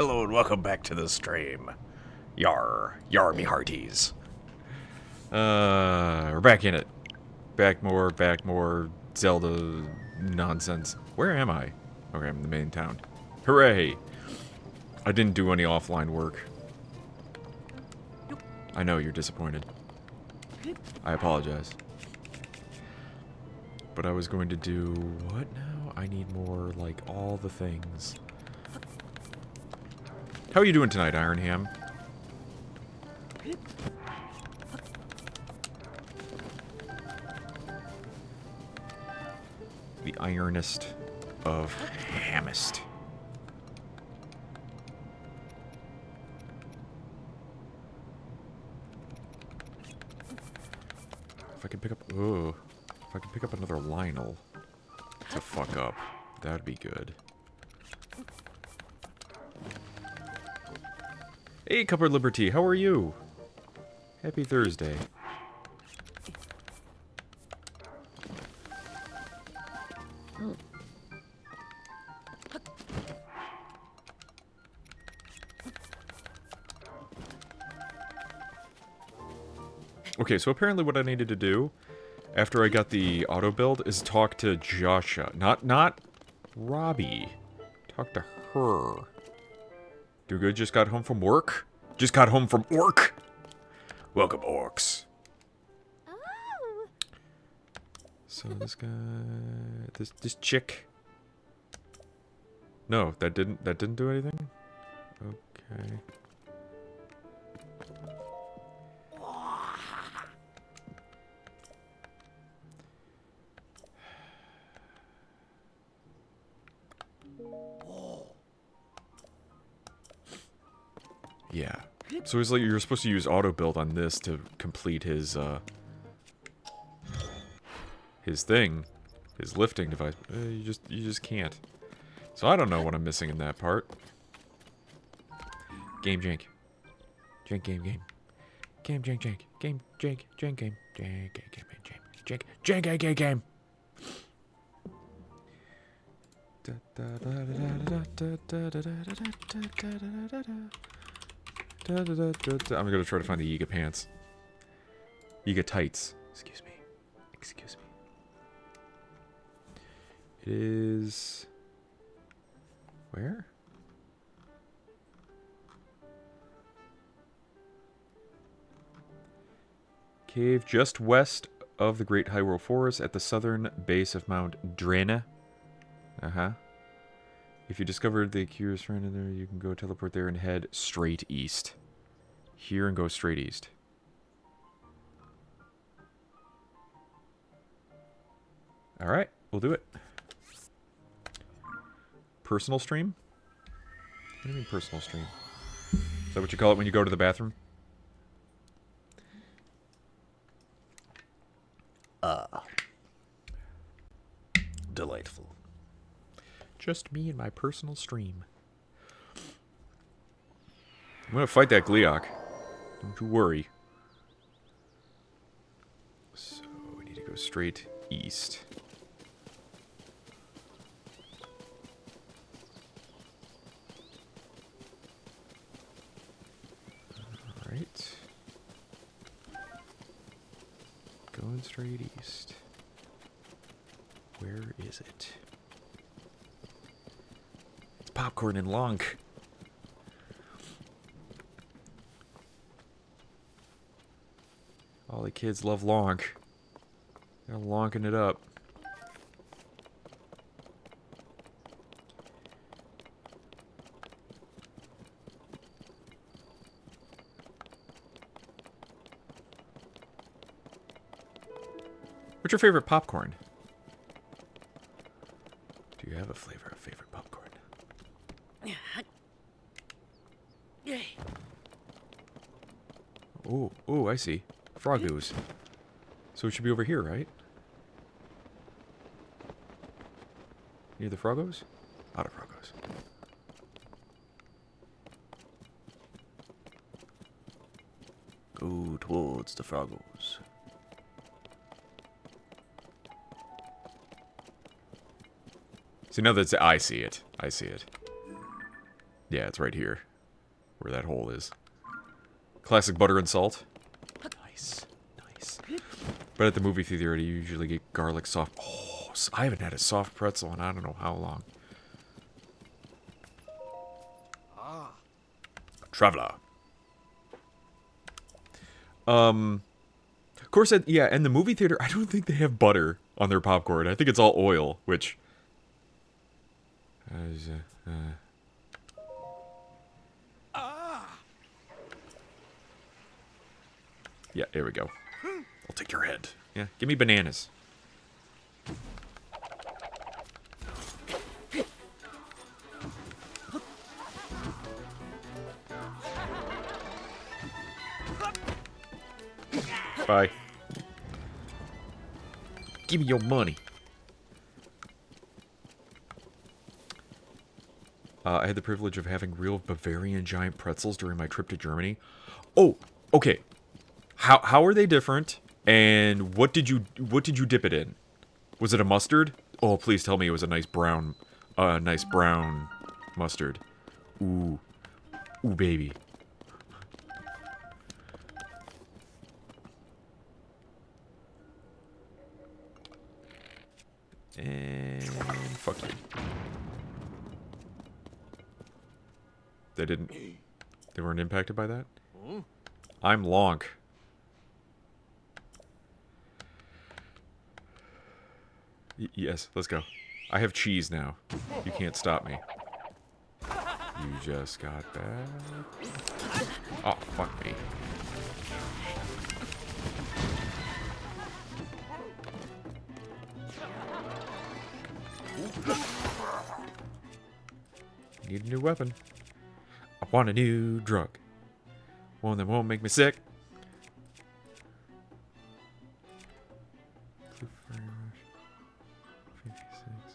Hello and welcome back to the stream. Yar me hearties. We're back in it. Back more Zelda nonsense. Where am I? Okay, I'm in the main town. Hooray! I didn't do any offline work. I know you're disappointed. I apologize. But I was going to do... what now? I need more, like, all the things. How are you doing tonight, Ironham? The ironest of hammest. If I can pick up... Ugh. If I can pick up another Lynel to fuck up, that'd be good. Hey, Cupboard Liberty, how are you? Happy Thursday. Okay, so apparently what I needed to do after I got the auto build is talk to Joshua. Not Robbie. Talk to her. Do good, just got home from work? Just got home from orc? Welcome, orcs. Oh. So this guy... This chick... No, that didn't do anything? Okay. Yeah. So it's like you're supposed to use auto build on this to complete his thing, his lifting device. You just can't. So I don't know what I'm missing in that part. Game jank. Jank game. Game jank. Game jank game. Jank game. I'm gonna try to find the Yiga pants. Yiga tights. Excuse me. It is... where? Cave just west of the Great Hyrule Forest at the southern base of Mount Drena. If you discovered the curious friend in there, you can go teleport there and head straight east. Here and go straight east. Alright, we'll do it. Personal stream? What do you mean personal stream? Is that what you call it when you go to the bathroom? Delightful. Just me and my personal stream. I'm gonna fight that Gleeok. Don't you worry. So, we need to go straight east. Alright. Going straight east. Where is it? It's popcorn and Lonk. All the kids love Lonk. They're lonking it up. What's your favorite popcorn? Do you have a favorite popcorn? Oh, I see. Frog ooze. So it should be over here, right? Near the Froggos? Out of Froggos. Go towards the Froggles. See, now that I see it. Yeah, it's right here. Where that hole is. Classic butter and salt. Nice. Nice. But at the movie theater, you usually get garlic soft... Oh, I haven't had a soft pretzel in I don't know how long. Traveler. Of course, yeah, in the movie theater, I don't think they have butter on their popcorn. I think it's all oil, which... Yeah, there we go. I'll take your head. Yeah, give me bananas. Bye. Give me your money. I had the privilege of having real Bavarian giant pretzels during my trip to Germany. Oh, okay. How are they different? And what did you dip it in? Was it a mustard? Oh, please tell me it was a nice brown mustard. Ooh, ooh, baby. And fuck you. They weren't impacted by that? I'm Lonk. Yes, let's go. I have cheese now. You can't stop me. You just got back. Oh, fuck me. Need a new weapon. I want a new drug. One that won't make me sick.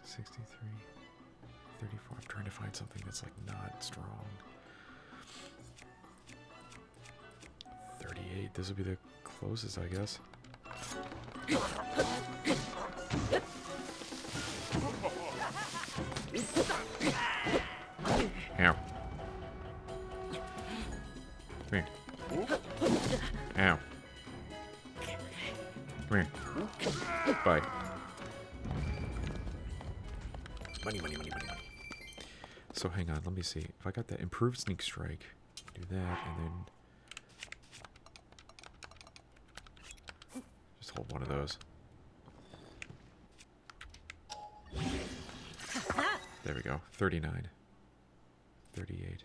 63, 34. I'm trying to find something that's like not strong. 38. This will be the closest, I guess. Ow. Come here. Ow. Come here. Bye. Money, money, money, money, money. So hang on, let me see. If I got that improved sneak strike, do that, and then just hold one of those. There we go. 39. 38.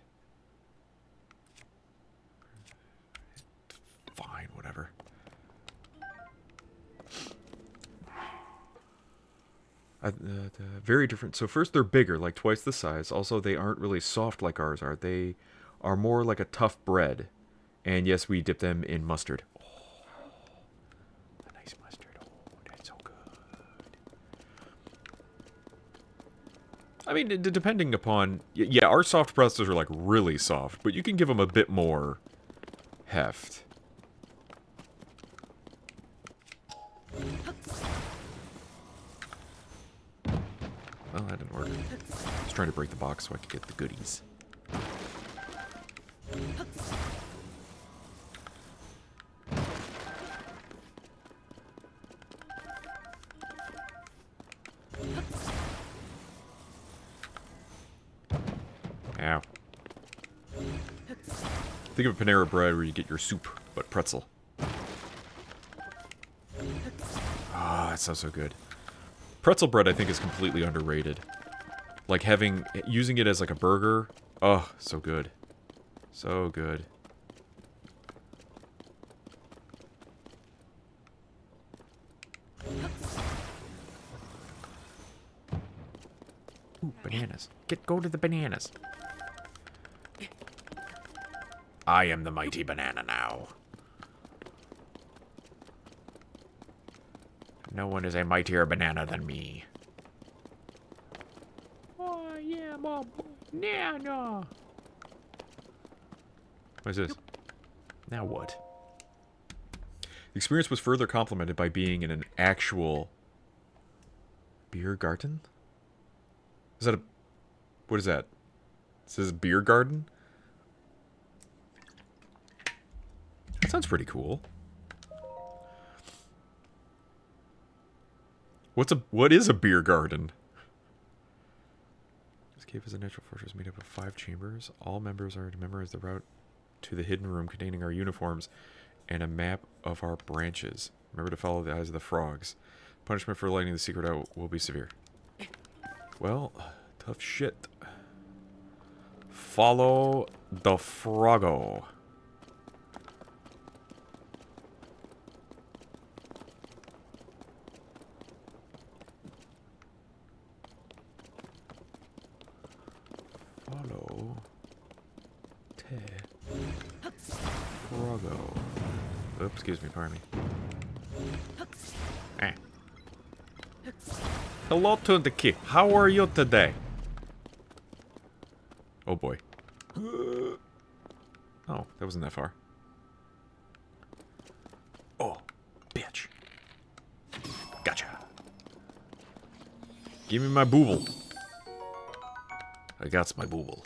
Fine, whatever. Very different. So first, they're bigger, like twice the size. Also, they aren't really soft like ours are. They are more like a tough bread. And yes, we dip them in mustard. Oh, a nice mustard. Oh, that's so good. I mean, depending upon... Yeah, our soft pretzels are like really soft, but you can give them a bit more heft. Well, that didn't work. I was trying to break the box so I could get the goodies. Ow. Think of a Panera Bread where you get your soup, but pretzel. Ah, that sounds so good. Pretzel bread, I think, is completely underrated. Like, using it as like a burger. Oh, so good. So good. Ooh, bananas. Go to the bananas. I am the mighty banana now. No one is a mightier banana than me. Oh, yeah, my banana. What is this? Now what? The experience was further complemented by being in an actual beer garden? Is that a... What is that? This is beer garden. That sounds pretty cool. What is a beer garden? This cave is a natural fortress made up of 5 chambers. All members are to memorize the route to the hidden room containing our uniforms and a map of our branches. Remember to follow the eyes of the frogs. Punishment for letting the secret out will be severe. Well, tough shit. Follow the froggo. Follow te froggo. Oops, excuse me, pardon me. Eh. Hello to the kid. How are you today? Oh boy. Oh, that wasn't that far. Oh, bitch. Gotcha. Give me my booble. I got my booble.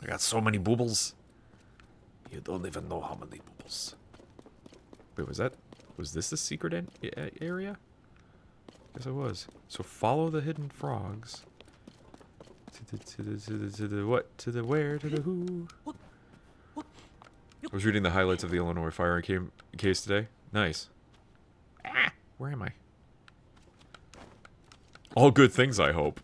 I got so many boobles. You don't even know how many boobles. Wait, was this the secret area? Yes, it was. So follow the hidden frogs. To the what? To the where? To the who? I was reading the highlights of the Illinois fire case today. Nice. Ah, where am I? All good things, I hope.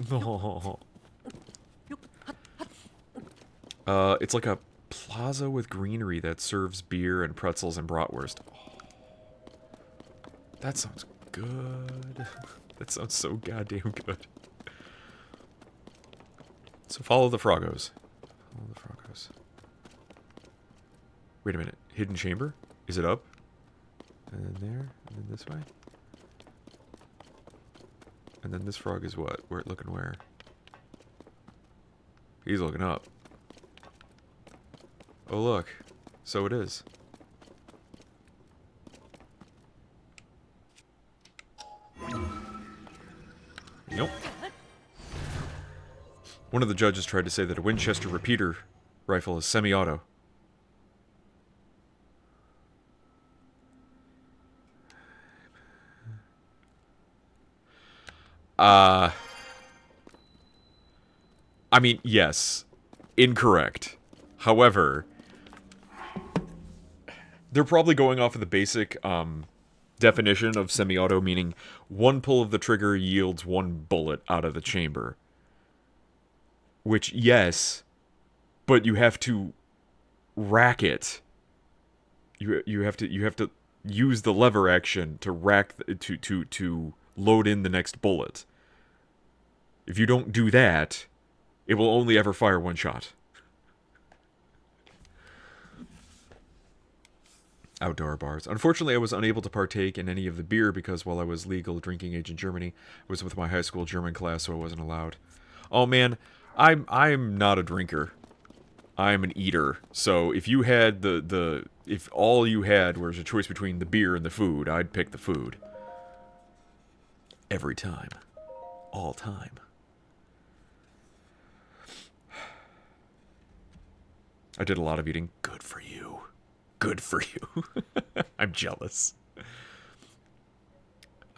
It's like a plaza with greenery that serves beer and pretzels and bratwurst. Oh, that sounds good. That sounds so goddamn good. So follow the froggos. Follow the froggos. Wait a minute. Hidden chamber? Is it up? And then there? And then this way? And then this frog is what? Where looking where? He's looking up. Oh look. So it is. Nope. One of the judges tried to say that a Winchester repeater rifle is semi-auto. I mean, yes. Incorrect. However, they're probably going off of the basic definition of semi-auto, meaning one pull of the trigger yields one bullet out of the chamber. Which, yes, but you have to rack it. You have to use the lever action to rack to load in the next bullet. If you don't do that, it will only ever fire one shot. Outdoor bars. Unfortunately, I was unable to partake in any of the beer because while I was legal drinking age in Germany, I was with my high school German class, so I wasn't allowed. Oh man, I'm not a drinker. I'm an eater. So if you had if all you had was a choice between the beer and the food, I'd pick the food. Every time. All time. I did a lot of eating. Good for you. Good for you. I'm jealous.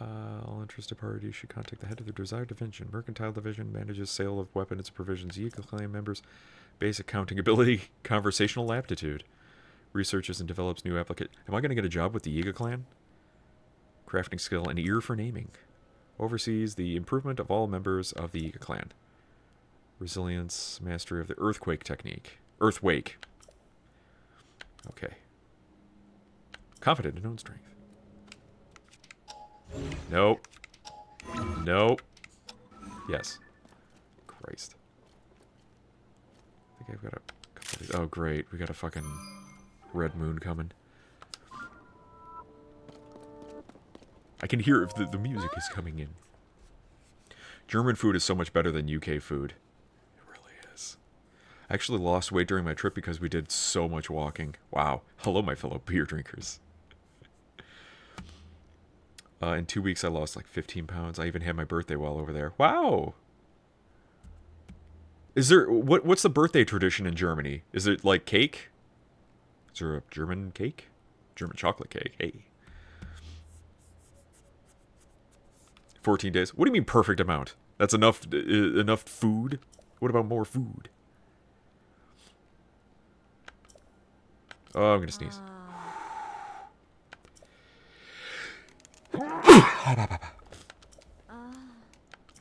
All interested parties should contact the head of the desired division. Mercantile division manages sale of weapons and provisions. Yiga clan members basic counting ability, conversational aptitude. Researches and develops new application. Am I going to get a job with the Yiga clan? Crafting skill and ear for naming. Oversees the improvement of all members of the Yiga clan. Resilience, mastery of the earthquake technique. Earthwake. Okay. Confident in own strength. Nope. Nope. Yes. Christ. I think I've got a couple of these. Oh, great. We got a fucking red moon coming. I can hear if the music is coming in. German food is so much better than UK food. It really is. I actually lost weight during my trip because we did so much walking. Wow. Hello, my fellow beer drinkers. In 2 weeks, I lost like 15 pounds. I even had my birthday while over there. Wow! Is there what's the birthday tradition in Germany? Is it like cake? Is there a German cake? German chocolate cake. Hey. 14 days. What do you mean perfect amount? That's enough food? What about more food? Oh, I'm gonna sneeze.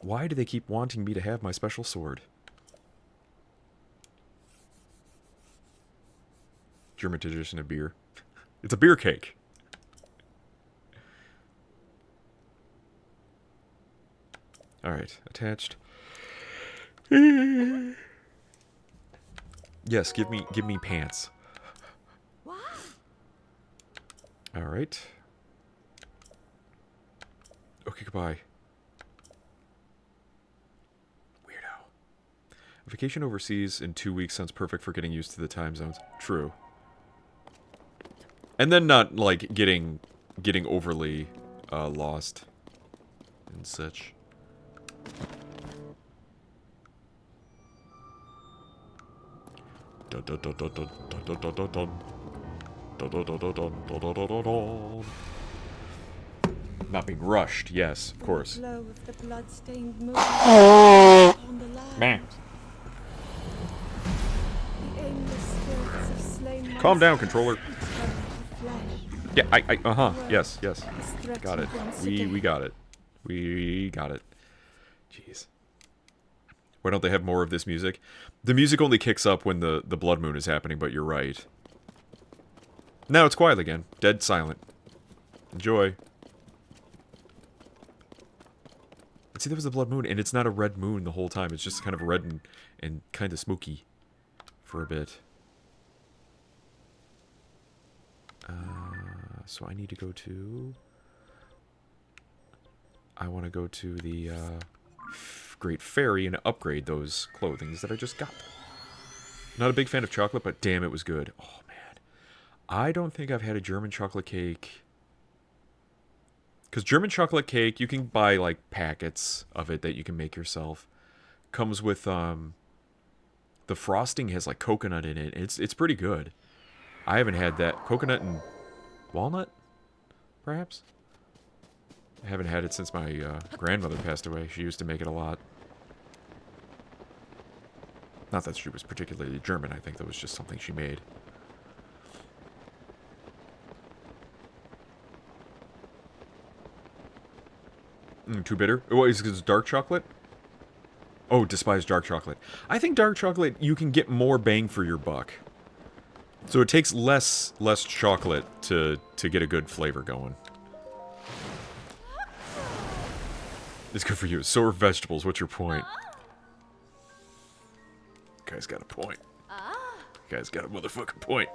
Why do they keep wanting me to have my special sword? German tradition of beer. It's a beer cake. Alright, attached. Yes, give me pants. Alright. Okay, goodbye. Weirdo. A vacation overseas in 2 weeks sounds perfect for getting used to the time zones. True. And then not, like, getting overly lost and such. Dun, dun, dun, dun, dun, dun, dun, dun, dun. Dun, dun, dun, dun, dun, dun, dun, dun, dun, dun. Not being rushed, yes, of course. The glow of the blood-stained moon upon the land. Man. The aimless spirits of slain Calm down, monsters controller. return to flesh. Yeah, yes. Is Got it. threatened once We again. got it. We got it. Jeez. Why don't they have more of this music? The music only kicks up when the blood moon is happening, but you're right. Now it's quiet again. Dead silent. Enjoy. See, there was the blood moon, and it's not a red moon the whole time. It's just kind of red and kind of smoky for a bit. So I need to go to... I want to go to the Great Fairy and upgrade those clothings that I just got. Not a big fan of chocolate, but damn, it was good. Oh, man. I don't think I've had a German chocolate cake... Because German chocolate cake, you can buy, like, packets of it that you can make yourself. Comes with, the frosting has, like, coconut in it. It's pretty good. I haven't had that. Coconut and walnut, perhaps? I haven't had it since my grandmother passed away. She used to make it a lot. Not that she was particularly German. I think that was just something she made. Too bitter? Oh, is it dark chocolate? Oh, despise dark chocolate. I think dark chocolate, you can get more bang for your buck. So it takes less chocolate to get a good flavor going. It's good for you. So are vegetables. What's your point? Guy's got a point. Guy's got a motherfucking point.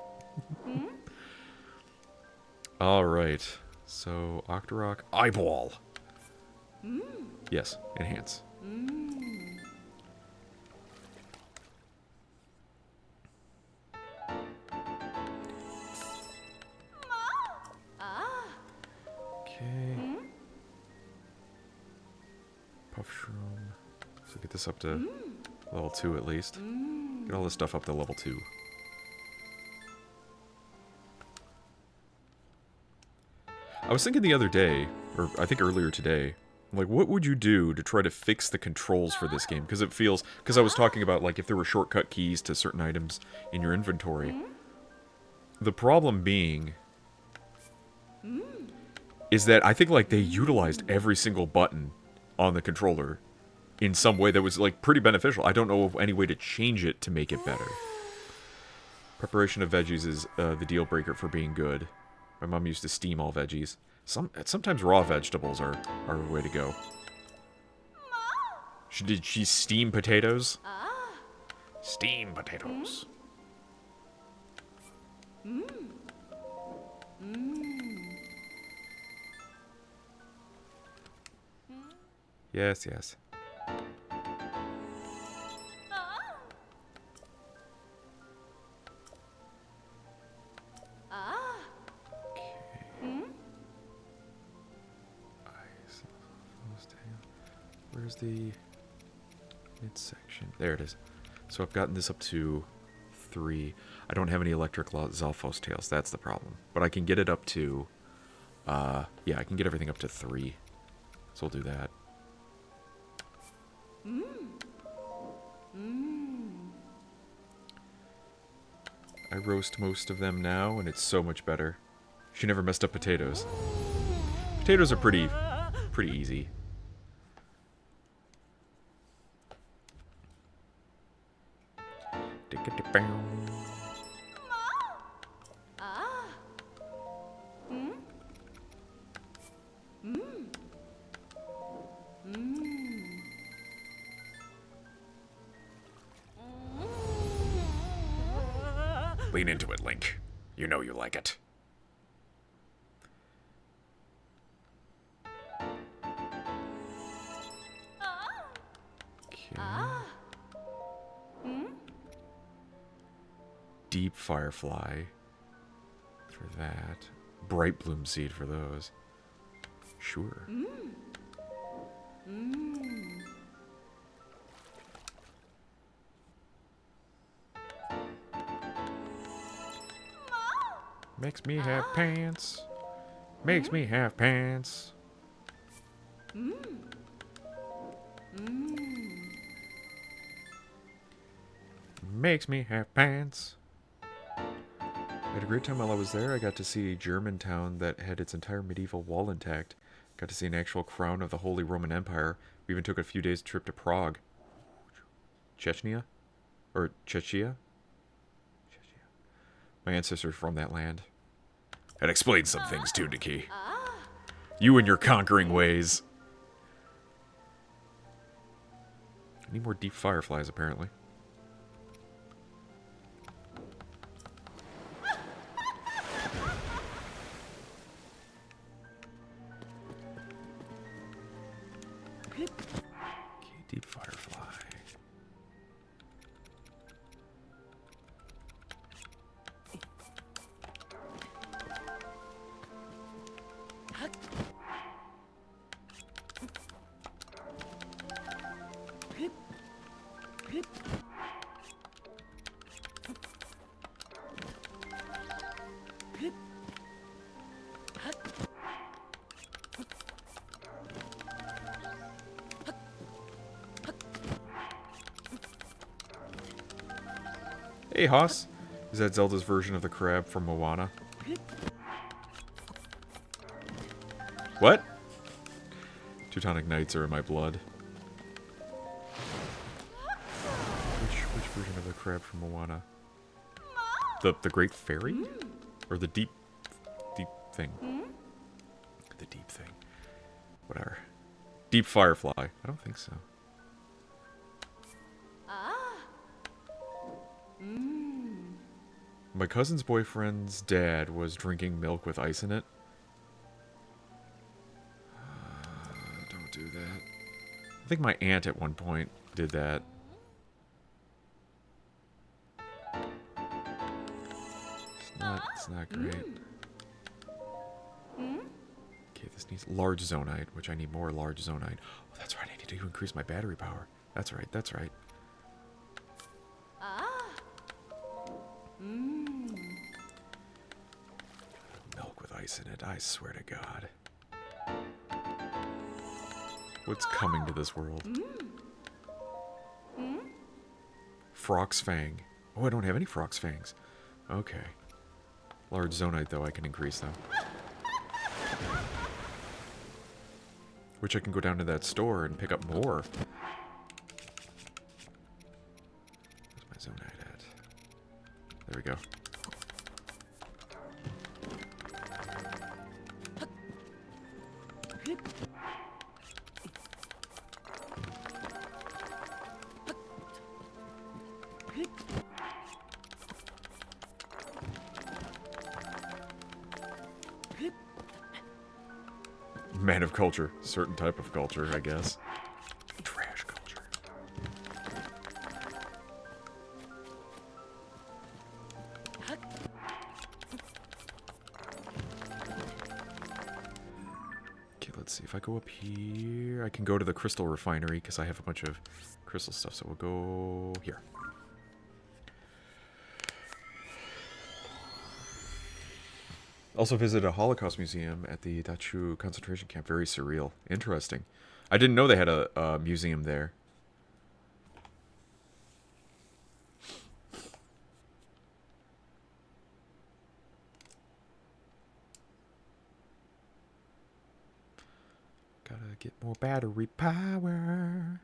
Alright. So, Octorok. Eyeball! Yes, enhance. Okay. Puff shroom. So get this up to level 2 at least. Get all this stuff up to level 2. I was thinking the other day, or I think earlier today, like, what would you do to try to fix the controls for this game? Because it feels... Because I was talking about, like, if there were shortcut keys to certain items in your inventory. The problem being... is that I think, like, they utilized every single button on the controller in some way that was, like, pretty beneficial. I don't know of any way to change it to make it better. Preparation of veggies is the deal breaker for being good. My mom used to steam all veggies. Sometimes raw vegetables are a way to go. Did she steam potatoes? Steam potatoes. Yes, yes. Where's the midsection? There it is. So I've gotten this up to 3. I don't have any electric Zelfos tails. That's the problem. But I can get it up to... yeah, I can get everything up to 3. So we'll do that. I roast most of them now, and it's so much better. She never messed up potatoes. Potatoes are pretty easy. Lean into it, Link. You know you like it. Okay. Deep Firefly for that. Bright Bloom Seed for those. Sure. Makes me have pants. Makes me have pants. Makes me have pants. I had a great time while I was there. I got to see a German town that had its entire medieval wall intact. Got to see an actual crown of the Holy Roman Empire. We even took a few days trip to Prague. Chechnya? Or Chechia? My ancestors are from that land. That explains some things too, Nikki. You and your conquering ways. I need more deep fireflies, apparently. Okay, deep firefly. Hey, Hoss. Is that Zelda's version of the crab from Moana? What? Teutonic Knights are in my blood. Which version of the crab from Moana? The Great Fairy? Or the deep thing? The deep thing. Whatever. Deep Firefly. I don't think so. My cousin's boyfriend's dad was drinking milk with ice in it. Don't do that. I think my aunt at one point did that. It's not great. Okay, this needs large zonite, which I need more large zonite. Oh, that's right, I need to increase my battery power. That's right, that's right. Milk with ice in it, I swear to God. What's coming to this world? Frog's Fang. Oh, I don't have any Frog's Fangs. Okay. Large zonite, though, I can increase, though. Which I can go down to that store and pick up more. Where's my zonite at? There we go. Man of culture. Certain type of culture, I guess. Trash culture. Okay, let's see. If I go up here, I can go to the crystal refinery because I have a bunch of crystal stuff. So we'll go here. Also visited a Holocaust museum at the Dachau concentration camp. Very surreal. Interesting. I didn't know they had a museum there. Gotta get more battery power.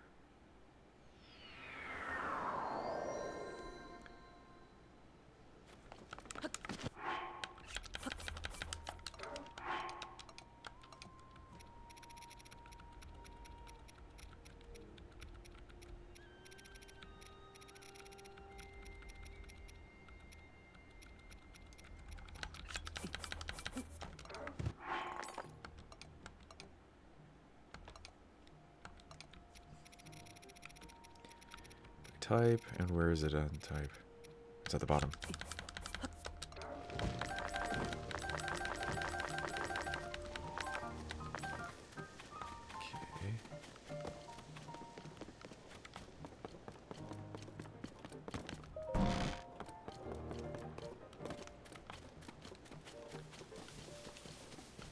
Type, and where is it on type? It's at the bottom. Okay.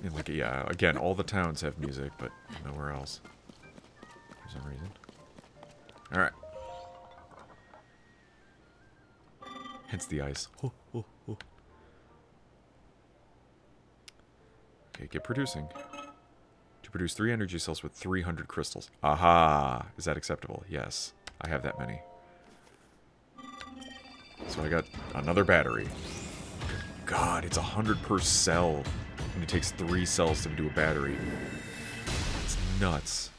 And like, yeah, again, all the towns have music, but nowhere else. For some reason. Alright. Hence the ice. Oh, oh, oh. Okay, get producing. To produce 3 energy cells with 300 crystals. Aha! Is that acceptable? Yes. I have that many. So I got another battery. God, it's 100 per cell. And it takes 3 cells to do a battery. It's nuts.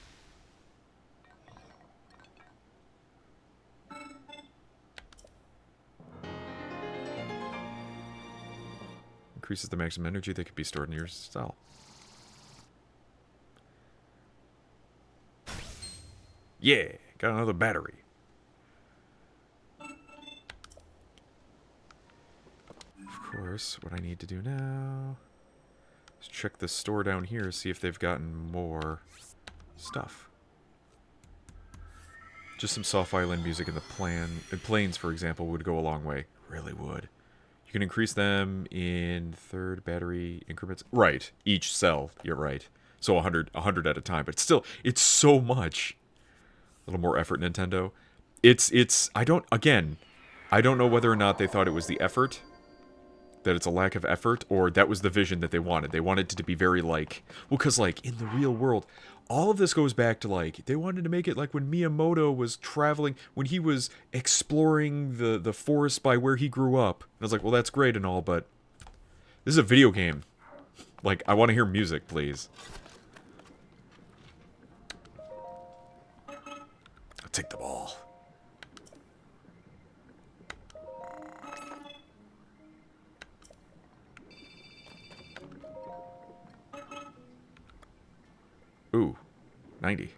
Increases the maximum energy that can be stored in your cell. Yeah, got another battery. Of course, what I need to do now is check the store down here, see if they've gotten more stuff. Just some soft violin music in the planes, for example, would go a long way. Really would. You can increase them in 3rd battery increments. Right, each cell. You're right. So 100 at a time, but still, it's so much. A little more effort, Nintendo. I don't know whether or not they thought it was the effort, that it's a lack of effort, or that was the vision that they wanted. They wanted it to be very like, well, because like in the real world, all of this goes back to like, they wanted to make it like when Miyamoto was traveling, when he was exploring the forest by where he grew up. And I was like, well, that's great and all, but this is a video game. Like, I want to hear music, please. I'll take the ball. Ooh, 90.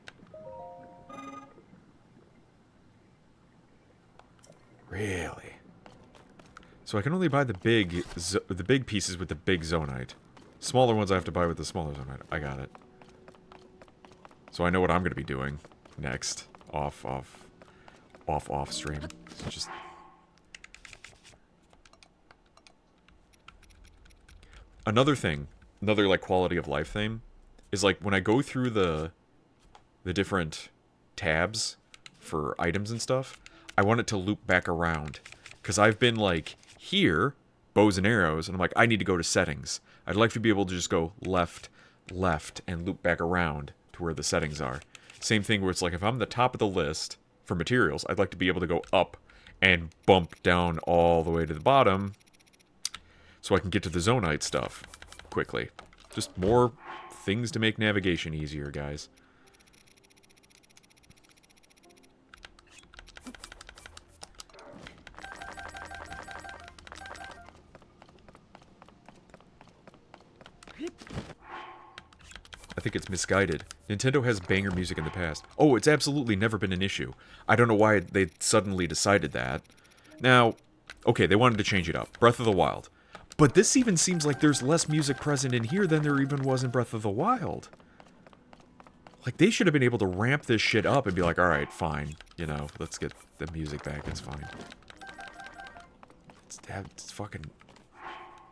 Really? So I can only buy the big pieces with the big zonite. Smaller ones I have to buy with the smaller zonite. I got it. So I know what I'm going to be doing next. Off stream. So just... Another thing, another like quality of life thing, is like when I go through the different tabs for items and stuff, I want it to loop back around. Because I've been like here, bows and arrows, and I'm like, I need to go to settings. I'd like to be able to just go left, and loop back around to where the settings are. Same thing where it's like if I'm the top of the list for materials, I'd like to be able to go up and bump down all the way to the bottom so I can get to the zonite stuff quickly. Just more things to make navigation easier, guys. I think it's misguided. Nintendo has banger music in the past. Oh, it's absolutely never been an issue. I don't know why they suddenly decided that. Now, okay, they wanted to change it up. Breath of the Wild. But this even seems like there's less music present in here than there even was in Breath of the Wild. Like, they should have been able to ramp this shit up and be like, alright, fine. You know, let's get the music back, it's fine. It's fucking...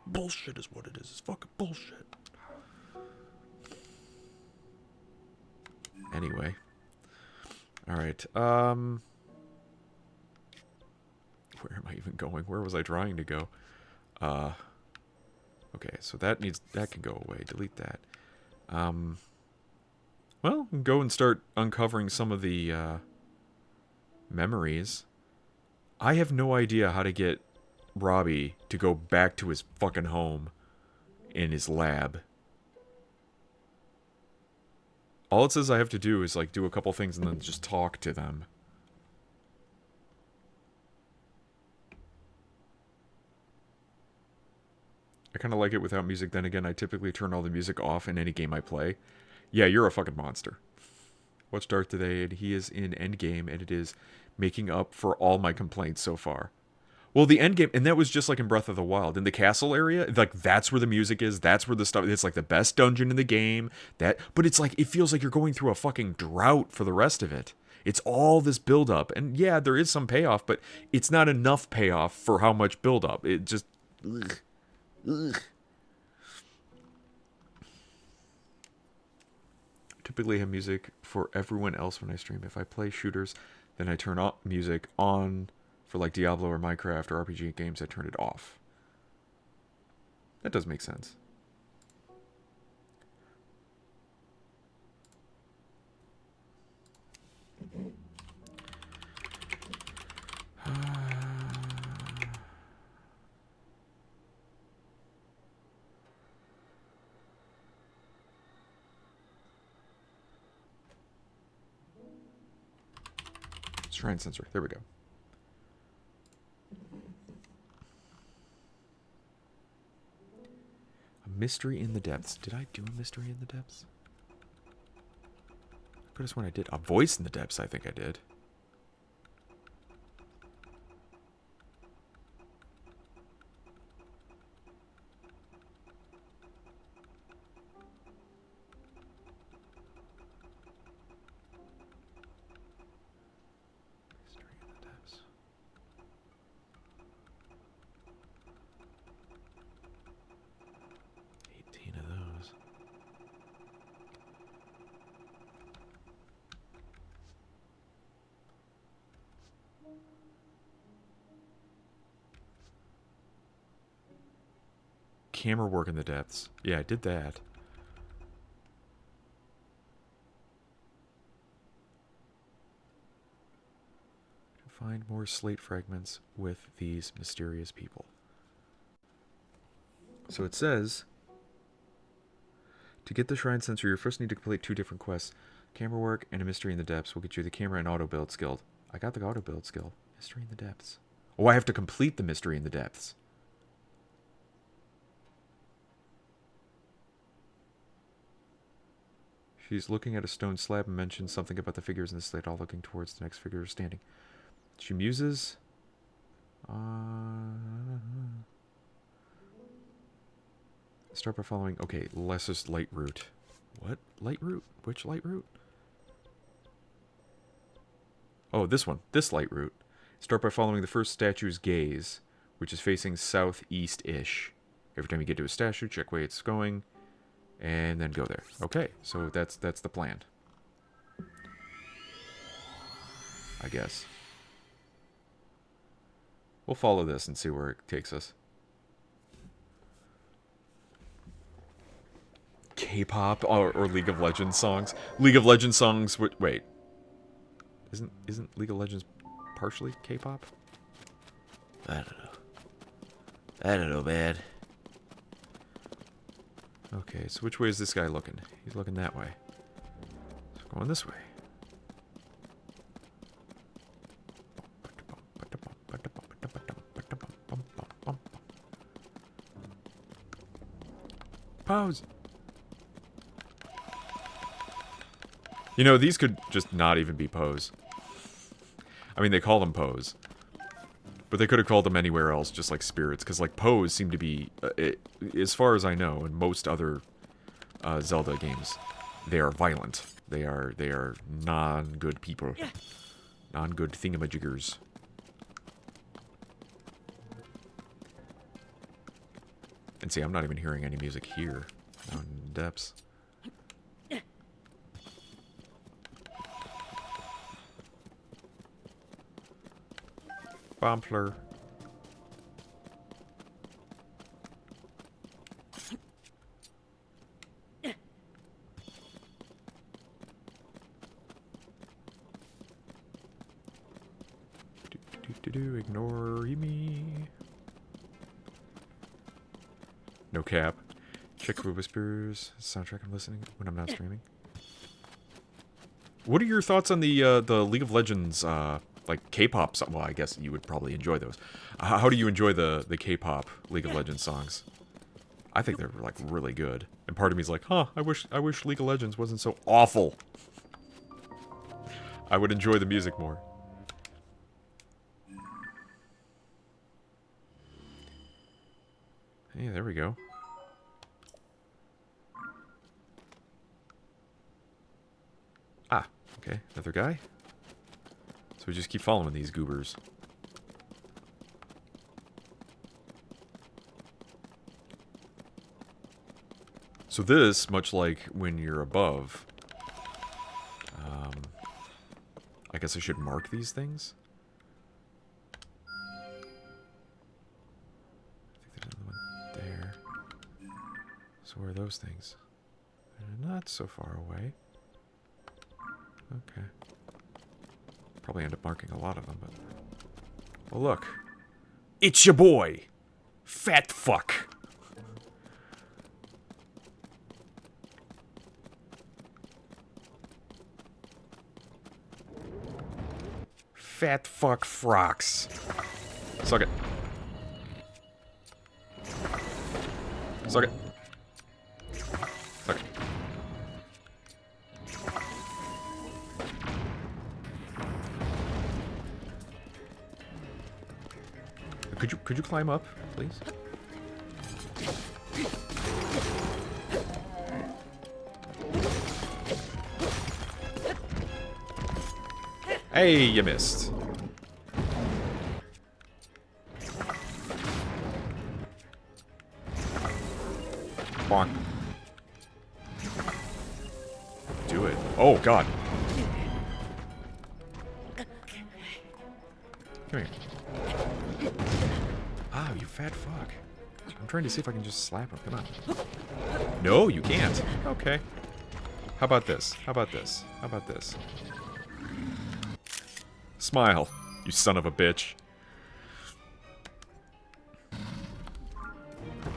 Bullshit is what it is. It's fucking bullshit. Anyway. Alright, where am I even going? Where was I trying to go? Okay, so that can go away. Delete that. Well, go and start uncovering some of the, memories. I have no idea how to get Robbie to go back to his fucking home in his lab. All it says I have to do is, like, do a couple things and then just talk to them. I kind of like it without music. Then again, I typically turn all the music off in any game I play. Yeah, you're a fucking monster. Watch Dark today, and he is in Endgame, and it is making up for all my complaints so far. Well, the Endgame, and that was just like in Breath of the Wild. In the castle area, like, that's where the music is, that's where the stuff, it's like the best dungeon in the game. But it's like, it feels like you're going through a fucking drought for the rest of it. It's all this build-up, and yeah, there is some payoff, but it's not enough payoff for how much build-up. It just... Ugh. Ugh. Typically have music for everyone else when I stream. If I play shooters, then I turn off music on for like Diablo or Minecraft or RPG games. I turn it off. That does make sense. Shrine sensor. There we go. A mystery in the depths. Did I do a mystery in the depths? I could have sworn I did. A voice in the depths, I think I did. Mystery in the depths. Of those. Camera work in the depths. Yeah, I did that. Find more slate fragments with these mysterious people. So it says, to get the shrine sensor, you first need to complete 2 different quests. Camera work and a mystery in the depths will get you the camera and auto build skill. I got the auto build skill. Mystery in the depths. Oh, I have to complete the mystery in the depths. She's looking at a stone slab and mentions something about the figures in the slate, all looking towards the next figure standing. She muses. Start by following... Okay, Lessest light route. What? Light route? Which light route? Oh, this one. This light route. Start by following the first statue's gaze, which is facing southeast-ish. Every time you get to a statue, check where it's going, and then go there. Okay, so that's the plan. I guess. We'll follow this and see where it takes us. K-pop or League of Legends songs. League of Legends songs. Wait, isn't League of Legends partially K-pop? I don't know, man. Okay, so which way is this guy looking? He's looking that way. So going this way. Pose. You know, these could just not even be pose. I mean, they call them pose. But they could have called them anywhere else, just like spirits. Because, like, pose seem to be, as far as I know, in most other Zelda games, they are violent. They are non-good people. Non-good thingamajiggers. And see, I'm not even hearing any music here. Down in the depths. Bompler. Ignore me. No cap. Check for whispers. Soundtrack I'm listening when I'm not streaming. What are your thoughts on the League of Legends like K-pop? Well, I guess you would probably enjoy those. How do you enjoy the K-pop League of Legends songs? I think they're like really good. And part of me is like, huh, I wish League of Legends wasn't so awful. I would enjoy the music more. Hey, there we go. Ah, okay, another guy. So we just keep following these goobers. So this, much like when you're above, I guess I should mark these things. There. So where are those things? They're not so far away. Okay. Probably end up marking a lot of them, but... Well, look. It's your boy! Fat fuck! Fat fuck frocks. Suck it. Suck it. Suck it. Could you climb up, please? Hey, you missed. Bonk. Do it. Oh, God. Come here. Ah, you fat fuck. I'm trying to see if I can just slap him. Come on. No, you can't. Okay. How about this? How about this? How about this? Smile, you son of a bitch.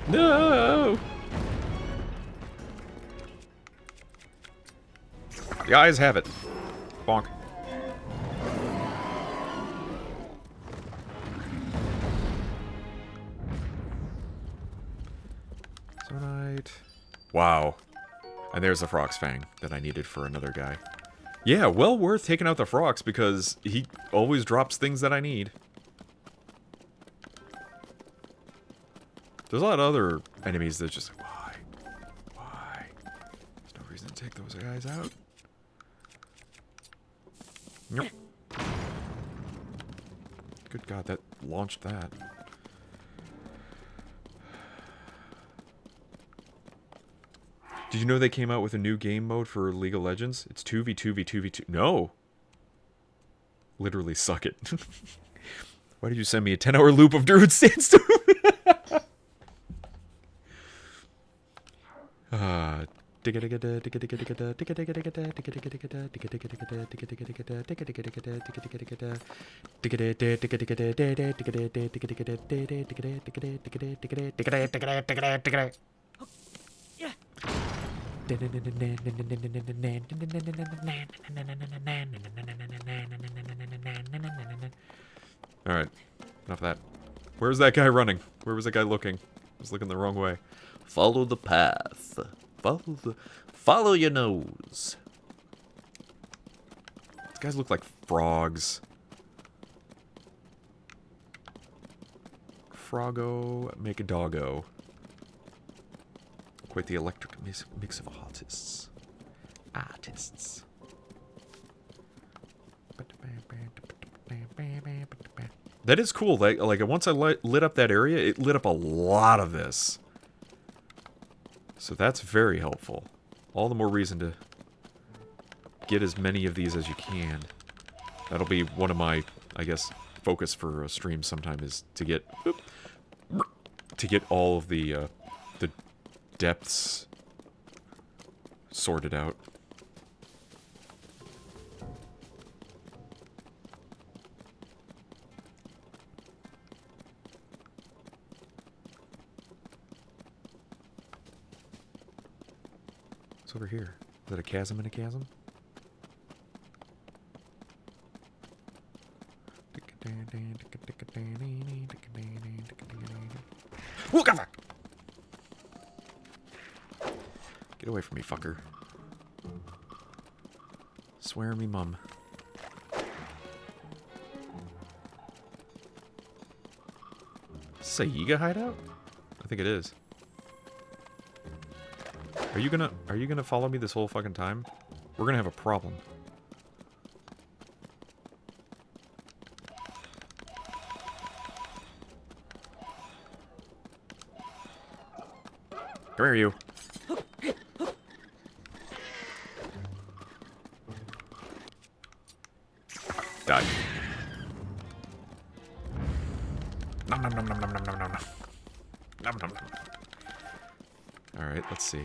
No! The eyes have it. Bonk. Zonite. Wow. And there's the Frog's Fang that I needed for another guy. Yeah, well worth taking out the Frogs because he always drops things that I need. There's a lot of other enemies that just like, why? Why? There's no reason to take those guys out. Nope. Good God, that launched that. Did you know they came out with a new game mode for League of Legends? It's 2v2v2v2. No! Literally suck it. Why did you send me a 10-hour loop of Druid Sandstorm? Alright, enough of that. Where's that guy running? Where was that guy looking? I was looking the wrong way. Follow the path. Follow your nose. These guys look like frogs. Froggo, make a doggo. Quite the electric mix of artists. Artists. That is cool. Like once I lit up that area, it lit up a lot of this. So that's very helpful. All the more reason to get as many of these as you can. That'll be one of my, I guess, focus for a stream sometime is to get all of the depths sorted out. What's over here? Is that a chasm in a chasm? What the fuck? Get away from me, fucker. Swear me mum. Is this a Yiga hideout? I think it is. Are you gonna follow me this whole fucking time? We're gonna have a problem. Come here, you. Die. Nom nom nom nom nom nom nom nom. Nom nom nom. Alright, let's see.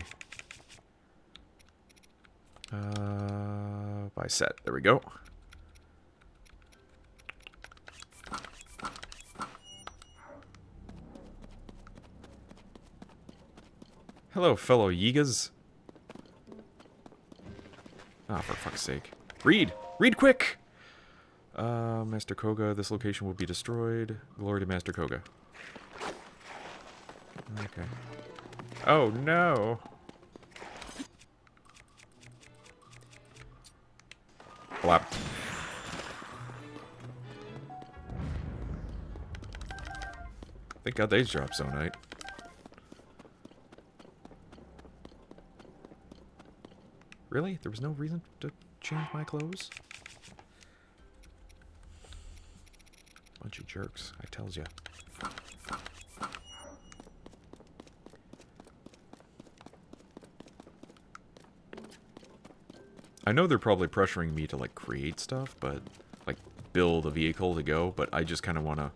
By set. There we go. Hello, fellow Yigas. Ah, for fuck's sake. Read! Read quick! Master Koga, this location will be destroyed. Glory to Master Koga. Okay. Oh, no! Blap. Thank God they dropped Zonite. Really? There was no reason to change my clothes? Bunch of jerks, I tells ya. I know they're probably pressuring me to, like, create stuff, but, like, build a vehicle to go, but I just kind of want to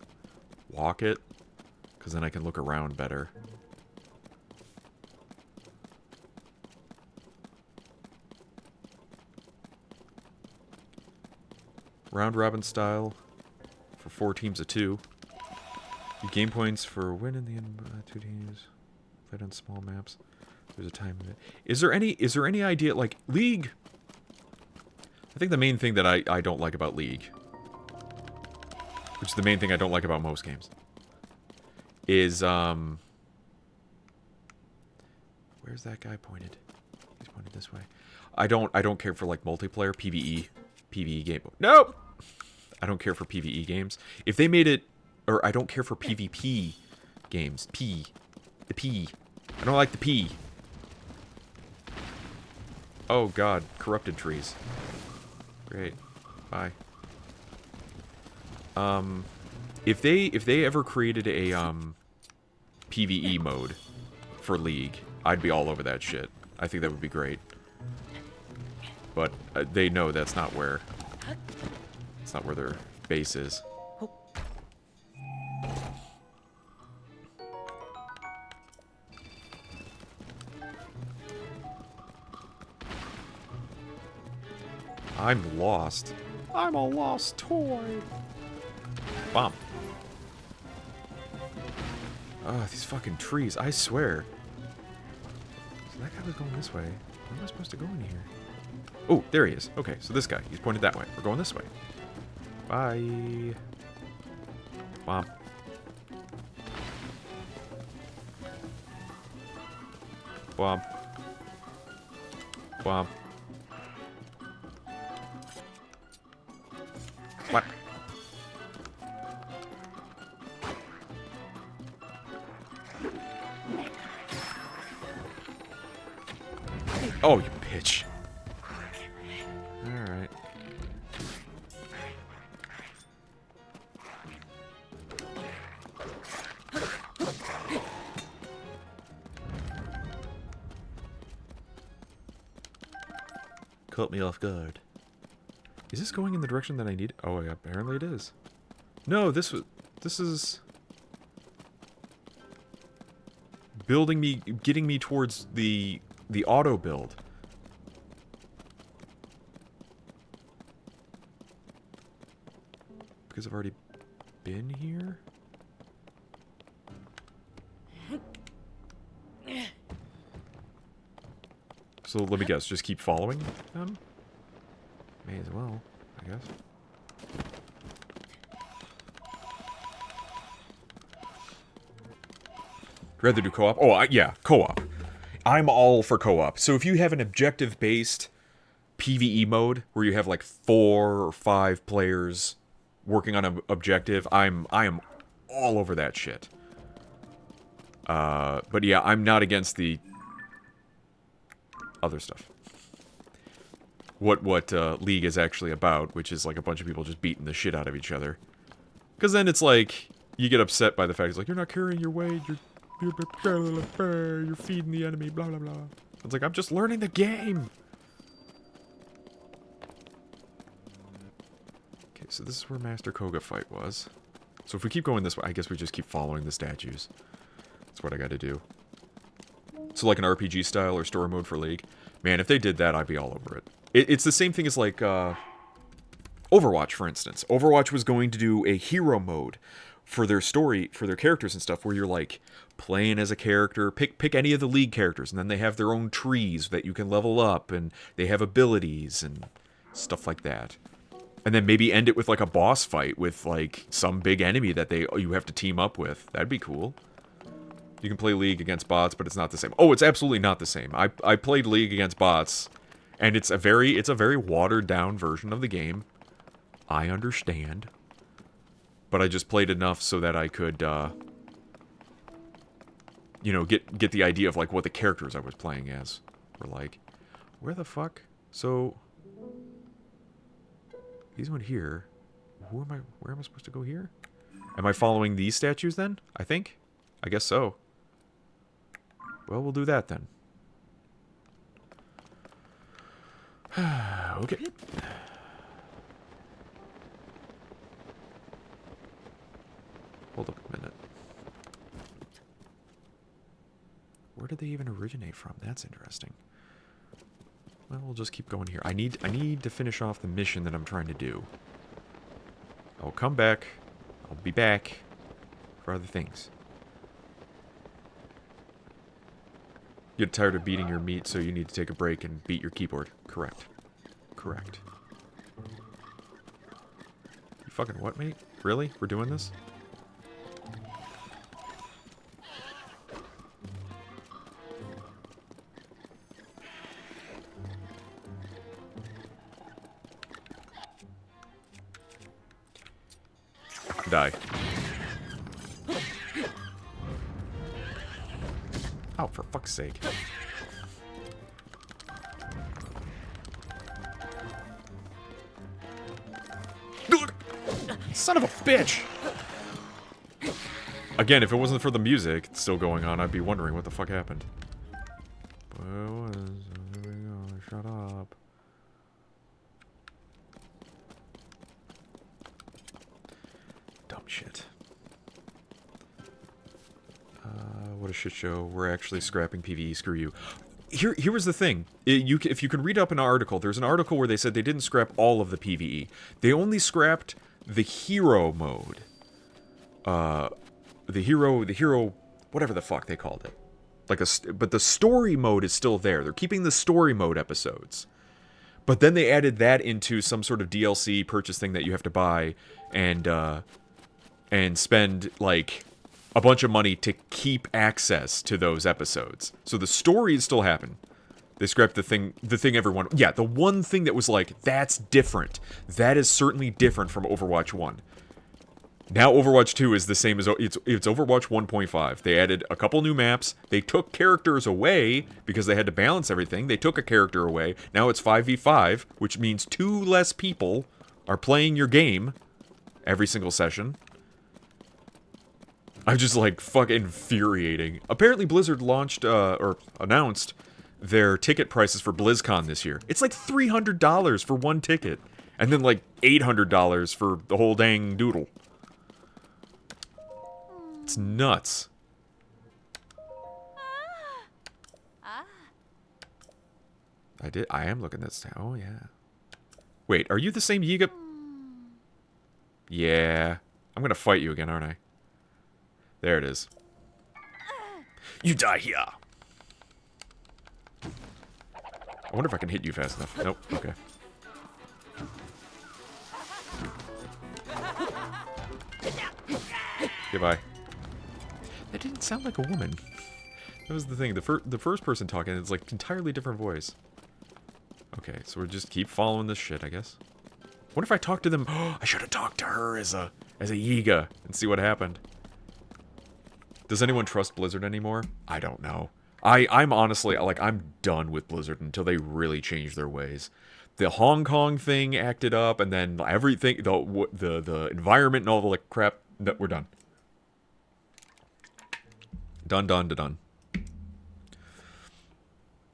walk it, because then I can look around better. Round robin style for 4 teams of 2. You gain points for winning the 2 teams. Fight on small maps. There's a time limit. Is there any idea, like, League? I think the main thing that I don't like about League, which is the main thing I don't like about most games, is where's that guy pointed? He's pointed this way. I don't care for, like, multiplayer PvE game. Nope. I don't care for PvE games. If they made it, or I don't care for PvP games. The P. I don't like the P. Oh God, corrupted trees. Great. Bye. If they ever created a PvE mode for League, I'd be all over that shit. I think that would be great. But they know that's not where their base is. I'm lost. I'm a lost toy. Bomb. Oh, these fucking trees, I swear. So that guy was going this way. Where am I supposed to go in here? Oh, there he is. Okay, so this guy, he's pointed that way. We're going this way. Bye. Bomb. Bomb. Bomb. What? Oh, you bitch. Alright. Caught me off guard. Is this going in the direction that I need? Oh, yeah, apparently it is. No, this is building me, getting me towards the auto build. Because I've already been here? So let me guess, just keep following them? May as well, I guess. Rather do co-op? Oh, yeah, co-op. I'm all for co-op. So if you have an objective-based PvE mode where you have like 4 or 5 players working on an objective, I am all over that shit. But yeah, I'm not against the other stuff. What League is actually about, which is like a bunch of people just beating the shit out of each other. Because then it's like, you get upset by the fact it's like, you're not carrying your weight, you're feeding the enemy, blah blah blah. It's like, I'm just learning the game! Okay, so this is where Master Koga Fight was. So if we keep going this way, I guess we just keep following the statues. That's what I gotta do. So like an RPG style or story mode for League. Man, if they did that, I'd be all over it. It's the same thing as like Overwatch, for instance. Overwatch was going to do a hero mode for their story, for their characters and stuff, where you're like playing as a character, pick any of the League characters, and then they have their own trees that you can level up, and they have abilities and stuff like that. And then maybe end it with like a boss fight with like some big enemy that you have to team up with. That'd be cool. You can play League against bots, but it's not the same. Oh, it's absolutely not the same. I played League against bots, and it's a very watered down version of the game. I understand. But I just played enough so that I could you know, get the idea of like what the characters I was playing as were like. Where the fuck? So these went here. Where am I supposed to go here? Am I following these statues then? I think. I guess so. Well, we'll do that then. Okay. Hold up a minute. Where did they even originate from? That's interesting. Well, we'll just keep going here. I need to finish off the mission that I'm trying to do. I'll come back. I'll be back for other things. You get tired of beating your meat, so you need to take a break and beat your keyboard. Correct. Correct. You fucking what, mate? Really? We're doing this? Die. Oh, for fuck's sake. Son of a bitch! Again, if it wasn't for the music still going on, I'd be wondering what the fuck happened. Shut up. Dumb shit. What a shit show. We're actually scrapping PvE. Screw you. Here was the thing. If you can read up an article, there's an article where they said they didn't scrap all of the PvE. They only scrapped the hero mode. The hero, whatever the fuck they called it. But the story mode is still there. They're keeping the story mode episodes. But then they added that into some sort of DLC purchase thing that you have to buy and spend like a bunch of money to keep access to those episodes. So the stories still happen. They scrapped the thing everyone... Yeah, the one thing that was like, that's different. That is certainly different from Overwatch 1. Now Overwatch 2 is the same as... It's Overwatch 1.5. They added a couple new maps. They took characters away because they had to balance everything. They took a character away. Now it's 5v5, which means 2 less people are playing your game every single session. I'm just like fucking infuriating. Apparently Blizzard launched or announced their ticket prices for BlizzCon this year. It's like $300 for one ticket. And then like $800 for the whole dang doodle. It's nuts. I am looking at this. Oh, yeah. Wait, are you the same Yiga? Yeah. I'm gonna fight you again, aren't I? There it is. You die here. I wonder if I can hit you fast enough. Nope. Okay. Goodbye. That didn't sound like a woman. That was the thing. The first person talking, it's like entirely different voice. Okay, so we'll just keep following this shit, I guess. What if I talk to them? Oh, I should have talked to her as a Yiga and see what happened. Does anyone trust Blizzard anymore? I don't know. I'm honestly, like, I'm done with Blizzard until they really change their ways. The Hong Kong thing acted up, and then everything, the environment and all the like, crap, that we're done. Done.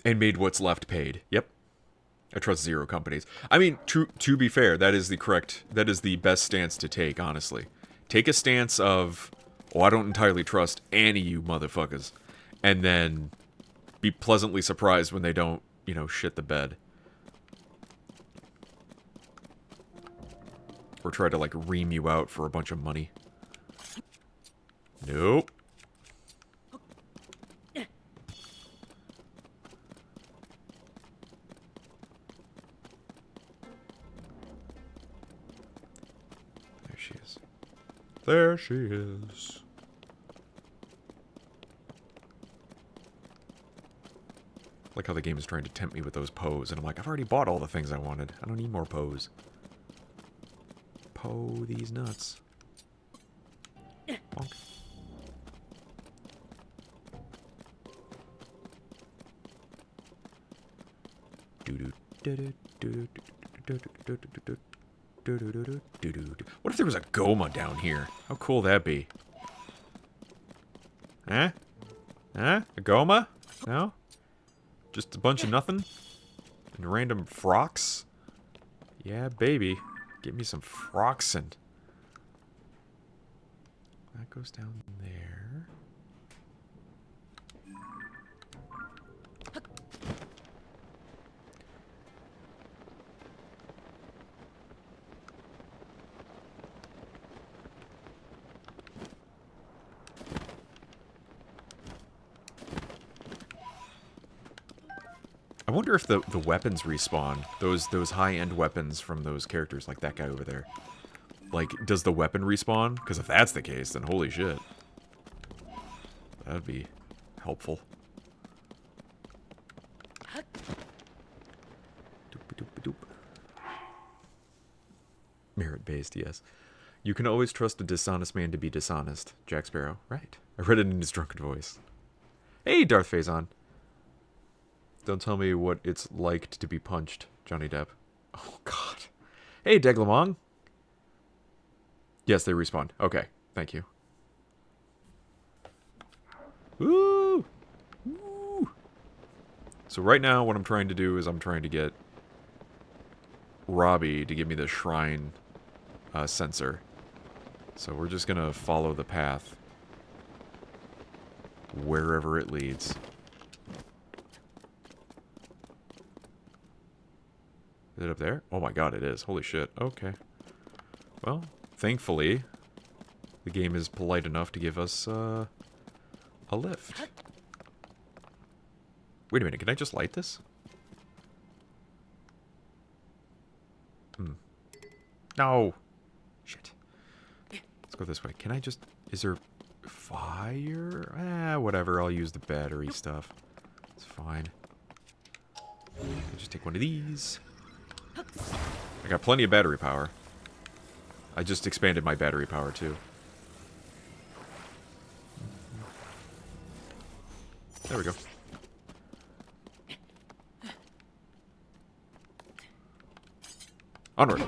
And made what's left paid. Yep. I trust zero companies. I mean, to be fair, that is the best stance to take, honestly. Take a stance of, oh, I don't entirely trust any of you motherfuckers. And then be pleasantly surprised when they don't, you know, shit the bed. Or try to, like, ream you out for a bunch of money. Nope. There she is. Like how the game is trying to tempt me with those Poes, and I'm like, I've already bought all the things I wanted. I don't need more Poes. Poe these nuts. Bonk. What if there was a Goma down here? How cool would that be? Huh? Huh? A Goma? No? Just a bunch of nothing? And random frocks? Yeah, baby. Get me some frocks and... That goes down there. I wonder if the weapons respawn. Those high-end weapons from those characters, like that guy over there. Like, does the weapon respawn? Because if that's the case, then holy shit. That'd be helpful. Doop-a-doop-a-doop. Merit-based, yes. You can always trust a dishonest man to be dishonest. Jack Sparrow. Right. I read it in his drunken voice. Hey, Darth Faison. Don't tell me what it's like to be punched, Johnny Depp. Oh, God. Hey, Deglamong. Yes, they respawn. Okay, thank you. Woo! Woo! So right now, what I'm trying to do is I'm trying to get Robbie to give me the shrine sensor. So we're just gonna follow the path wherever it leads. Is it up there? Oh my god, it is. Holy shit. Okay. Well, thankfully, the game is polite enough to give us a lift. Wait a minute, can I just light this? No! Shit. Let's go this way. Can I just... Is there fire? Whatever. I'll use the battery stuff. It's fine. I'll just take one of these. I got plenty of battery power. I just expanded my battery power, too. There we go. Onward.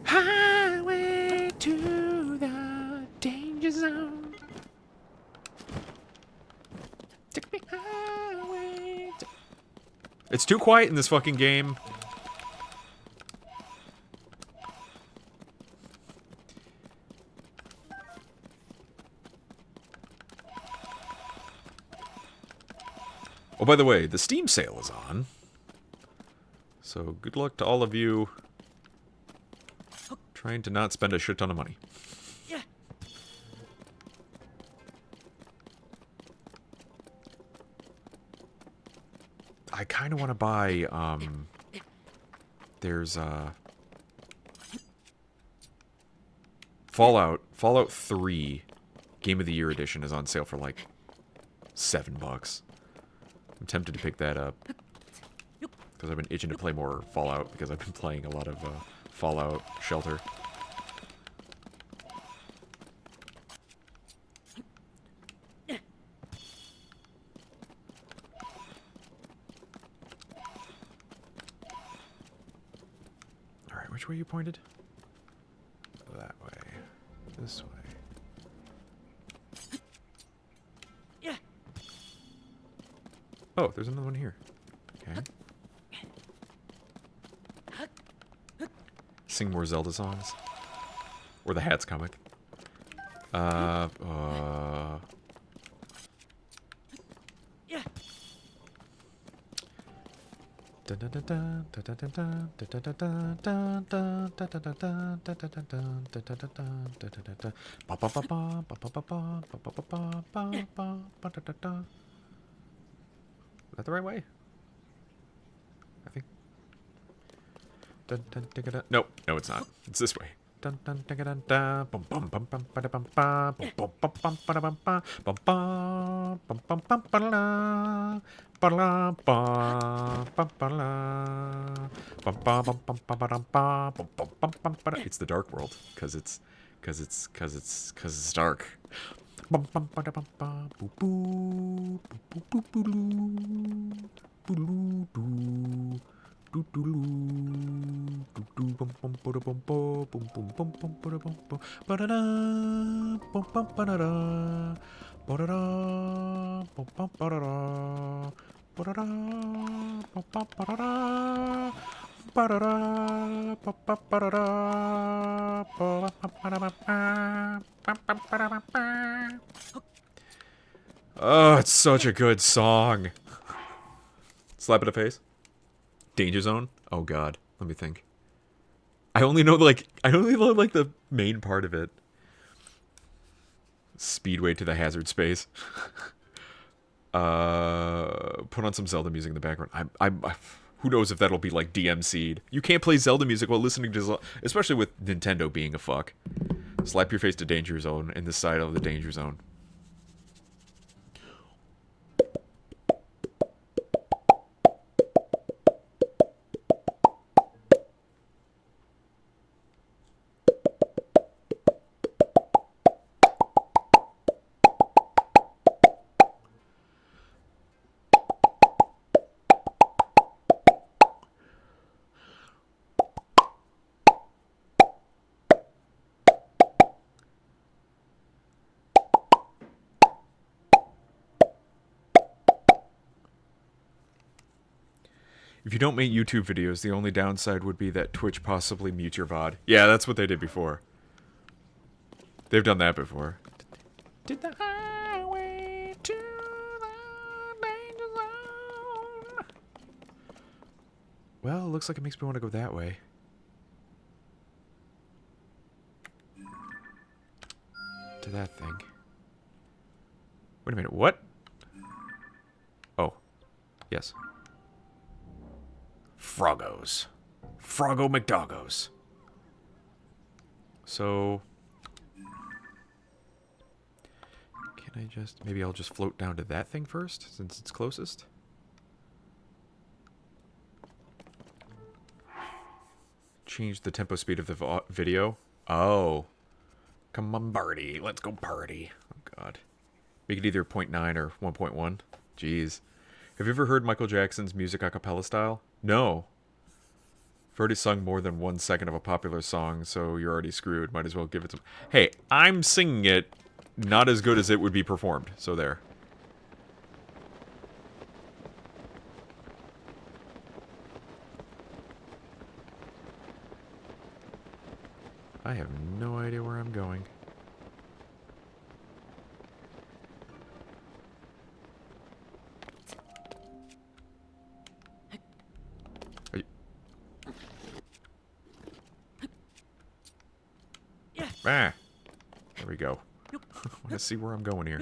Highway to the danger zone. Take me highway to... It's too quiet in this fucking game. Oh, by the way, the Steam sale is on. So good luck to all of you trying to not spend a shit ton of money. I kind of want to buy, there's, Fallout 3 Game of the Year Edition is on sale for like $7. I'm tempted to pick that up. Because I've been itching to play more Fallout, because I've been playing a lot of, Fallout Shelter. Alright, which way you pointed? That way. This way. Oh, there's another one here. Okay. Sing more Zelda songs. Or the Hats comic. Is that the right way? I think. Nope, no, it's not. It's this way. It's the dark world, cause it's dark. Oh, it's such a good song. Slap in the face. Danger Zone? Oh god, let me think. I only know like the main part of it. Speedway to the hazard space. Put on some Zelda music in the background. Who knows if that'll be like DMC'd. You can't play Zelda music while listening to Zelda, especially with Nintendo being a fuck. Slap your face to Danger Zone in this side of the Danger Zone. If you don't make YouTube videos, the only downside would be that Twitch possibly mutes your VOD. Yeah, that's what they did before. They've done that before. Did the highway to the danger zone. Well, it looks like it makes me want to go that way. To that thing. Wait a minute, what? Oh. Yes. Froggos. Froggo McDoggos. So... Can I just... Maybe I'll just float down to that thing first, since it's closest? change the tempo speed of the video. Oh. Come on, party. Let's go party. Oh, God. Make it either 0.9 or 1.1. Jeez. Have you ever heard Michael Jackson's music a cappella style? No. I've already sung more than 1 second of a popular song, so you're already screwed. Might as well give it some... Hey, I'm singing it not as good as it would be performed. So there. I have no idea where I'm going. Ah, there we go. I want to see where I'm going here.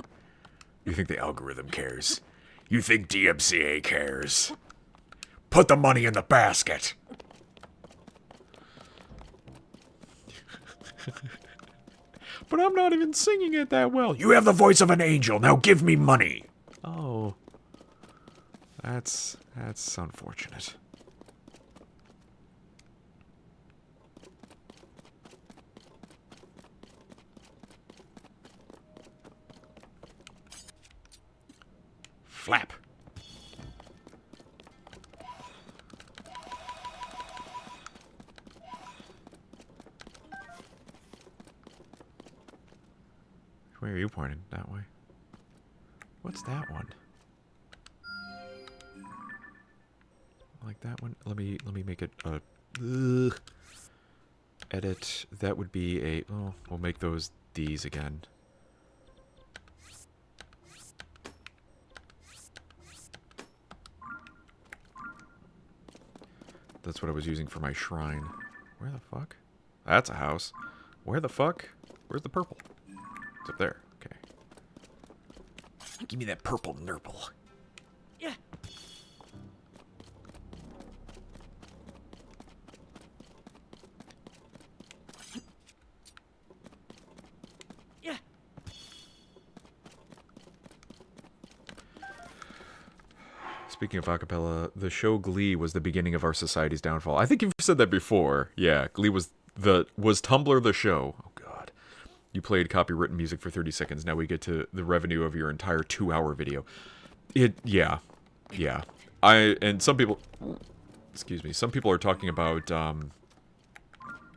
You think the algorithm cares? You think DMCA cares? Put the money in the basket! But I'm not even singing it that well. You have the voice of an angel. Now give me money. Oh. That's unfortunate. Flap. Where are you pointing? That way. What's that one? Like that one? Let me make it a edit. That would be a... Oh, we'll make those these again. That's what I was using for my shrine. Where the fuck? That's a house. Where the fuck? Where's the purple? It's up there. Okay. Give me that purple nurple. Yeah. Yeah. Speaking of acapella, the show Glee was the beginning of our society's downfall. I think you've said that before. Yeah, Glee was Tumblr the show. Oh god. You played copywritten music for 30 seconds. Now we get to the revenue of your entire 2-hour video. Yeah. And some people, excuse me, some people are talking about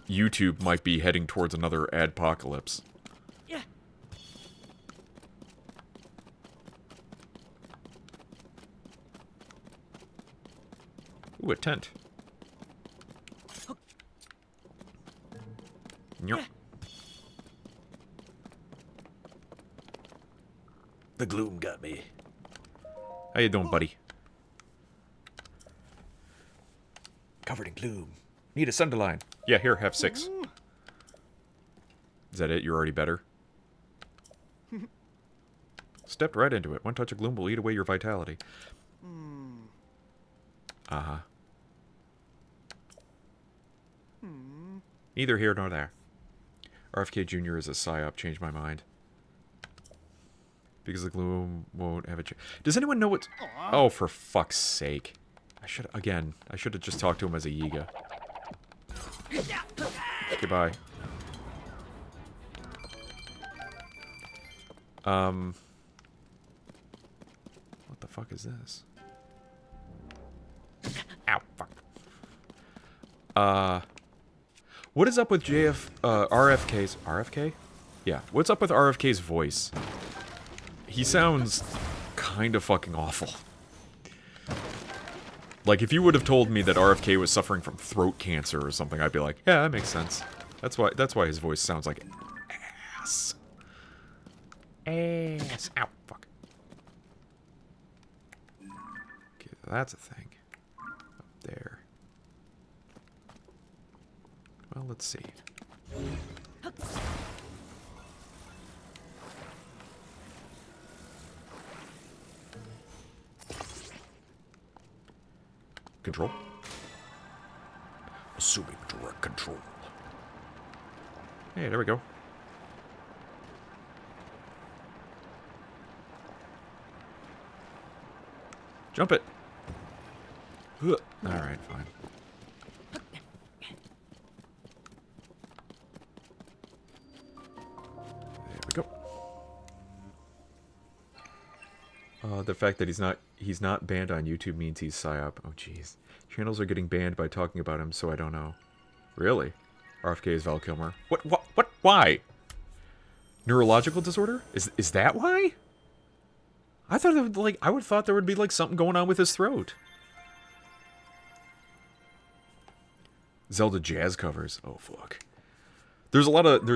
YouTube might be heading towards another adpocalypse. Yeah. Ooh, a tent. Yep. Yeah. The gloom got me. How you doing, buddy? Covered in gloom. Need a sunderline. Yeah, here, have 6. Is that it? You're already better? Stepped right into it. One touch of gloom will eat away your vitality. Uh-huh. Neither here nor there. RFK Jr. is a psyop. Changed my mind. Because the gloom won't have a chance. Does anyone know what... Oh, for fuck's sake. I should have just talked to him as a Yiga. Goodbye. What the fuck is this? Ow, fuck. What is up with RFK's... RFK? Yeah, what's up with RFK's voice? He sounds kind of fucking awful. Like, if you would have told me that RFK was suffering from throat cancer or something, I'd be like, yeah, that makes sense. That's why his voice sounds like ass. Ass. Ow, fuck. Okay, that's a thing. Up there. Well, let's see. Control. Assuming direct control. Hey, there we go. Jump it. Alright, fine. The fact that he's not banned on YouTube means he's psyop. Oh jeez. Channels are getting banned by talking about him, so I don't know. Really? RFK is Val Kilmer. What? Why? Neurological disorder? Is that why? I thought it would, like, I would have thought there would be like something going on with his throat. Zelda jazz covers. Oh fuck. There's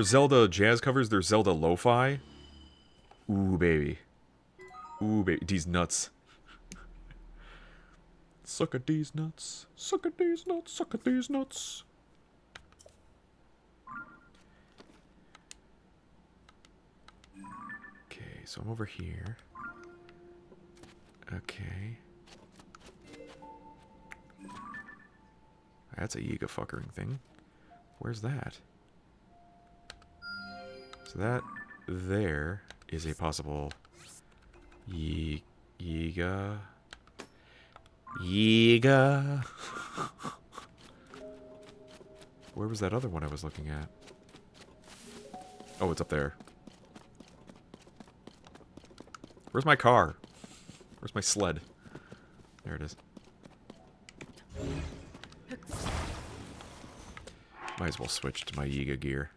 Zelda jazz covers, there's Zelda lo-fi. Ooh baby. Ooh baby. These nuts. Suck at these nuts. Suck at these nuts. Suck at these nuts. Okay, so I'm over here. Okay. That's a Yiga fuckering thing. Where's that? So that there is a possible Yiga. Yiga. Where was that other one I was looking at? Oh, it's up there. Where's my car? Where's my sled? There it is. Might as well switch to my Yiga gear.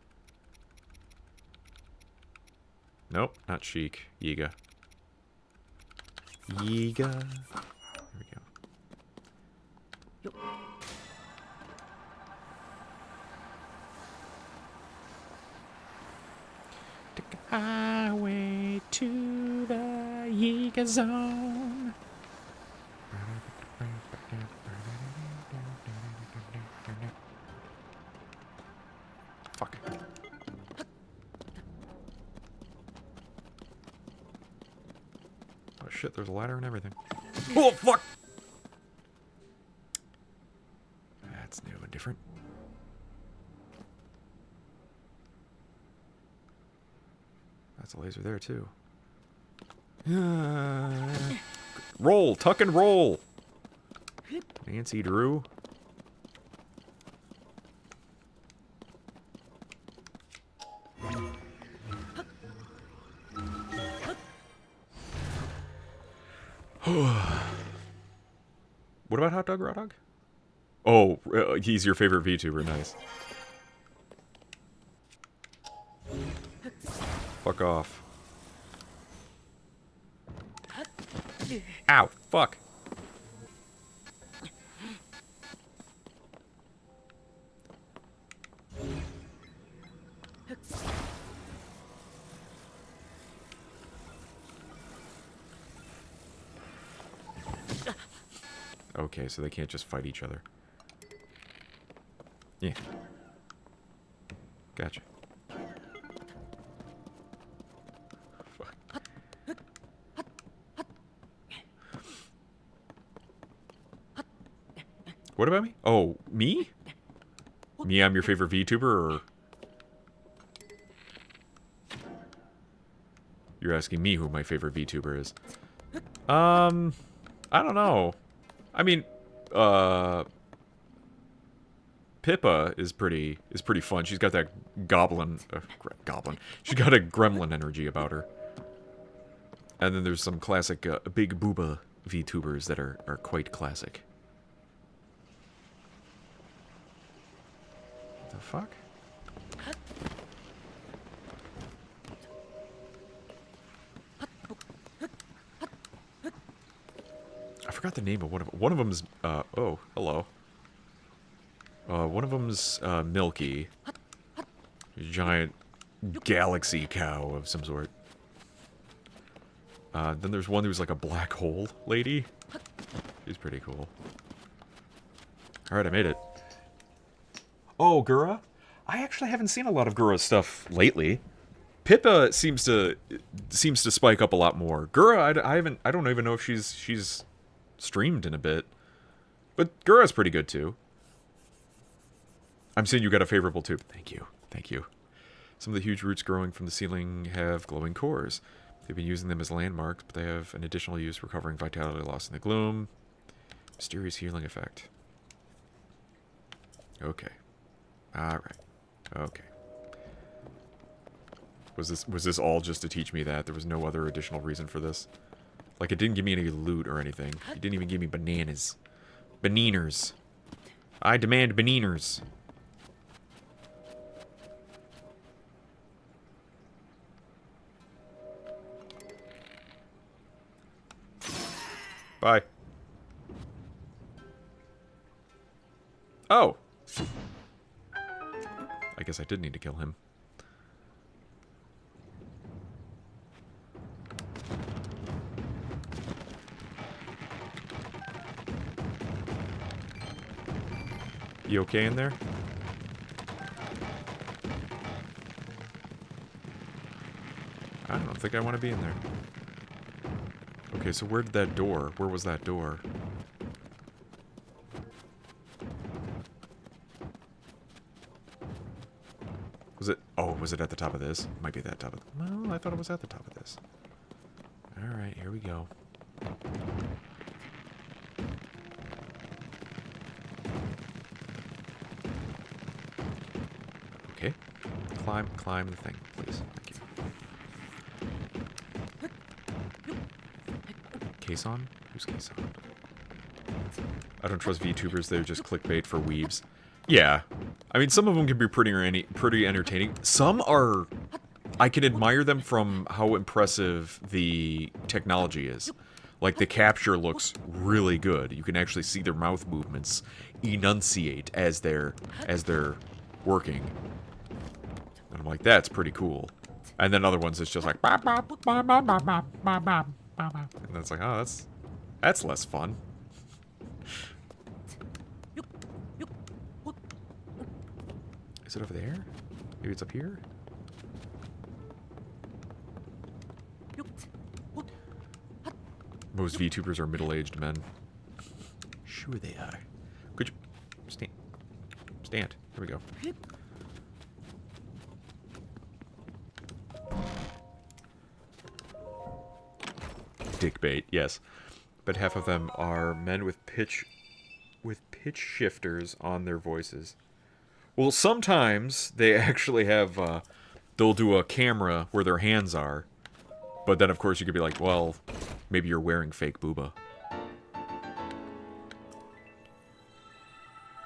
Nope, not chic. Yiga. Yiga. There we go. Take a highway to the Yiga zone. Fuck. Oh shit, there's a ladder and everything. Oh fuck! That's new and different. That's a laser there too. Roll! Tuck and roll! Nancy Drew. What about Hot Dog Raw Dog? Oh, he's your favorite VTuber. Nice. Fuck off. Ow, fuck. Okay, so they can't just fight each other. Yeah. Gotcha. Fuck. What about me? Oh, me? Me, I'm your favorite VTuber, or... You're asking me who my favorite VTuber is. I don't know. I mean, Pippa is pretty fun. She's got that goblin. She's got a gremlin energy about her. And then there's some classic big booba VTubers that are quite classic. The fuck? I forgot the name of one of them. One of them's oh, hello. One of them's Milky. A giant galaxy cow of some sort. Then there's one who's like a black hole lady. She's pretty cool. Alright, I made it. Oh, Gura? I actually haven't seen a lot of Gura's stuff lately. Pippa seems to spike up a lot more. Gura, I don't even know if she's streamed in a bit. But Gura's pretty good too. I'm seeing you got a favorable tube. Thank you. Thank you. Some of the huge roots growing from the ceiling have glowing cores. They've been using them as landmarks, but they have an additional use recovering vitality lost in the gloom. Mysterious healing effect. Okay. Alright. Okay. Was this all just to teach me that? There was no other additional reason for this? Like, it didn't give me any loot or anything. It didn't even give me bananas. Bananers. I demand bananers. Bye. Oh! I guess I did need to kill him. You okay in there? I don't think I want to be in there. Okay, so where did that door? Where was that door? Was it... Oh, was it at the top of this? Might be at the top of... Well, I thought it was at the top of this. Alright, here we go. Okay. Climb the thing, please. Thank you. Case on? Who's case on? I don't trust VTubers, they're just clickbait for weebs. Yeah. I mean, some of them can be pretty entertaining. Some are... I can admire them from how impressive the technology is. Like, the capture looks really good. You can actually see their mouth movements enunciate as they're working. And I'm like, that's pretty cool. And then other ones, it's just like... And it's like, oh, that's less fun. Is it over there? Maybe it's up here? Most VTubers are middle-aged men. Sure they are. Could you... Stand. Stand. There we go. Dickbait, yes. But half of them are men with pitch shifters on their voices. Well, sometimes they actually have, they'll do a camera where their hands are. But then, of course, you could be like, well, maybe you're wearing fake booba.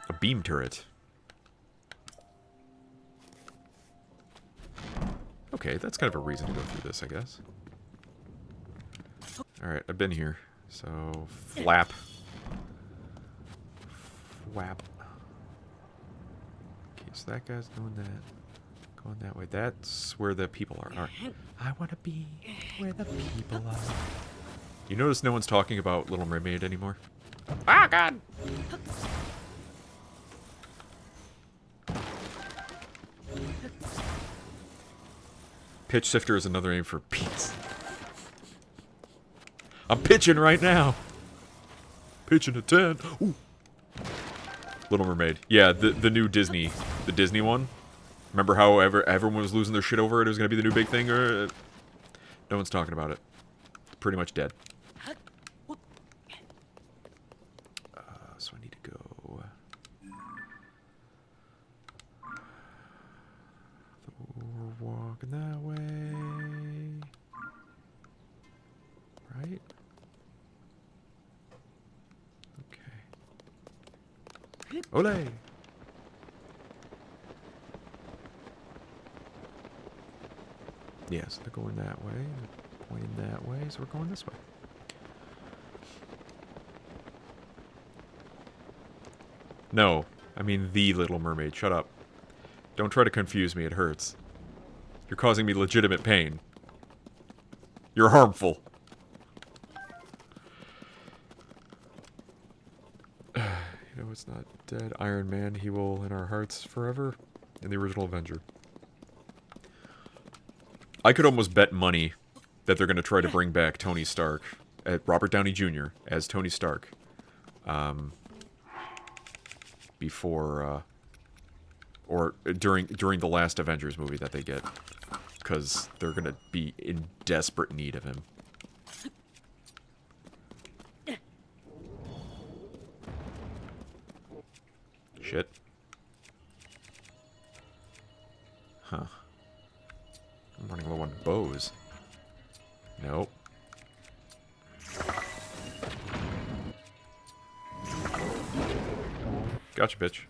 A beam turret. Okay, that's kind of a reason to go through this, I guess. Alright, I've been here. So, flap. Flap. Okay, so that guy's doing that. Going that way. That's where the people are. Alright. I want to be where the people are. You notice no one's talking about Little Mermaid anymore? Ah, God! Pitch shifter is another name for peace. I'm pitching right now. Pitching a 10. Ooh. Little Mermaid. Yeah, the new Disney. The Disney one. Remember how everyone was losing their shit over it? It was going to be the new big thing? Or, no one's talking about it. It's pretty much dead. So I need to go... We're walking that way. Right? Okay. Ole! Yes, they're going that way. They're pointing that way, so we're going this way. No, I mean the Little Mermaid. Shut up. Don't try to confuse me, it hurts. You're causing me legitimate pain. You're harmful. You know it's not dead. Iron Man, he will in our hearts forever. In the original Avenger. I could almost bet money that they're going to try to bring back Tony Stark, Robert Downey Jr. as Tony Stark, before or during the last Avengers movie that they get, because they're going to be in desperate need of him. Shit. Huh. I'm running low on bows. Nope. Gotcha, bitch.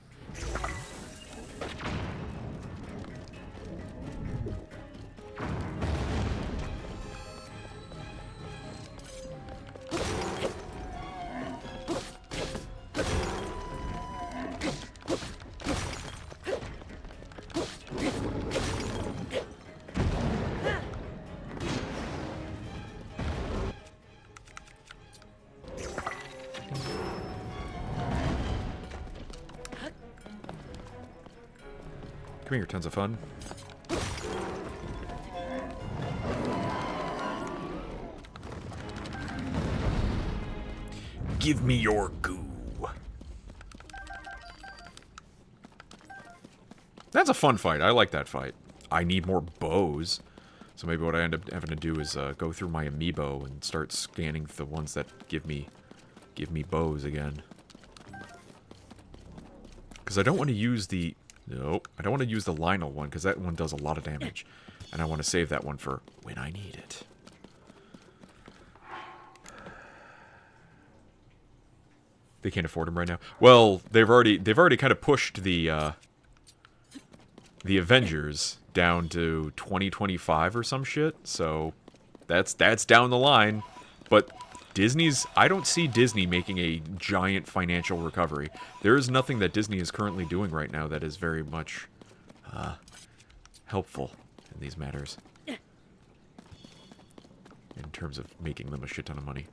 Come here, tons of fun. Give me your goo. That's a fun fight. I like that fight. I need more bows. So maybe what I end up having to do is go through my amiibo and start scanning the ones that give me bows again. Because I don't want to use the... Nope. I don't want to use the Lynel one, because that one does a lot of damage. And I want to save that one for when I need it. They can't afford him right now. Well, they've already kind of pushed the Avengers down to 2025 or some shit. So that's down the line. But I don't see Disney making a giant financial recovery. There is nothing that Disney is currently doing right now that is very much helpful in these matters. In terms of making them a shit ton of money.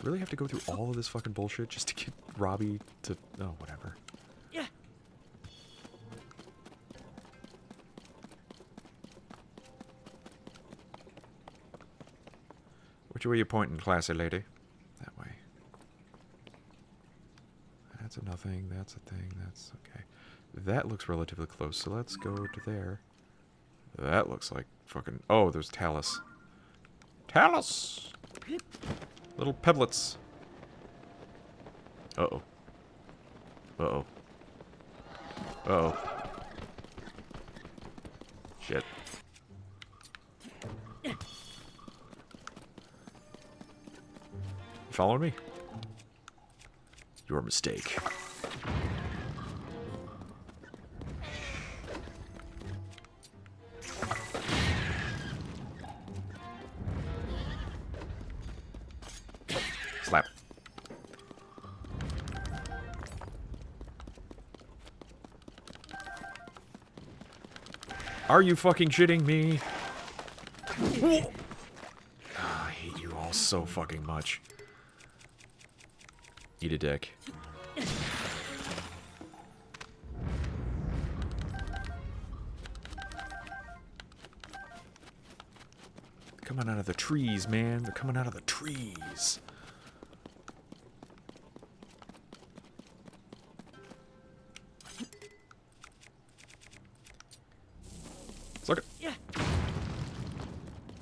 Really have to go through all of this fucking bullshit just to get Robbie to... Oh, whatever. Yeah. Which way you pointing, classy lady? That way. That's a nothing, that's a thing, that's okay. That looks relatively close, so let's go to there. That looks like fucking... Oh, there's Talus. Talus! Little pebblets. Uh-oh. Uh-oh. Uh-oh. Shit. You following me? Your mistake. Slap. Are you fucking shitting me? Oh, I hate you all so fucking much. Eat a dick. Coming out of the trees, man. They're coming out of the trees. Suck it. Yeah.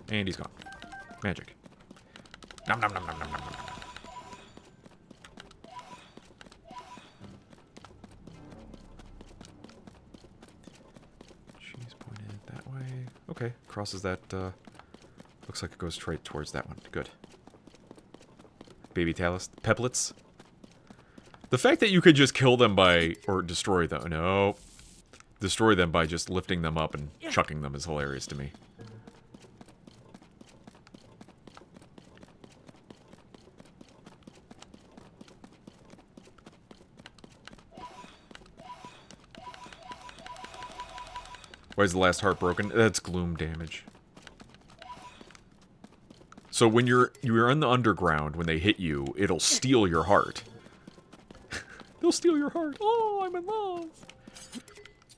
And he's gone. Magic. Nom nom nom nom nom nom nom. She's pointed that way. Okay, crosses that, looks like it goes straight towards that one. Good. Baby Talus. Pebblets. The fact that you could just kill them by, or destroy them, no. Destroy them by just lifting them up and chucking them is hilarious to me. Why is the last heart broken? That's gloom damage. So when you're in the underground, when they hit you, it'll steal your heart. They'll steal your heart. Oh, I'm in love.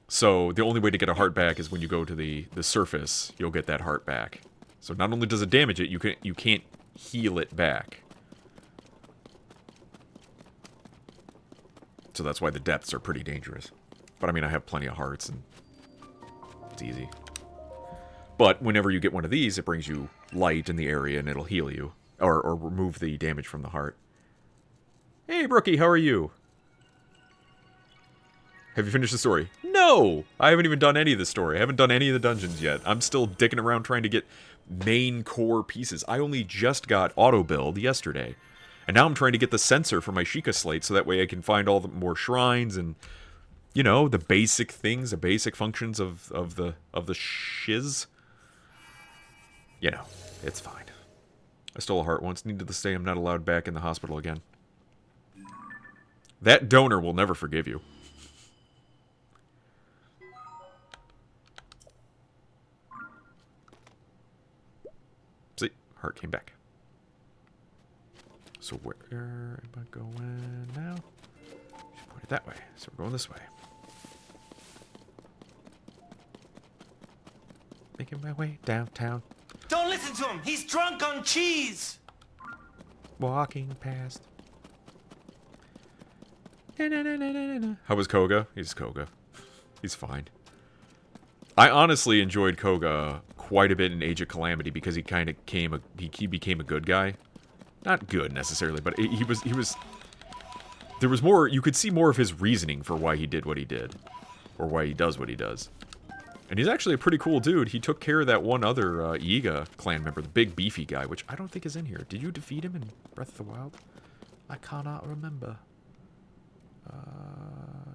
So the only way to get a heart back is when you go to the surface, you'll get that heart back. So not only does it damage it, you can't heal it back. So that's why the depths are pretty dangerous. But I mean, I have plenty of hearts and it's easy. But whenever you get one of these, it brings you light in the area and it'll heal you. Or remove the damage from the heart. Hey, Brookie, how are you? Have you finished the story? No! I haven't even done any of the story. I haven't done any of the dungeons yet. I'm still dicking around trying to get main core pieces. I only just got auto build yesterday. And now I'm trying to get the sensor for my Sheikah slate so that way I can find all the more shrines and, you know, the basic things, the basic functions of the shiz. You know, it's fine. I stole a heart once. Needed to say I'm not allowed back in the hospital again. That donor will never forgive you. See, heart came back. So where am I going now? Should point it that way. So we're going this way. Making my way downtown. Don't listen to him. He's drunk on cheese. Walking past. How was Koga? He's Koga. He's fine. I honestly enjoyed Koga quite a bit in Age of Calamity because he kind of he became a good guy. Not good necessarily, but he was. There was more. You could see more of his reasoning for why he did what he did, or why he does what he does. And he's actually a pretty cool dude. He took care of that one other Yiga clan member, the big beefy guy, which I don't think is in here. Did you defeat him in Breath of the Wild? I cannot remember.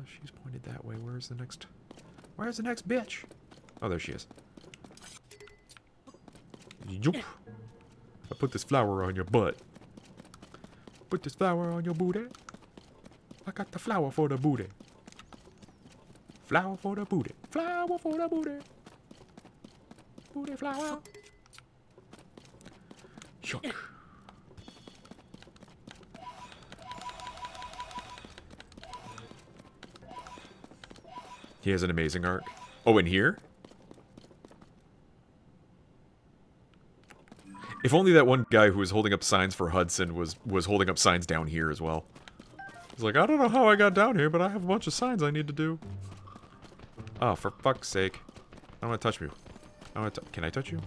She's pointed that way. Where's the next bitch? Oh, there she is. Yoop. I put this flower on your butt. Put this flower on your booty. I got the flower for the booty. Flower for the booty. Flower for the booty. Booty flower. Yuck. He has an amazing arc. Oh, in here? If only that one guy who was holding up signs for Hudson was holding up signs down here as well. He's like, I don't know how I got down here, but I have a bunch of signs I need to do. Oh, for fuck's sake. I don't want to touch you. Can I touch you?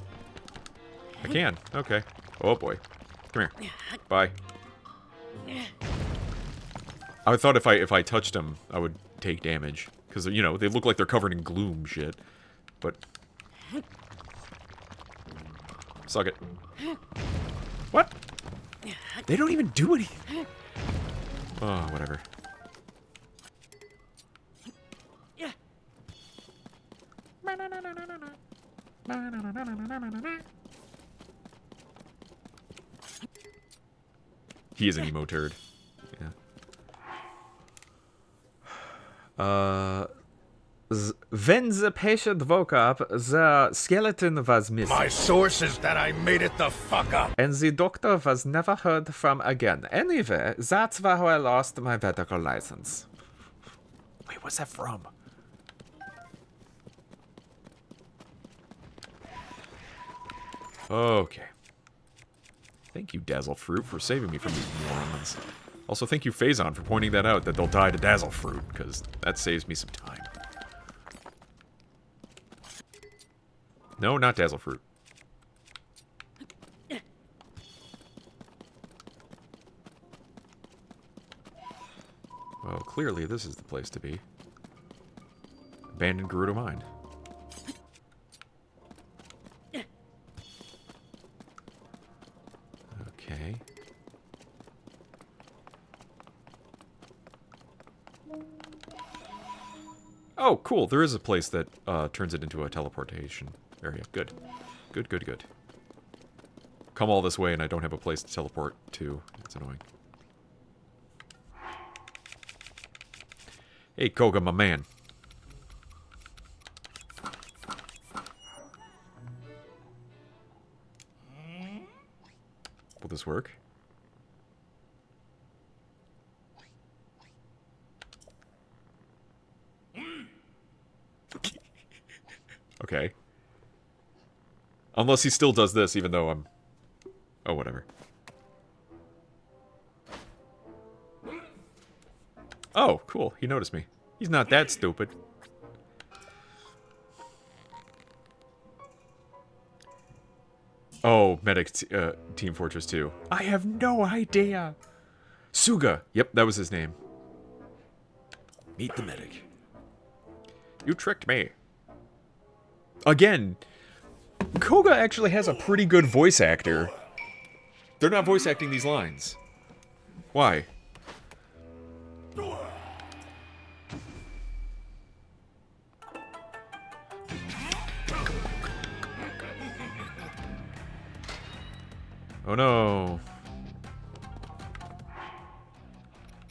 I can. Okay. Oh, boy. Come here. Bye. I thought if I touched him, I would take damage. Because, you know, they look like they're covered in gloom shit. But... Suck it. What? They don't even do anything. Oh, whatever. He is an emo turd. Yeah. When the patient woke up, the skeleton was missing. My source is that I made it the fuck up. And the doctor was never heard from again. Anyway, that's why I lost my medical license. Wait, what's that from? Okay. Thank you, Dazzle Fruit, for saving me from these morons. Also, thank you, Phazon, for pointing that out, that they'll die to Dazzle Fruit, because that saves me some time. No, not Dazzle Fruit. Well, clearly this is the place to be. Abandoned Gerudo Mine. Okay. Oh, cool. There is a place that turns it into a teleportation area. Good. Good, good, good. Come all this way and I don't have a place to teleport to. That's annoying. Hey, Koga, my man. Will this work? Okay. Unless he still does this, even though I'm... Oh, whatever. Oh, cool. He noticed me. He's not that stupid. Oh, Medic Team Fortress 2. I have no idea. Suga. Yep, that was his name. Meet the Medic. You tricked me. Again, Koga actually has a pretty good voice actor. They're not voice acting these lines. Why? Oh no.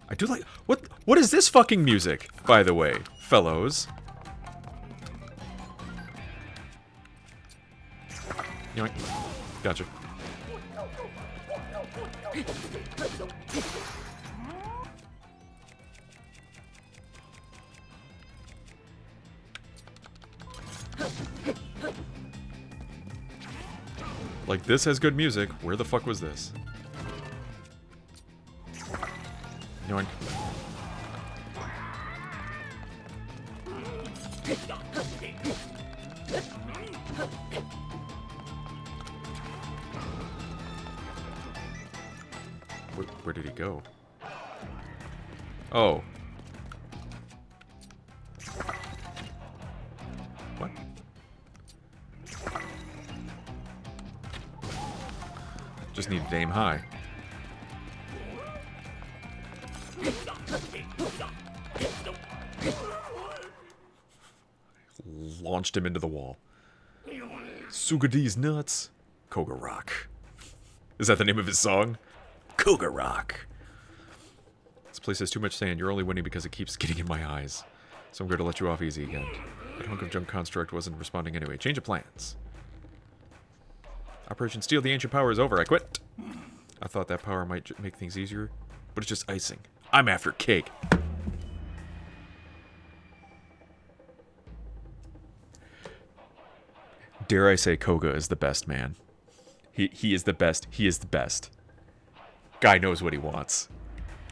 I do like... What is this fucking music, by the way, fellows? Yoink. Gotcha. Like, this has good music. Where the fuck was this? Yoink. Where did he go? Oh. What? Just need to aim high. Launched him into the wall. Sugadi's nuts. Koga Rock. Is that the name of his song? Koga Rock. This place has too much sand. You're only winning because it keeps getting in my eyes. So I'm going to let you off easy again. That hunk of junk construct wasn't responding anyway. Change of plans. Operation Steal the Ancient Power is over. I quit. I thought that power might make things easier, but it's just icing. I'm after cake. Dare I say Koga is the best man. He is the best. He is the best. Guy knows what he wants.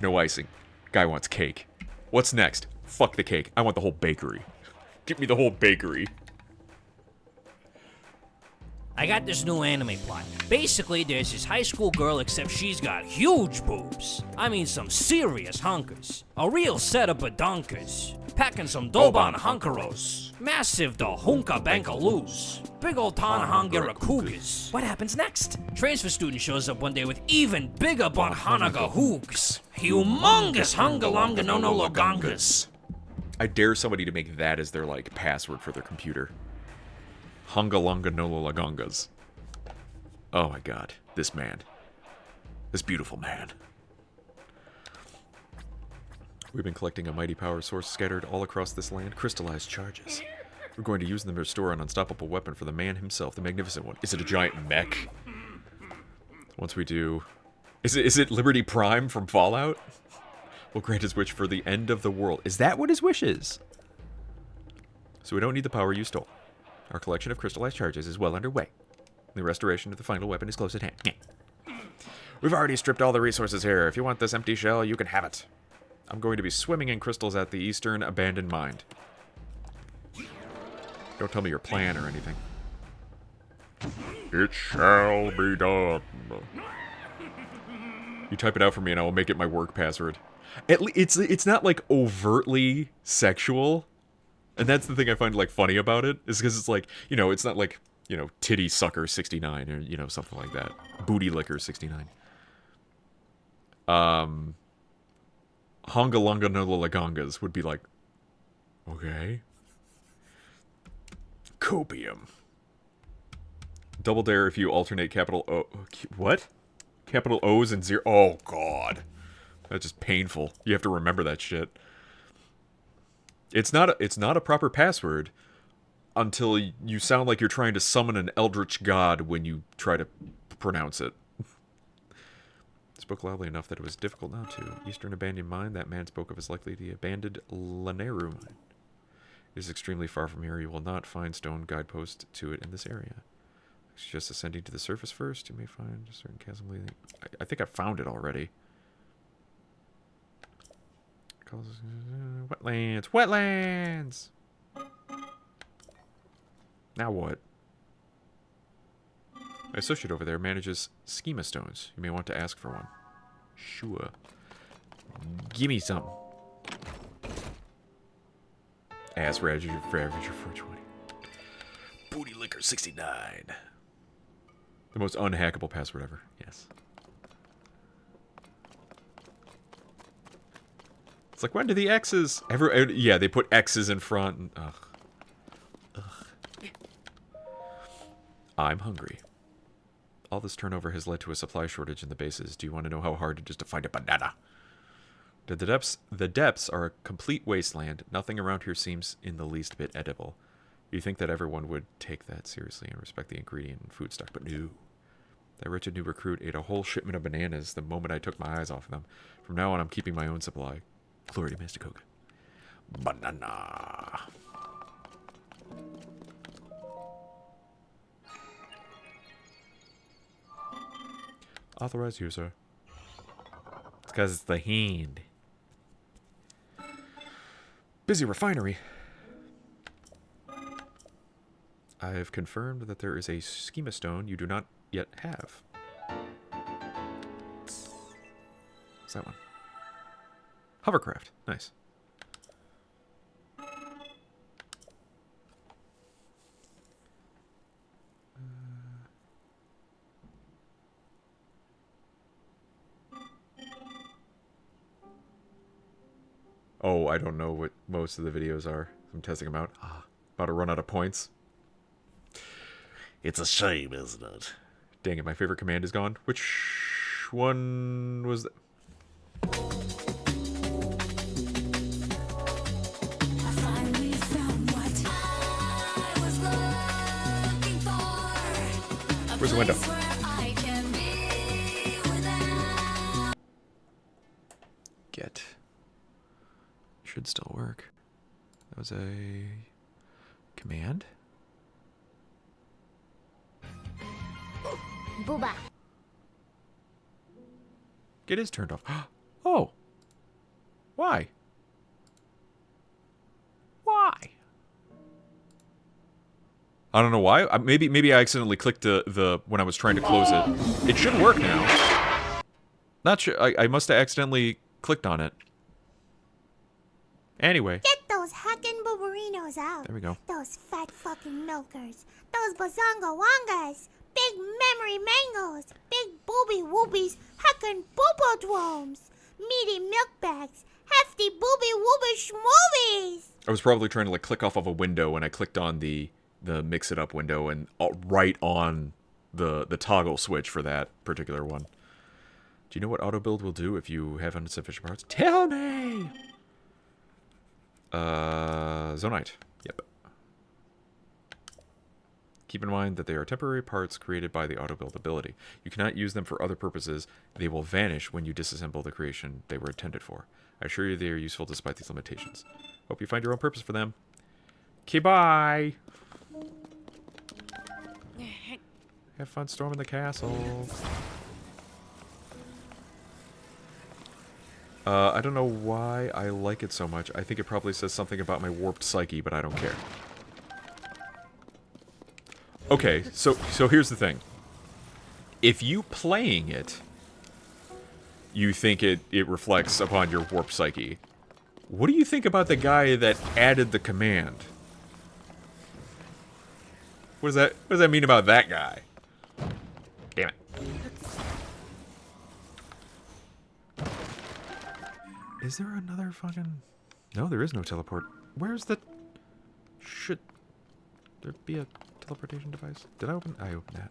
No icing. Guy wants cake. What's next? Fuck the cake. I want the whole bakery. Give me the whole bakery. I got this new anime plot. Basically, there's this high school girl, except she's got huge boobs. I mean, some serious hunkers. A real setup of donkers. Packing some Doban hunkeros. Massive da hunka bankaloos. Big ol' Tanhangera cougars. What happens next? Transfer student shows up one day with even bigger Bonhanaga hoogs. Humongous hungalonga no no logongas. I dare somebody to make that as their, like, password for their computer. Hungalonga Nolo Lagongas. Oh my god. This man. This beautiful man. We've been collecting a mighty power source scattered all across this land. Crystallized charges. We're going to use them to restore an unstoppable weapon for the man himself, the magnificent one. Is it a giant mech? Once we do... Is it Liberty Prime from Fallout? We'll grant his wish for the end of the world. Is that what his wish is? So we don't need the power you stole. Our collection of crystallized charges is well underway. The restoration of the final weapon is close at hand. We've already stripped all the resources here. If you want this empty shell, you can have it. I'm going to be swimming in crystals at the Eastern Abandoned Mine. Don't tell me your plan or anything. It shall be done. You type it out for me and I will make it my work password. It's not like overtly sexual. And that's the thing I find, like, funny about it, is because it's like, you know, it's not like, you know, titty sucker 69 or, you know, something like that. Booty licker 69. Honga Longa Nola Lagongas would be like, okay. Copium. Double dare if you alternate capital O. What? Capital O's and zero. Oh, God. That's just painful. You have to remember that shit. It's not a proper password until you sound like you're trying to summon an eldritch god when you try to pronounce it. Spoke loudly enough that it was difficult not to. Eastern Abandoned Mine, that man spoke of as likely the abandoned Lynel Mine. It is extremely far from here. You will not find stone guidepost to it in this area. It's just ascending to the surface first. You may find a certain chasm leading... I think I found it already. Wetlands. Wetlands! Now what? My associate over there manages schema stones. You may want to ask for one. Sure. Gimme some. Ass Ravager 420. Booty liquor. Chapter 69. The most unhackable password ever. Yes. It's like, when do the X's... yeah, they put X's in front. And, ugh. I'm hungry. All this turnover has led to a supply shortage in the bases. Do you want to know how hard it is to find a banana? The depths are a complete wasteland. Nothing around here seems in the least bit edible. You'd think that everyone would take that seriously and respect the ingredient and food stock, but no. That wretched new recruit ate a whole shipment of bananas the moment I took my eyes off them. From now on, I'm keeping my own supply. Glory to Mr. Coke. Banana. Authorized user. It's because it's the hand. Busy refinery. I have confirmed that there is a schema stone you do not yet have. What's that one? Hovercraft. Nice. Oh, I don't know what most of the videos are. I'm testing them out. About to run out of points. It's a shame, isn't it? Dang it, my favorite command is gone. Which one was that? Where's the window? Get. Should still work. That was a command? Booba. It is turned off. Oh. Why? Why? I don't know why. Maybe I accidentally clicked the when I was trying to close it. It should work now. Not sure. I must have accidentally clicked on it. Anyway. Get those heckin' booberinos out. There we go. Those fat fucking milkers. Those bazonga wongas. Big memory mangoes. Big booby whoobies. Heckin' boobodromes. Meaty milk bags. Hefty booby whoobish movies. I was probably trying to like click off of a window and I clicked on the mix it up window and right on the toggle switch for that particular one. Do you know what auto build will do if you have insufficient parts? Tell me! Zonite. Yep. Keep in mind that they are temporary parts created by the auto build ability. You cannot use them for other purposes. They will vanish when you disassemble the creation they were intended for. I assure you they are useful despite these limitations. Hope you find your own purpose for them. Okay, bye! Have fun storming the castle. I don't know why I like it so much. I think it probably says something about my warped psyche, but I don't care. Okay, so here's the thing. If you playing it, you think it reflects upon your warped psyche. What do you think about the guy that added the command? What does that mean about that guy? Damn it. Is there another fucking... No, there is no teleport. Where's the... Should there be a teleportation device? Did I open... I opened that.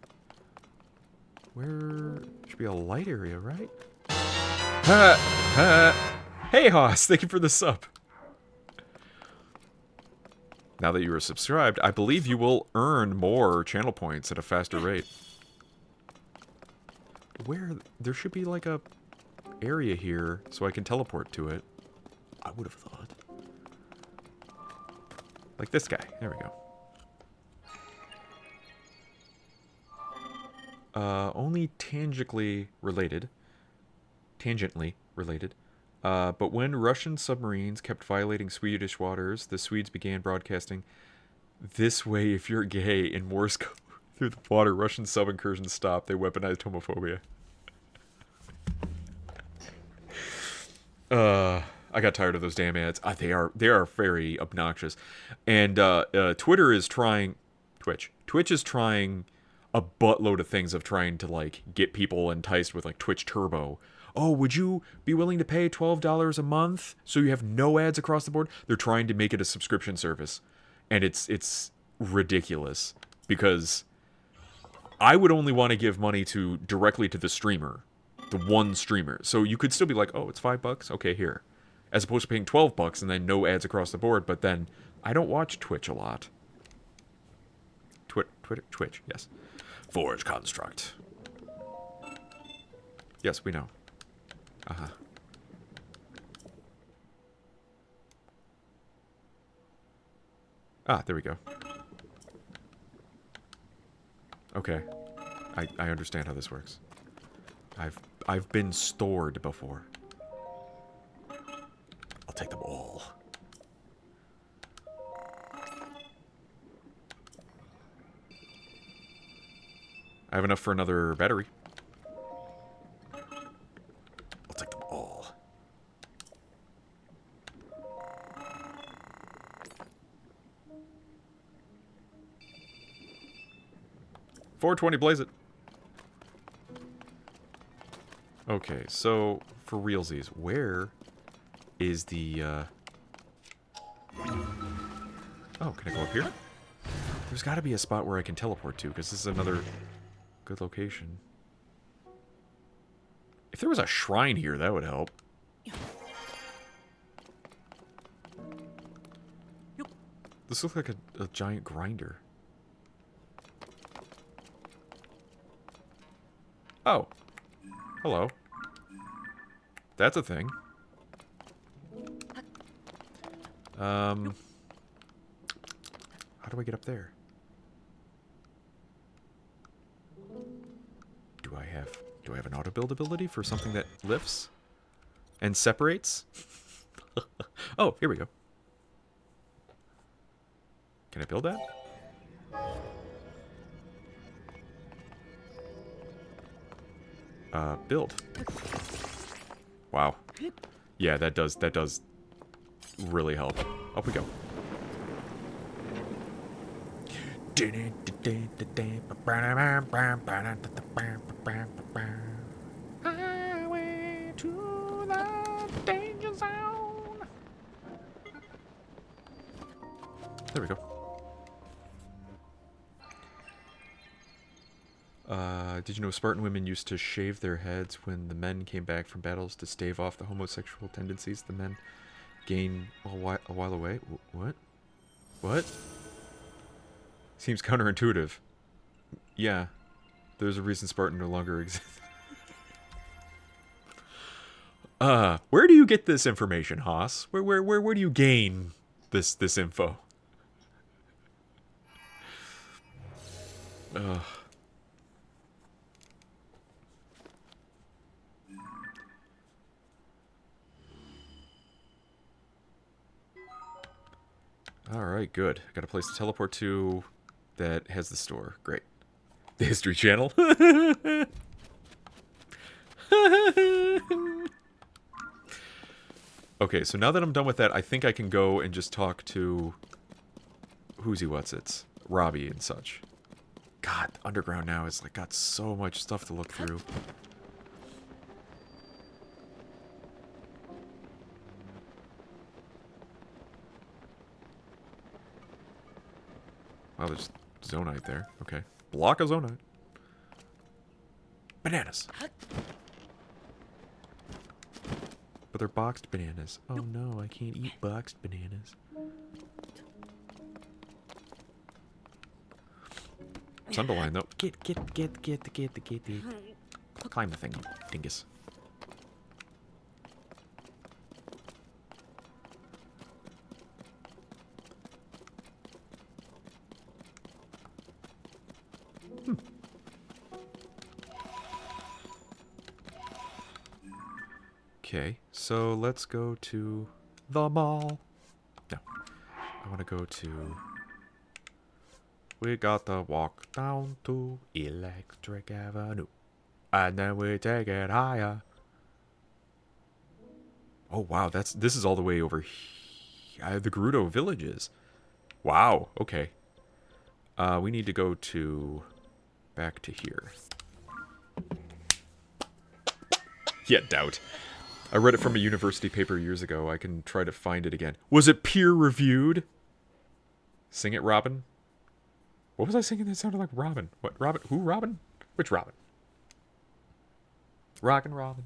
Where... Should be a light area, right? Hey, Hoss! Thank you for the sub. Now that you are subscribed, I believe you will earn more channel points at a faster rate. Where... There should be like a... area here so I can teleport to it. I would have thought. Like this guy. There we go. Only tangentially related. But when Russian submarines kept violating Swedish waters, the Swedes began broadcasting, "This way if you're gay," in Morse code through the water. Russian sub incursions stopped. They weaponized homophobia. I got tired of those damn ads. They are very obnoxious. And Twitter is trying... Twitch. Twitch is trying a buttload of things of trying to, like, get people enticed with, like, Twitch Turbo. Oh, would you be willing to pay $12 a month so you have no ads across the board? They're trying to make it a subscription service. And it's ridiculous. Because I would only want to give money directly to the streamer. The one streamer. So you could still be like, oh, it's $5? Okay, here. As opposed to paying $12 and then no ads across the board. But then, I don't watch Twitch a lot. Twitch, yes. Forge Construct. Yes, we know. Uh-huh. Ah, there we go. Okay. I understand how this works. I've been stored before. I'll take them all. I have enough for another battery. I'll take them all. $420, blaze it. Okay, so for realsies, where is the Oh, can I go up here? There's got to be a spot where I can teleport to, because this is another good location. If there was a shrine here, that would help. This looks like a giant grinder. Oh. Hello. That's a thing. How do I get up there? Do I have an auto build ability for something that lifts and separates? Oh, here we go. Can I build that? Build. Wow. Yeah, that does really help. Up we go. Highway to the danger zone. There we go. Did you know Spartan women used to shave their heads when the men came back from battles to stave off the homosexual tendencies the men gain a while away? What? What? Seems counterintuitive. Yeah. There's a reason Spartan no longer exists. Where do you get this information, Haas? Where do you gain this info? Ugh. Alright, good. Got a place to teleport to that has the store. Great. The History Channel. Okay, so now that I'm done with that, I think I can go and just talk to who's-he-what's-its, Robbie and such. God, Underground now is like got so much stuff to look through. Wow, there's Zonite there. Okay. Block of Zonite. Bananas. But they're boxed bananas. Oh no, I can't eat boxed bananas. It's underlined though. Get. Climb the thing, you dingus. Okay, so let's go to the mall. No, I want to go to... We got to walk down to Electric Avenue, and then we take it higher. Oh wow, this is all the way over here. The Gerudo villages. Wow, okay. We need to go to... back to here. Yeah, doubt. I read it from a university paper years ago. I can try to find it again. Was it peer-reviewed? Sing it, Robin. What was I singing that sounded like Robin? What, Robin? Who, Robin? Which Robin? Rockin' Robin.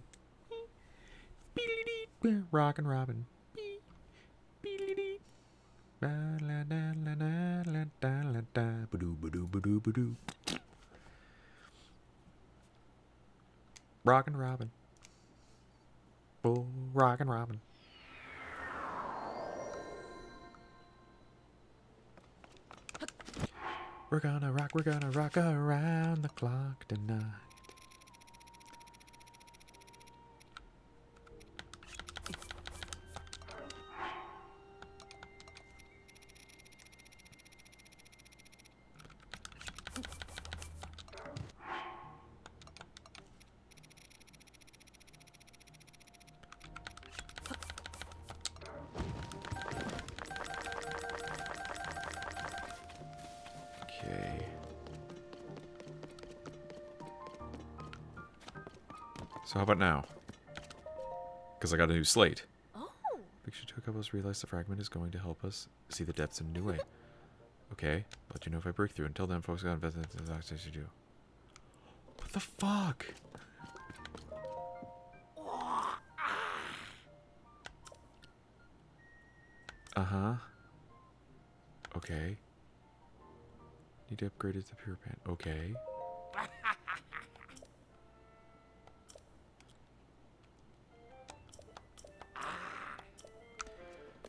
Rockin' Robin. Rockin' Robin. Oh, Rockin' Robin. We're gonna rock around the clock tonight. Okay. So how about now? Because I got a new slate. Oh. Make sure to help us realize the fragment is going to help us see the depths in a new way. Okay, let you know if I break through. Until then, folks, gotta invest in the doctors you do. What the fuck? Uh-huh. Okay. Need to upgrade it to pure pan. Okay.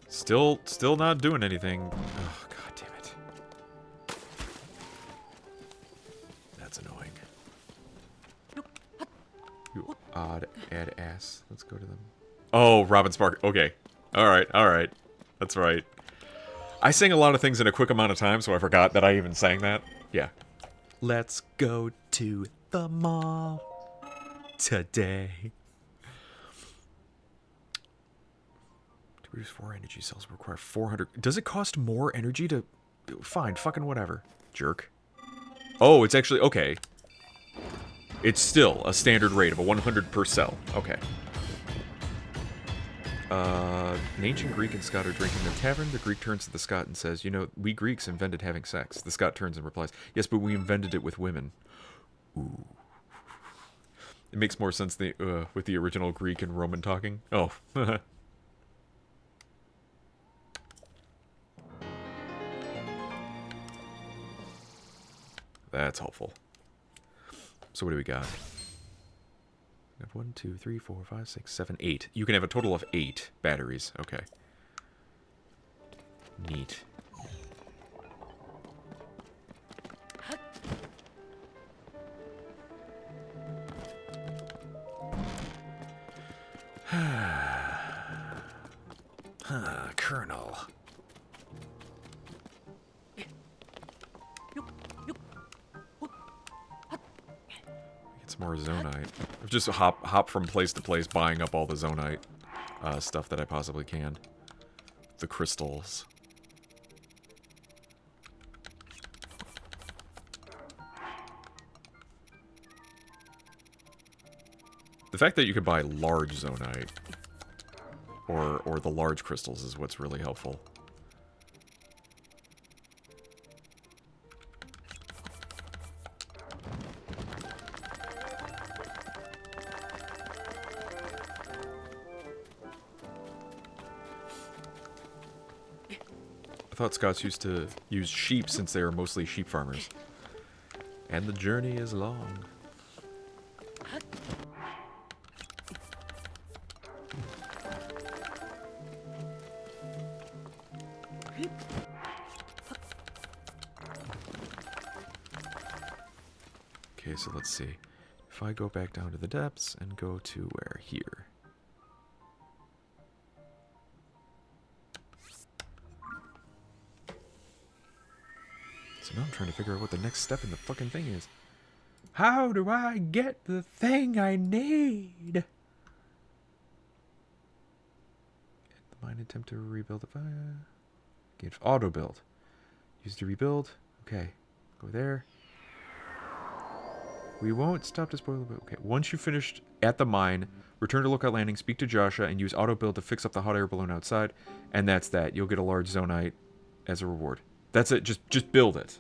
Still not doing anything. Oh, god damn it. That's annoying. You odd ad ass. Let's go to them. Oh, Robin Spark. Okay. Alright. That's right. I sang a lot of things in a quick amount of time, so I forgot that I even sang that. Yeah. Let's go to the mall today. To produce 4 energy cells require 400. Does it cost more energy to... Fine, fucking whatever. Jerk. Oh, it's actually... Okay. It's still a standard rate of a 100 per cell. Okay. An ancient Greek and Scot are drinking in a tavern. The Greek turns to the Scot and says, "You know, we Greeks invented having sex." The Scot turns and replies, "Yes, but we invented it with women." Ooh. It makes more sense with the original Greek and Roman talking. Oh. That's helpful. So what do we got? We have 1, 2, 3, 4, 5, 6, 7, 8. You can have a total of 8 batteries. Okay. Neat. Colonel. Get some more zonite. I've just hop from place to place, buying up all the zonite stuff that I possibly can. The crystals. The fact that you could buy large zonite or the large crystals is what's really helpful. I thought Scots used to use sheep since they were mostly sheep farmers. And the journey is long. Okay, so let's see. If I go back down to the depths and go to where? Here. So now I'm trying to figure out what the next step in the fucking thing is. How do I get the thing I need? The mine attempt to rebuild the fire. Get auto build. Used to rebuild. Okay. Go there. We won't stop to spoil it. Okay, once you've finished at the mine, return to Lookout Landing, speak to Joshua, and use auto build to fix up the hot air balloon outside. And that's that. You'll get a large zonite as a reward. That's it. Just build it.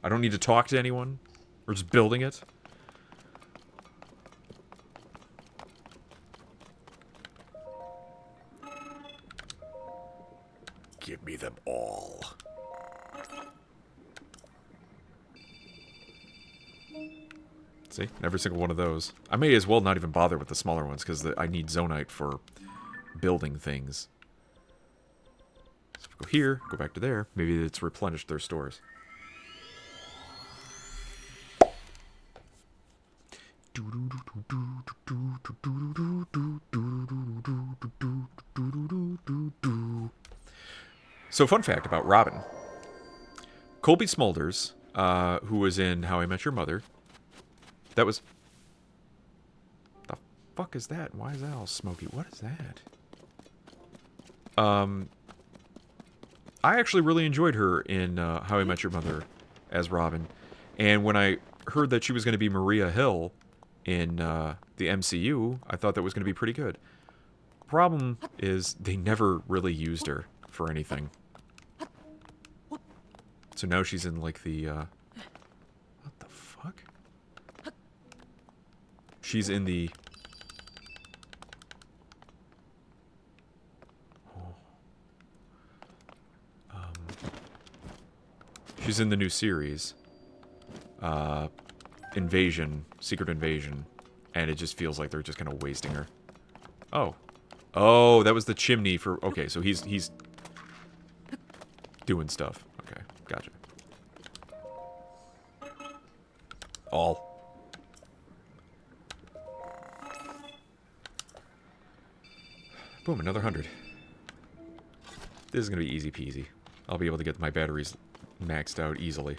I don't need to talk to anyone. We're just building it. Give me them all. See? Every single one of those. I may as well not even bother with the smaller ones, because I need zonite for building things. So if we go here, go back to there, maybe it's replenished their stores. So, fun fact about Robin. Colby Smulders, who was in How I Met Your Mother, that was... The fuck is that? Why is that all smoky? What is that? I actually really enjoyed her in How I Met Your Mother as Robin. And when I heard that she was going to be Maria Hill in the MCU, I thought that was going to be pretty good. Problem is, they never really used her for anything. So now she's in, like, the, what the fuck? She's in the... she's in the new series. Invasion. Secret Invasion. And it just feels like they're just kind of wasting her. Oh. Oh, that was the chimney for... Okay, so he's doing stuff. Okay, gotcha. All. Boom, another 100. This is going to be easy peasy. I'll be able to get my batteries maxed out easily.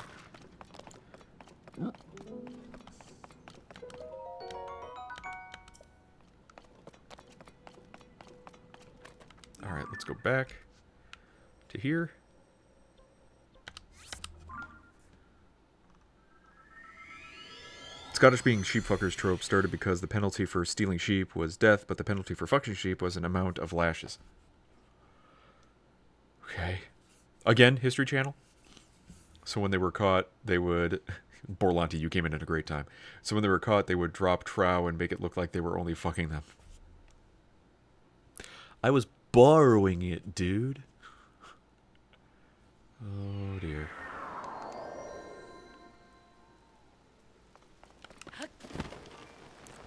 Alright, let's go back to here. Scottish being sheep fuckers trope started because the penalty for stealing sheep was death, but the penalty for fucking sheep was an amount of lashes. Okay. Again, History Channel. So when they were caught, they would... Borlanti, you came in at a great time. So when they were caught, they would drop trow and make it look like they were only fucking them. I was borrowing it, dude. Oh, dear.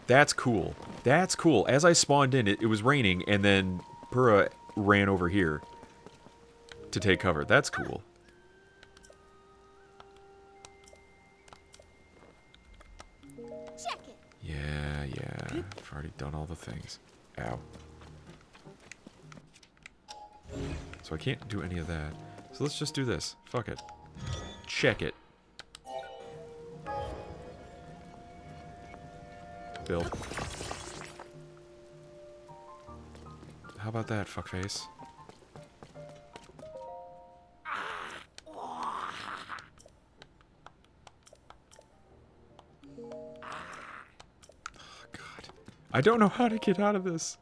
That's cool. That's cool. As I spawned in, it was raining, and then Pura ran over here to take cover. That's cool. Check it. Yeah. I've already done all the things. Ow. So I can't do any of that. So let's just do this. Fuck it. Check it. Build. How about that, fuckface? God. I don't know how to get out of this.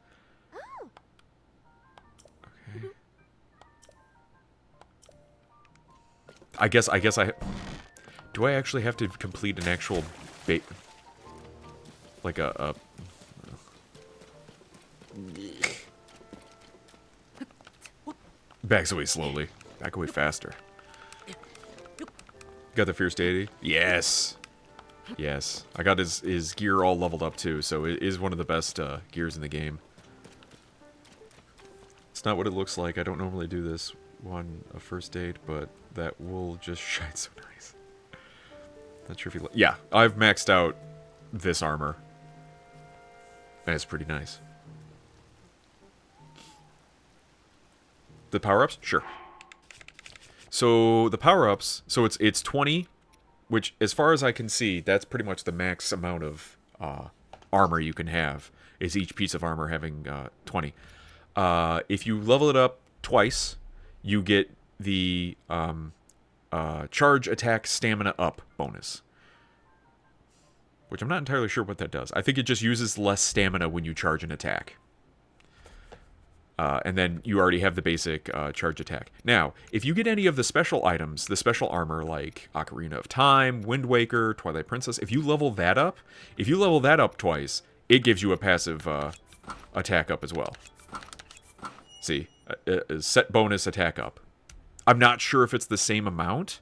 Okay. I guess I... Do I actually have to complete an actual like a backs away slowly. Back away faster. Got the Fierce Deity? Yes. Yes. I got his gear all leveled up too, so it is one of the best gears in the game. It's not what it looks like. I don't normally do this one a first aid, but that wool just shines so nice. Not sure if you yeah, I've maxed out this armor. And it's pretty nice. The power-ups? Sure. So, the power-ups... So, it's 20, which, as far as I can see, that's pretty much the max amount of armor you can have, is each piece of armor having 20. If you level it up twice, you get the charge, attack, stamina up bonus. Which I'm not entirely sure what that does. I think it just uses less stamina when you charge an attack. And then you already have the basic charge attack. Now, if you get any of the special items, the special armor like Ocarina of Time, Wind Waker, Twilight Princess, if you level that up twice, it gives you a passive attack up as well. See, set bonus attack up. I'm not sure if it's the same amount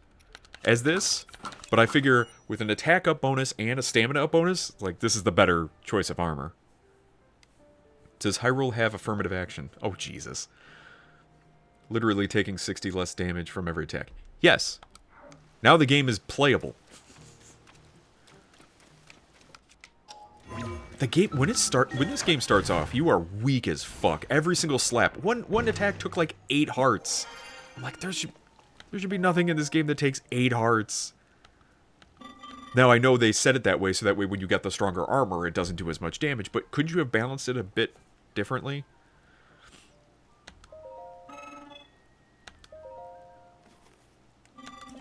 as this, but I figure with an attack up bonus and a stamina up bonus, like, this is the better choice of armor. Does Hyrule have affirmative action? Oh, Jesus. Literally taking 60 less damage from every attack. Yes. Now the game is playable. The game, when this game starts off, you are weak as fuck. Every single slap. One attack took like 8 hearts. I'm like, there should be nothing in this game that takes 8 hearts. Now, I know they said it that way, so that way when you get the stronger armor, it doesn't do as much damage, but could you have balanced it a bit differently?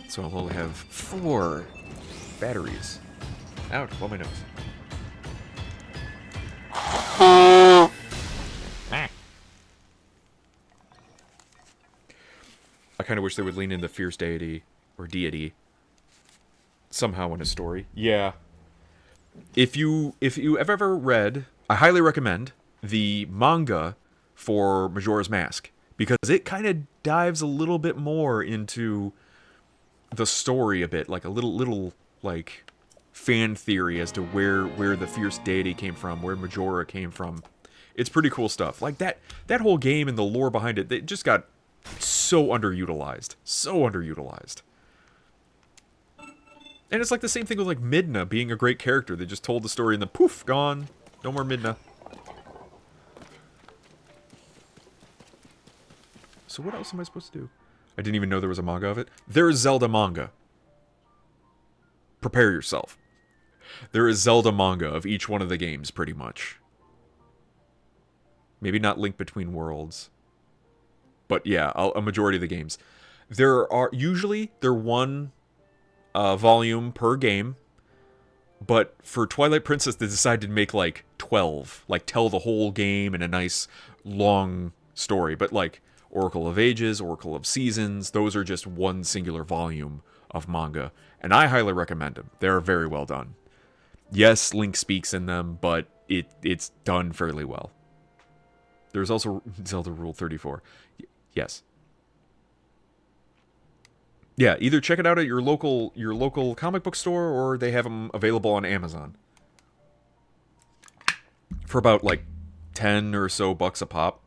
So I'll only have 4 batteries. Ouch, blow my nose. I kind of wish they would lean in the fierce deity, or deity, somehow in a story. Yeah. If you have ever read, I highly recommend the manga for Majora's Mask, because it kind of dives a little bit more into the story a bit, like a little like fan theory as to where the fierce deity came from, where Majora came from. It's pretty cool stuff. Like that whole game and the lore behind it, it just got so underutilized. So underutilized. And it's like the same thing with like Midna being a great character. They just told the story and then poof, gone. No more Midna. So what else am I supposed to do? I didn't even know there was a manga of it. There is Zelda manga. Prepare yourself. There is Zelda manga of each one of the games, pretty much. Maybe not Link Between Worlds. But yeah, a majority of the games. They're one volume per game. But for Twilight Princess, they decided to make like 12. Like tell the whole game in a nice long story. But like Oracle of Ages, Oracle of Seasons, those are just one singular volume of manga. And I highly recommend them. They're very well done. Yes, Link speaks in them, but it's done fairly well. There's also Zelda Rule 34. Yes. Yeah, either check it out at your local comic book store, or they have them available on Amazon. For about like 10 or so bucks a pop.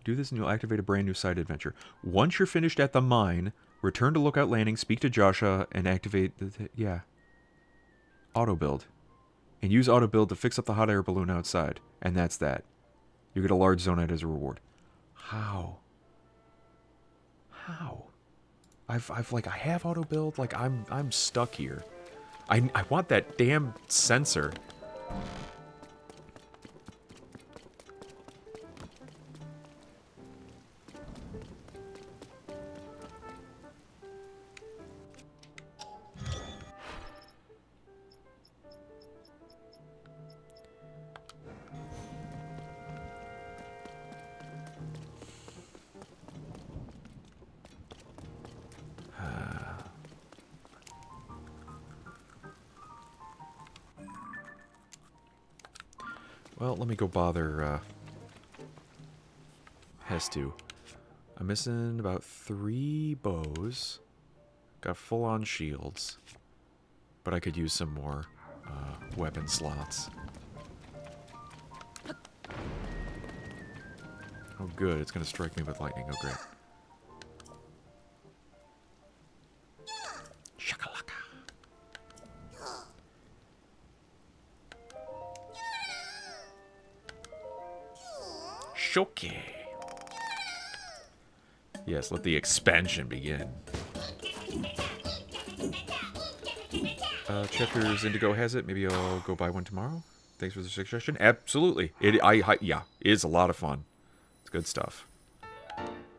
Do this and you'll activate a brand new side adventure. Once you're finished at the mine, return to Lookout Landing, speak to Joshua, and activate the yeah. Auto build. And use auto build to fix up the hot air balloon outside. And that's that. You get a large zonite as a reward. How? How? I have auto build, like I'm stuck here. I want that damn sensor. Well, let me go bother Hestu. I'm missing about 3 bows. Got full-on shields. But I could use some more weapon slots. Oh good, it's gonna strike me with lightning. Oh great. Shakalaka. Shoke. Yes, let the expansion begin. Chapters Indigo has it. Maybe I'll go buy one tomorrow. Thanks for the suggestion. Absolutely. Yeah, it is a lot of fun. It's good stuff.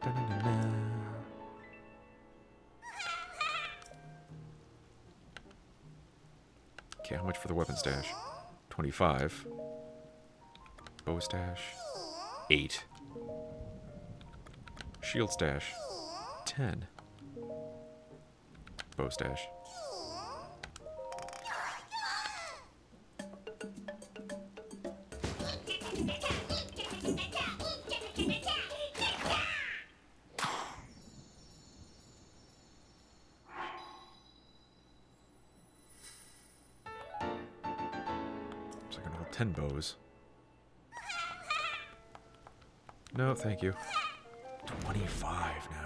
Da-na-na-na. Okay, how much for the weapon stash? 25. Bow stash. 8. Shield stash. 10. Bow stash. So I can hold 10 bows. No, thank you. 25 now.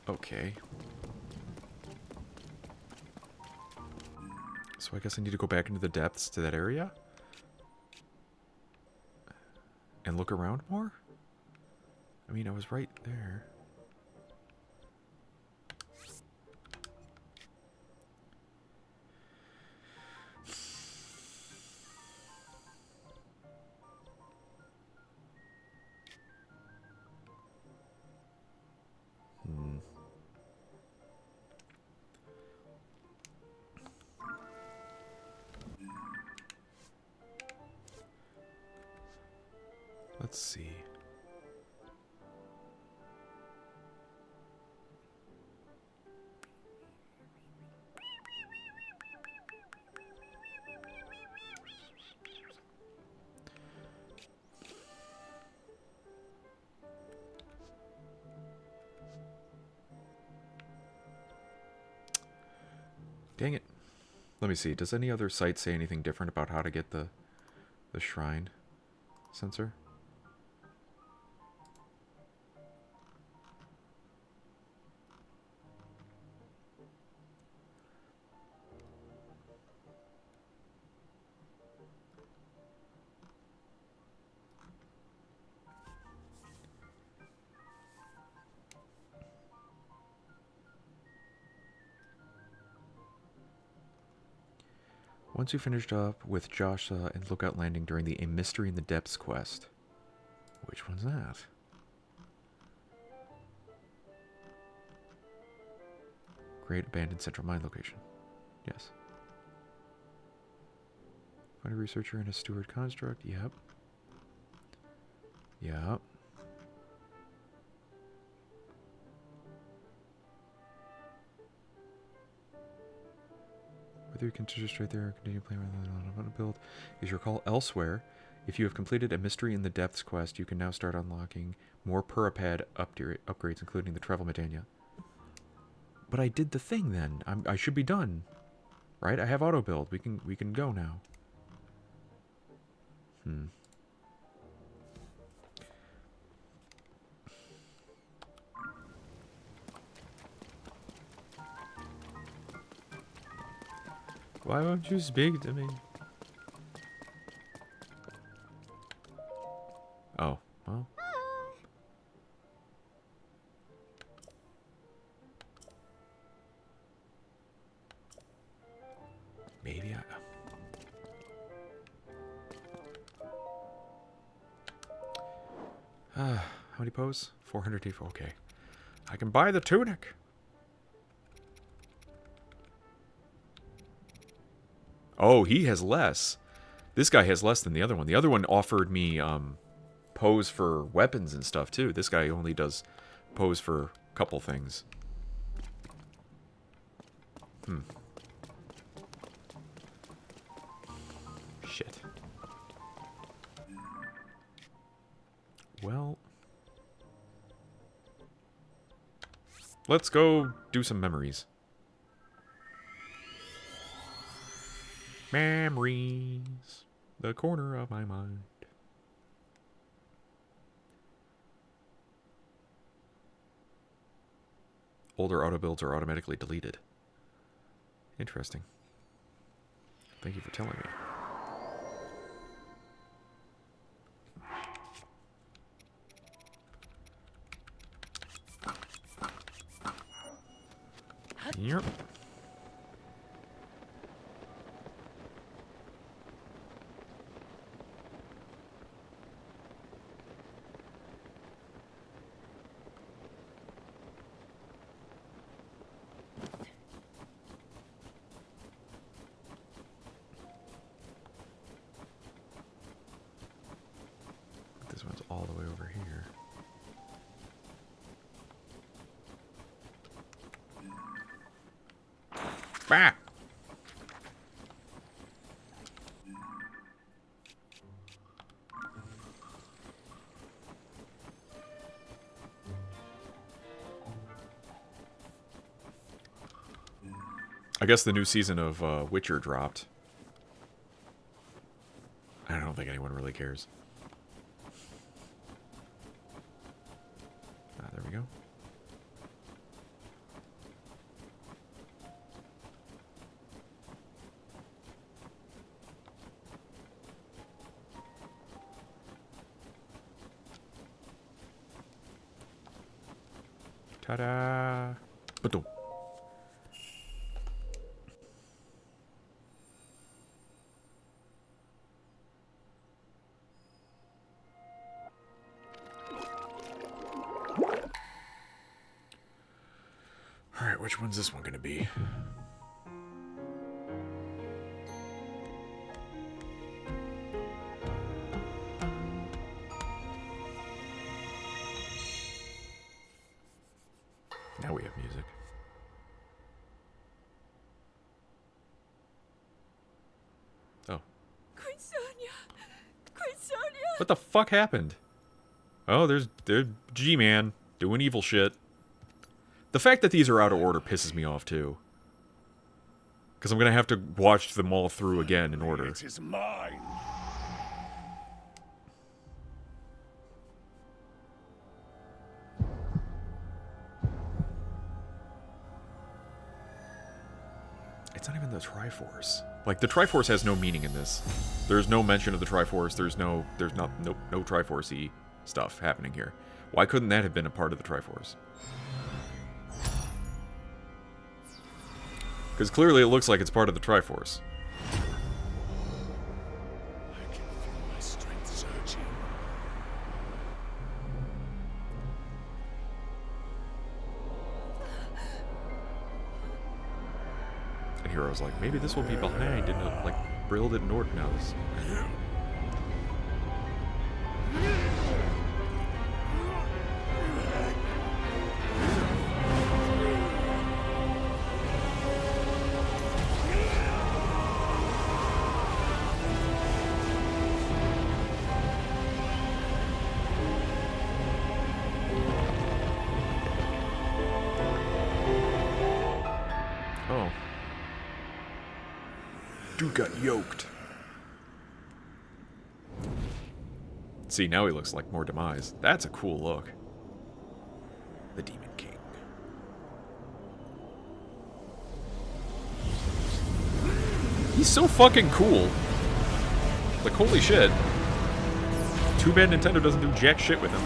Okay. So I guess I need to go back into the depths to that area? And look around more? I mean, I was right there. Let's see. Dang it. Let me see. Does any other site say anything different about how to get the shrine sensor? Once you finished up with Joshua and Lookout Landing during the A Mystery in the Depths quest. Which one's that? Great Abandoned Central Mine location. Yes. Find a researcher and a steward construct. Yep. Yep. Whether you can just right there or continue playing rather than build is your call elsewhere. If you have completed a Mystery in the Depths quest, you can now start unlocking more Purapad upgrades, including the Travel Medania. But I did the thing then. I should be done, right? I have auto build. We can go now. Why won't you speak to me? Oh, well. Maybe how many pose? 400 T4. Okay. I can buy the tunic. Oh, he has less. This guy has less than the other one. The other one offered me pose for weapons and stuff too. This guy only does pose for a couple things. Shit. Well, let's go do some memories. Memories, the corner of my mind. older auto builds are automatically deleted. Interesting. Thank you for telling me. Yep. This one's all the way over here. Bah! I guess the new season of Witcher dropped. I don't think anyone really cares. Ah, there we go. Ta-da! Ba-dum. Alright, which one's this one gonna be? Now we have music. Oh. Queen Sonia! Queen Sonia! What the fuck happened? Oh, there's G-Man doing evil shit. The fact that these are out of order pisses me off, too. Because I'm going to have to watch them all through again in order. It is mine. It's not even the Triforce. Like, the Triforce has no meaning in this. There's no mention of the Triforce. There's no Triforce-y stuff happening here. Why couldn't that have been a part of the Triforce? Because clearly it looks like it's part of the Triforce. I can feel my strength surging. And Hero's like, maybe this will be behind, and like, Brill didn't order now. This. Oh. Dude got yoked. See, now he looks like more Demise. That's a cool look. The Demon King. He's so fucking cool. Like, holy shit. Too bad Nintendo doesn't do jack shit with him.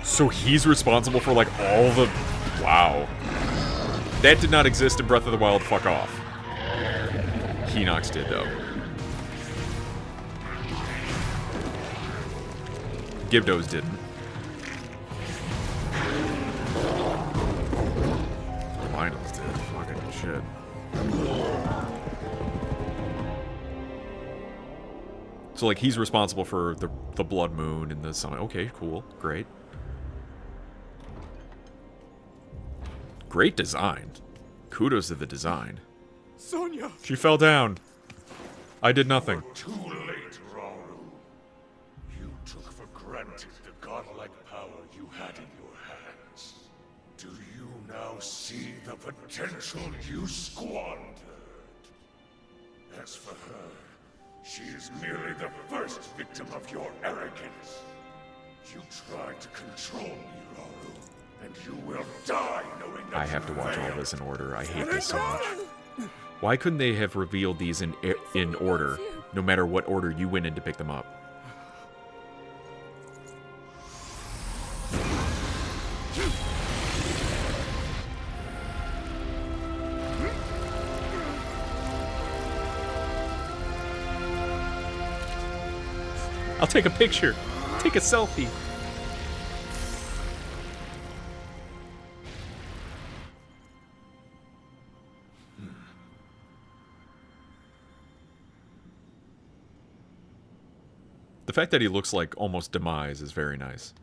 So he's responsible for, like, all the... Wow. That did not exist in Breath of the Wild. Fuck off. Hinox did, though. Gibdos didn't. Lynel's did. Fucking shit. So, like, he's responsible for the Blood Moon and the Sun. Okay, cool. Great. Great design. Kudos to the design. Sonia! She fell down. I did nothing. Too late, Rauru. You took for granted the godlike power you had in your hands. Do you now see the potential you squandered? As for her, She is merely the first victim of your arrogance. You tried to control me, Rauru, and you will die knowing that I have to you watch all failed. this in order. I hate this so much. Why couldn't they have revealed these in order, no matter what order you went in to pick them up? I'll take a picture. Take a selfie. The fact that he looks like almost Demise is very nice.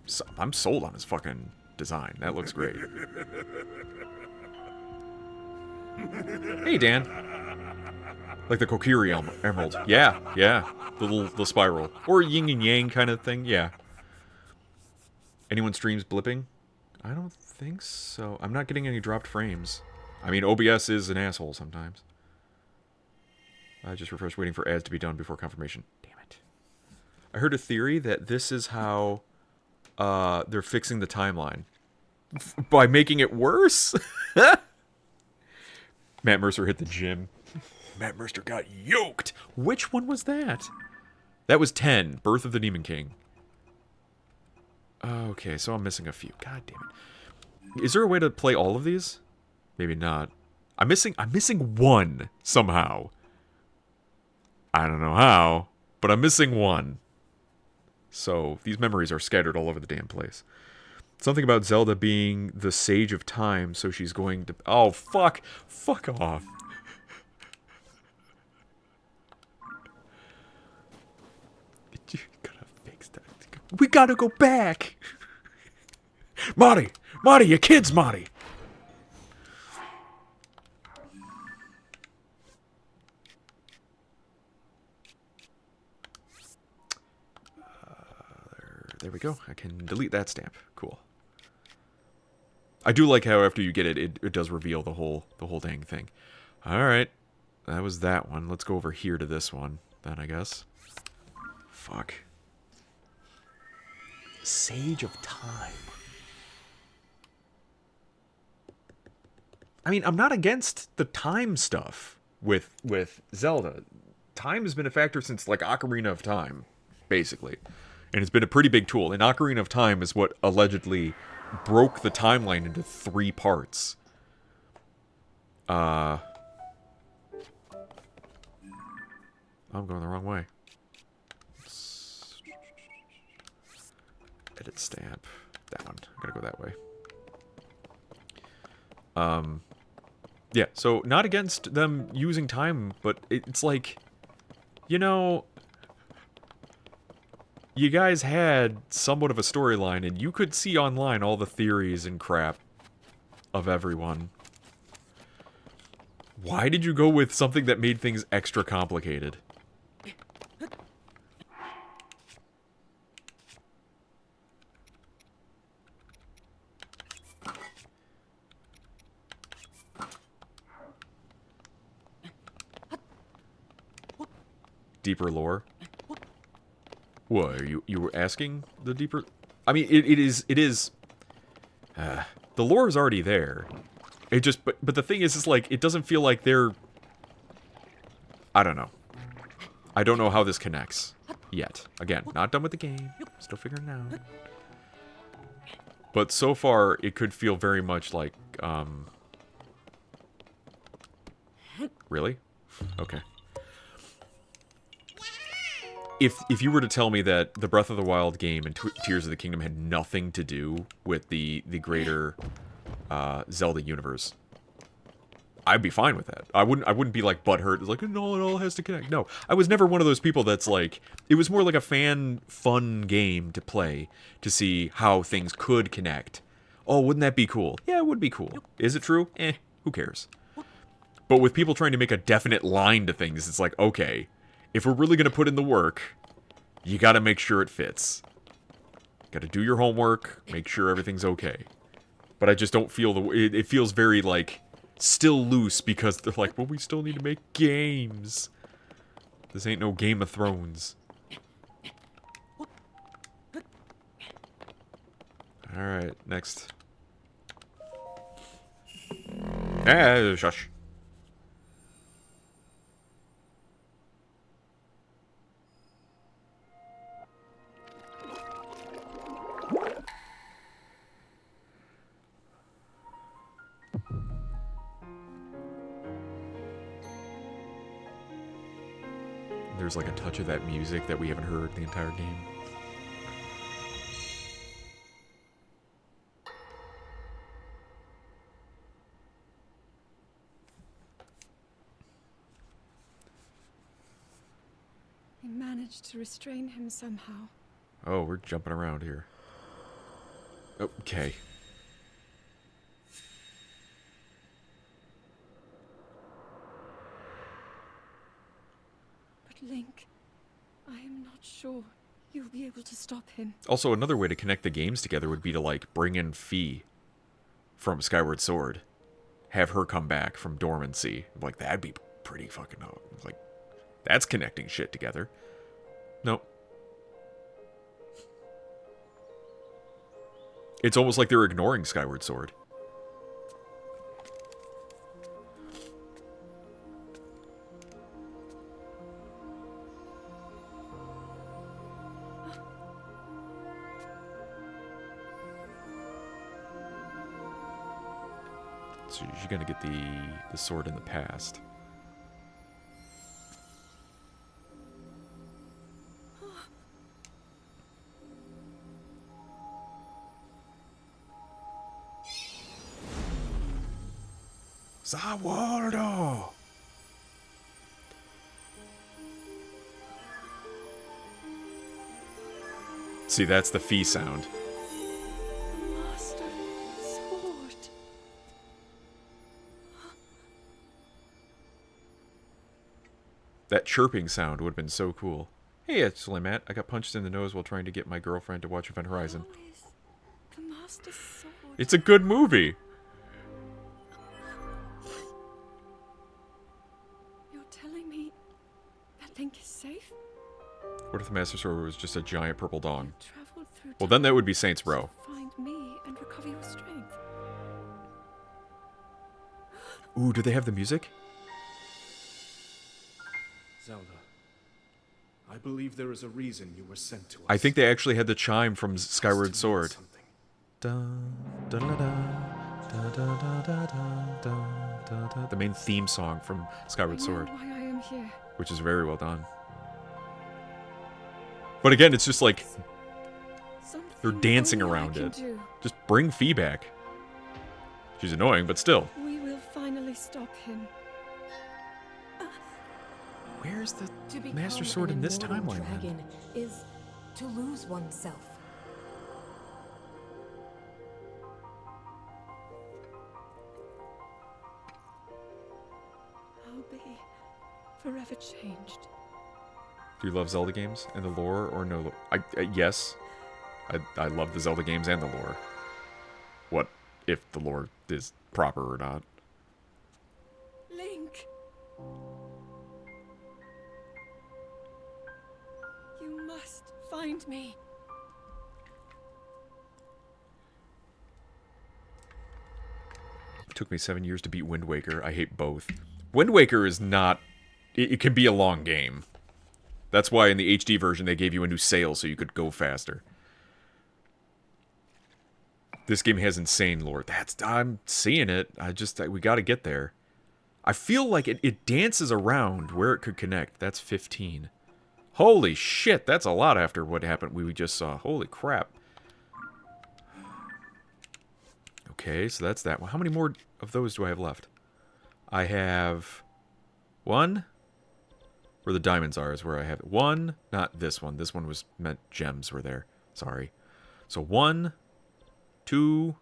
So, I'm sold on his fucking design. That looks great. Hey, Dan. Like the Kokiri Emerald. Yeah, yeah. The spiral. Or yin and yang kind of thing. Yeah. Anyone streams blipping? I don't think so. I'm not getting any dropped frames. I mean, OBS is an asshole sometimes. I just refreshed waiting for ads to be done before confirmation. Damn it. I heard a theory that this is how they're fixing the timeline. By making it worse? Matt Mercer hit the gym. Matt Mercer got yoked. Which one was that? That was 10. Birth of the Demon King. Okay, so I'm missing a few. God damn it. Is there a way to play all of these? Maybe not. I'm missing one somehow. I don't know how, but I'm missing one. So these memories are scattered all over the damn place. Something about Zelda being the sage of time, so she's going to... Oh, fuck. Fuck off. You gotta fix that. We gotta go back. Marty! Marty, your kids, Marty! There we go. I can delete that stamp. Cool. I do like how after you get it, it does reveal the whole dang thing. Alright. That was that one. Let's go over here to this one, then, I guess. Fuck. Sage of Time. I mean, I'm not against the time stuff with Zelda. Time has been a factor since, like, Ocarina of Time, basically. And it's been a pretty big tool. And Ocarina of Time is what allegedly broke the timeline into 3 parts. I'm going the wrong way. Edit stamp. That one. I gotta go that way. Yeah, so not against them using time, but it's like, you know... You guys had somewhat of a storyline, and you could see online all the theories and crap of everyone. Why did you go with something that made things extra complicated? Deeper lore? What, you were asking the deeper... I mean, it is... the lore is already there. It just... But the thing is, like, it doesn't feel like they're... I don't know. I don't know how this connects. Yet. Again, not done with the game. Still figuring it out. But so far, it could feel very much like, Really? Okay. If you were to tell me that the Breath of the Wild game and Tears of the Kingdom had nothing to do with the greater Zelda universe, I'd be fine with that. I wouldn't be like butthurt. It's like, no, it all has to connect. No, I was never one of those people that's like, it was more like a fun game to play to see how things could connect. Oh, wouldn't that be cool? Yeah, it would be cool. Is it true? Who cares? But with people trying to make a definite line to things, it's like, okay, if we're really going to put in the work, you got to make sure it fits. Got to do your homework, make sure everything's okay. But I just don't feel it feels very, like, still loose because they're like, well, we still need to make games. This ain't no Game of Thrones. Alright, next. Ah, shush. There's like a touch of that music that we haven't heard the entire game. I managed to restrain him somehow. Oh, we're jumping around here. Okay. But Link, I am not sure you'll be able to stop him. Also, another way to connect the games together would be to, like, bring in Fi from Skyward Sword. Have her come back from dormancy. Like, that'd be pretty fucking... Like, that's connecting shit together. Nope. It's almost like they're ignoring Skyward Sword. So you're gonna get the sword in the past. Zawaldo! See, that's the Fi sound. Master Sword. That chirping sound would have been so cool. Hey, it's Matt. I got punched in the nose while trying to get my girlfriend to watch Event Horizon. How is the Master Sword? It's a good movie. You're telling me that Link is safe? What if the Master Sword was just a giant purple dong? You traveled through Well, then that time would be Saints Row. to find me and recover your strength. Ooh, do they have the music? Zelda, I believe there is a reason you were sent to us. I think they actually had the chime from Skyward Must have meant Sword. something. The main theme song from Skyward I know Sword, why I am here. which is very well done. But again, it's just like, Something they're dancing only I around can it. do. Just bring Fi back. She's annoying, but still. We will finally stop him. Where's the To become Master Sword an in this immortal timeline, then? dragon is to lose oneself. I'll be forever changed. Do you love Zelda games and the lore, or no? Yes. I love the Zelda games and the lore. What if the lore is proper or not? Link! You must find me. It took me 7 years to beat Wind Waker. I hate both. Wind Waker is not... It can be a long game. That's why in the HD version they gave you a new sail so you could go faster. This game has insane lore. I'm seeing it. We gotta get there. I feel like it dances around where it could connect. That's 15. Holy shit, that's a lot after what happened we just saw. Holy crap. Okay, so that's that one. How many more of those do I have left? I have one. Where the diamonds are is where I have it. One, not this one. This one was meant gems were there. Sorry. So 1, 2,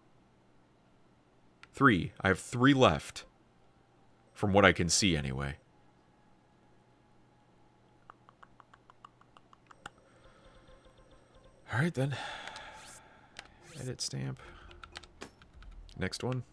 3. I have 3 left. From what I can see, anyway. Alright, then. Edit stamp. Next one.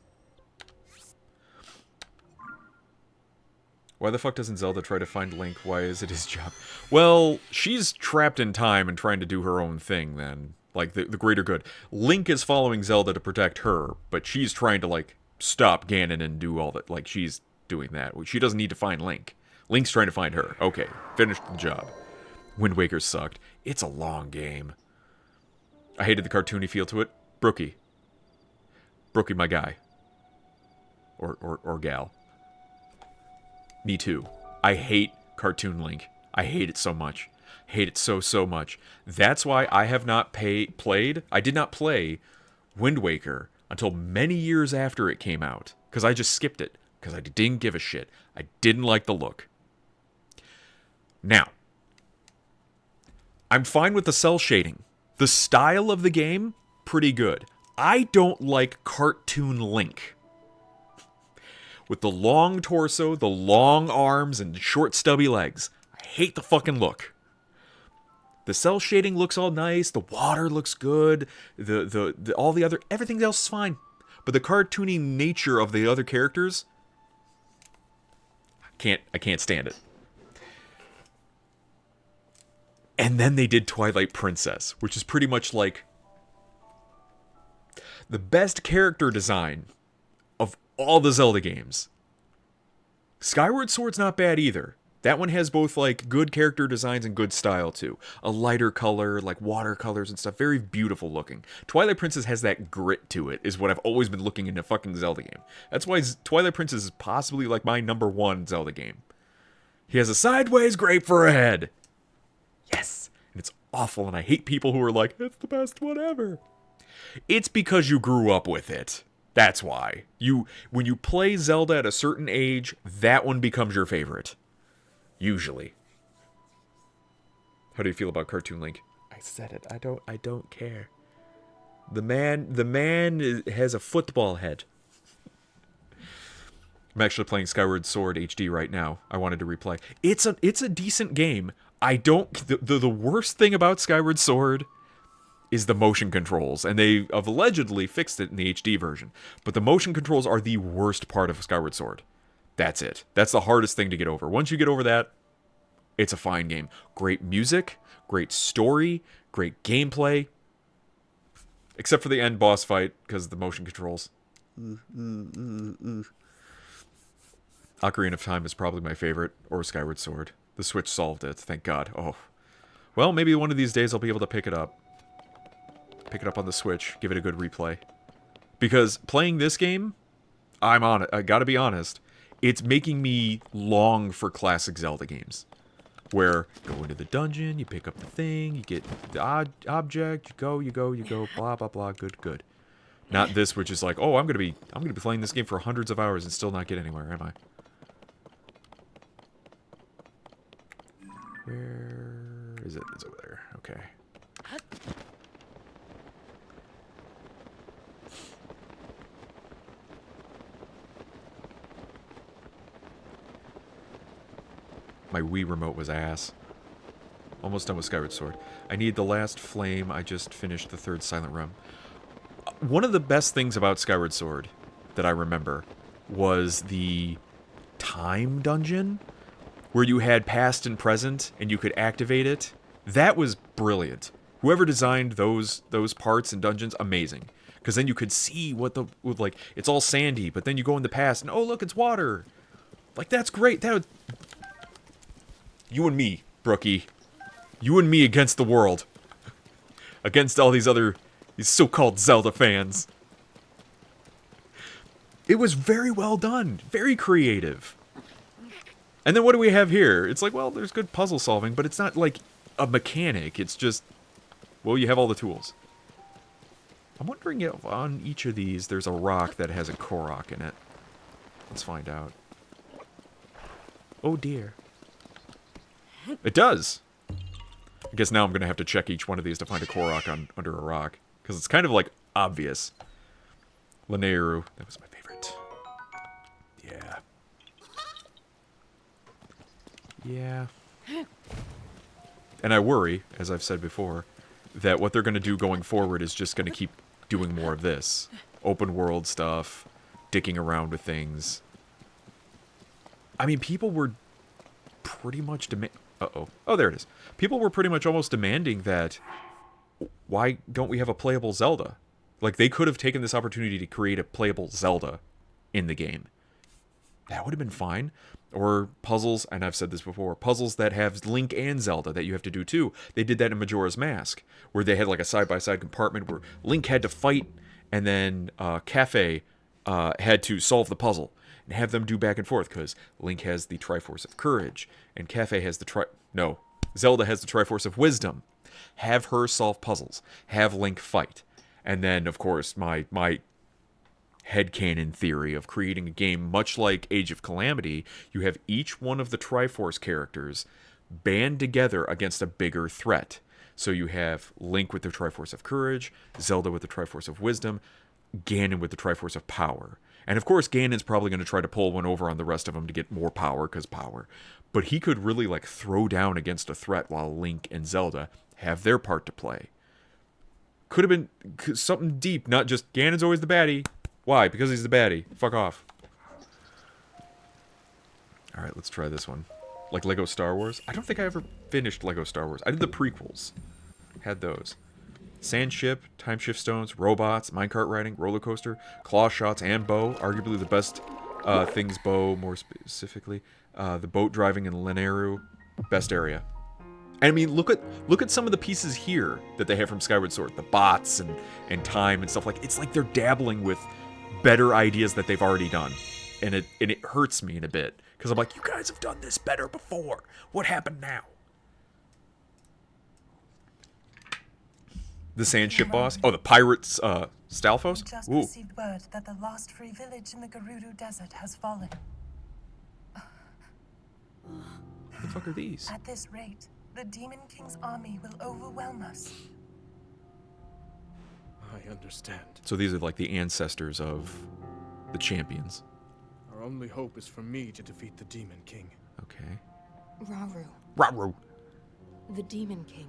Why the fuck doesn't Zelda try to find Link? Why is it his job? Well, she's trapped in time and trying to do her own thing then. Like, the greater good. Link is following Zelda to protect her, but she's trying to, like, stop Ganon and do all that. Like, she's doing that. She doesn't need to find Link. Link's trying to find her. Okay, finished the job. Wind Waker sucked. It's a long game. I hated the cartoony feel to it. Brookie. Brookie, my guy. Or gal. Me too. I hate Cartoon Link. I hate it so much. Hate it so much. That's why I have not played. I did not play Wind Waker until many years after it came out. Because I just skipped it. Because I didn't give a shit. I didn't like the look. Now, I'm fine with the cell shading. The style of the game, pretty good. I don't like Cartoon Link. With the long torso, the long arms, and short stubby legs. I hate the fucking look. The cell shading looks all nice, the water looks good, all the other, everything else is fine. But the cartoony nature of the other characters, I can't stand it. And then they did Twilight Princess, which is pretty much like the best character design of all the Zelda games. Skyward Sword's not bad either. That one has both, like, good character designs and good style, too. A lighter color, like watercolors and stuff. Very beautiful looking. Twilight Princess has that grit to it, is what I've always been looking in a fucking Zelda game. That's why Twilight Princess is possibly, like, my #1 Zelda game. He has a sideways grape for a head. Yes. And it's awful, and I hate people who are like, it's the best one ever. It's because you grew up with it. That's why. When you play Zelda at a certain age, that one becomes your favorite. Usually. How do you feel about Cartoon Link? I said it. I don't care. The man has a football head. I'm actually playing Skyward Sword HD right now. I wanted to replay. It's a decent game. The worst thing about Skyward Sword is the motion controls, and they have allegedly fixed it in the HD version. But the motion controls are the worst part of Skyward Sword. That's it. That's the hardest thing to get over. Once you get over that, it's a fine game. Great music, great story, great gameplay. Except for the end boss fight, because of the motion controls. Ocarina of Time is probably my favorite, or Skyward Sword. The Switch solved it, thank God. Oh. Well, maybe one of these days I'll be able to pick it up. Pick it up on the Switch, give it a good replay. Because playing this game, I gotta be honest, it's making me long for classic Zelda games. Where you go into the dungeon, you pick up the thing, you get the object, you go, blah blah blah, good. Not this, which is like, oh, I'm gonna be playing this game for hundreds of hours and still not get anywhere, am I? Where is it? It's over there. Okay. My Wii remote was ass. Almost done with Skyward Sword. I need the last flame. I just finished the 3rd Silent Realm. One of the best things about Skyward Sword that I remember was the time dungeon, where you had past and present, and you could activate it. That was brilliant. Whoever designed those parts and dungeons, amazing. Because then you could see like, it's all sandy, but then you go in the past, and oh, look, it's water. Like, that's great. You and me, Brookie. You and me against the world. Against all these so-called Zelda fans. It was very well done. Very creative. And then what do we have here? It's like, well, there's good puzzle solving, but it's not like a mechanic. It's just, well, you have all the tools. I'm wondering if on each of these there's a rock that has a Korok in it. Let's find out. Oh dear. It does! I guess now I'm going to have to check each one of these to find a Korok under a rock. Because it's kind of, like, obvious. Lynel, that was my favorite. Yeah. Yeah. And I worry, as I've said before, that what they're going to do going forward is just going to keep doing more of this. Open world stuff, dicking around with things. I mean, people were pretty much Oh, there it is. People were pretty much almost demanding that, why don't we have a playable Zelda? Like, they could have taken this opportunity to create a playable Zelda in the game. That would have been fine. Or puzzles, and I've said this before, puzzles that have Link and Zelda that you have to do too. They did that in Majora's Mask, where they had like a side-by-side compartment where Link had to fight, and then Cafe had to solve the puzzle, and have them do back and forth, because Link has the Triforce of Courage, and Cafe has the Zelda has the Triforce of Wisdom. Have her solve puzzles. Have Link fight. And then, of course, my headcanon theory of creating a game much like Age of Calamity, you have each one of the Triforce characters band together against a bigger threat. So you have Link with the Triforce of Courage, Zelda with the Triforce of Wisdom, Ganon with the Triforce of Power. And of course, Ganon's probably going to try to pull one over on the rest of them to get more power, because power. But he could really like throw down against a threat while Link and Zelda have their part to play. Could have been something deep, not just Ganon's always the baddie. Why? Because he's the baddie. Fuck off. Alright, let's try this one. Like Lego Star Wars? I don't think I ever finished Lego Star Wars. I did the prequels. Had those. Sand ship, time shift stones, robots, minecart riding, roller coaster, claw shots, and bow. Arguably the best things bow, more specifically. The boat driving in Lynel, best area. And I mean, look at some of the pieces here that they have from Skyward Sword. The bots and time and stuff like. It's like they're dabbling with better ideas that they've already done, and it hurts me in a bit, because I'm like, you guys have done this better before. What happened now? The sand ship boss. Oh, the pirates. Stalfos. Just Ooh. received word that the last free village in the Gerudo Desert has fallen. What the fuck are these? At this rate, the Demon King's army will overwhelm us. I understand. So these are like the ancestors of the champions. Our only hope is for me to defeat the Demon King. Okay. Rauru. The Demon King.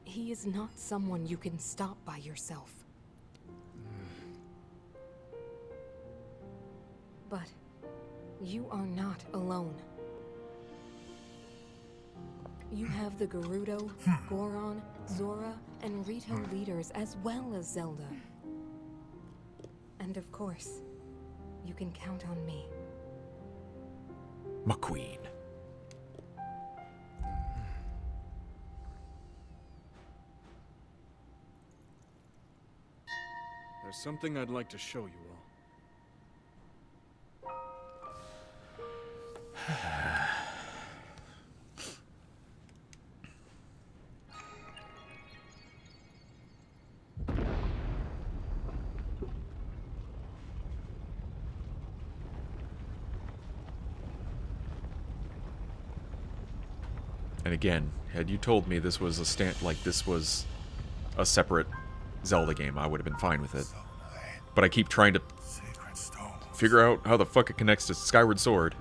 He is not someone you can stop by yourself. But you are not alone. You have the Gerudo, Goron, Zora, and Rito leaders, as well as Zelda. And of course, you can count on me. McQueen. There's something I'd like to show you all. And again, had you told me this was this was a separate Zelda game, I would have been fine with it. But I keep trying to figure out how the fuck it connects to Skyward Sword.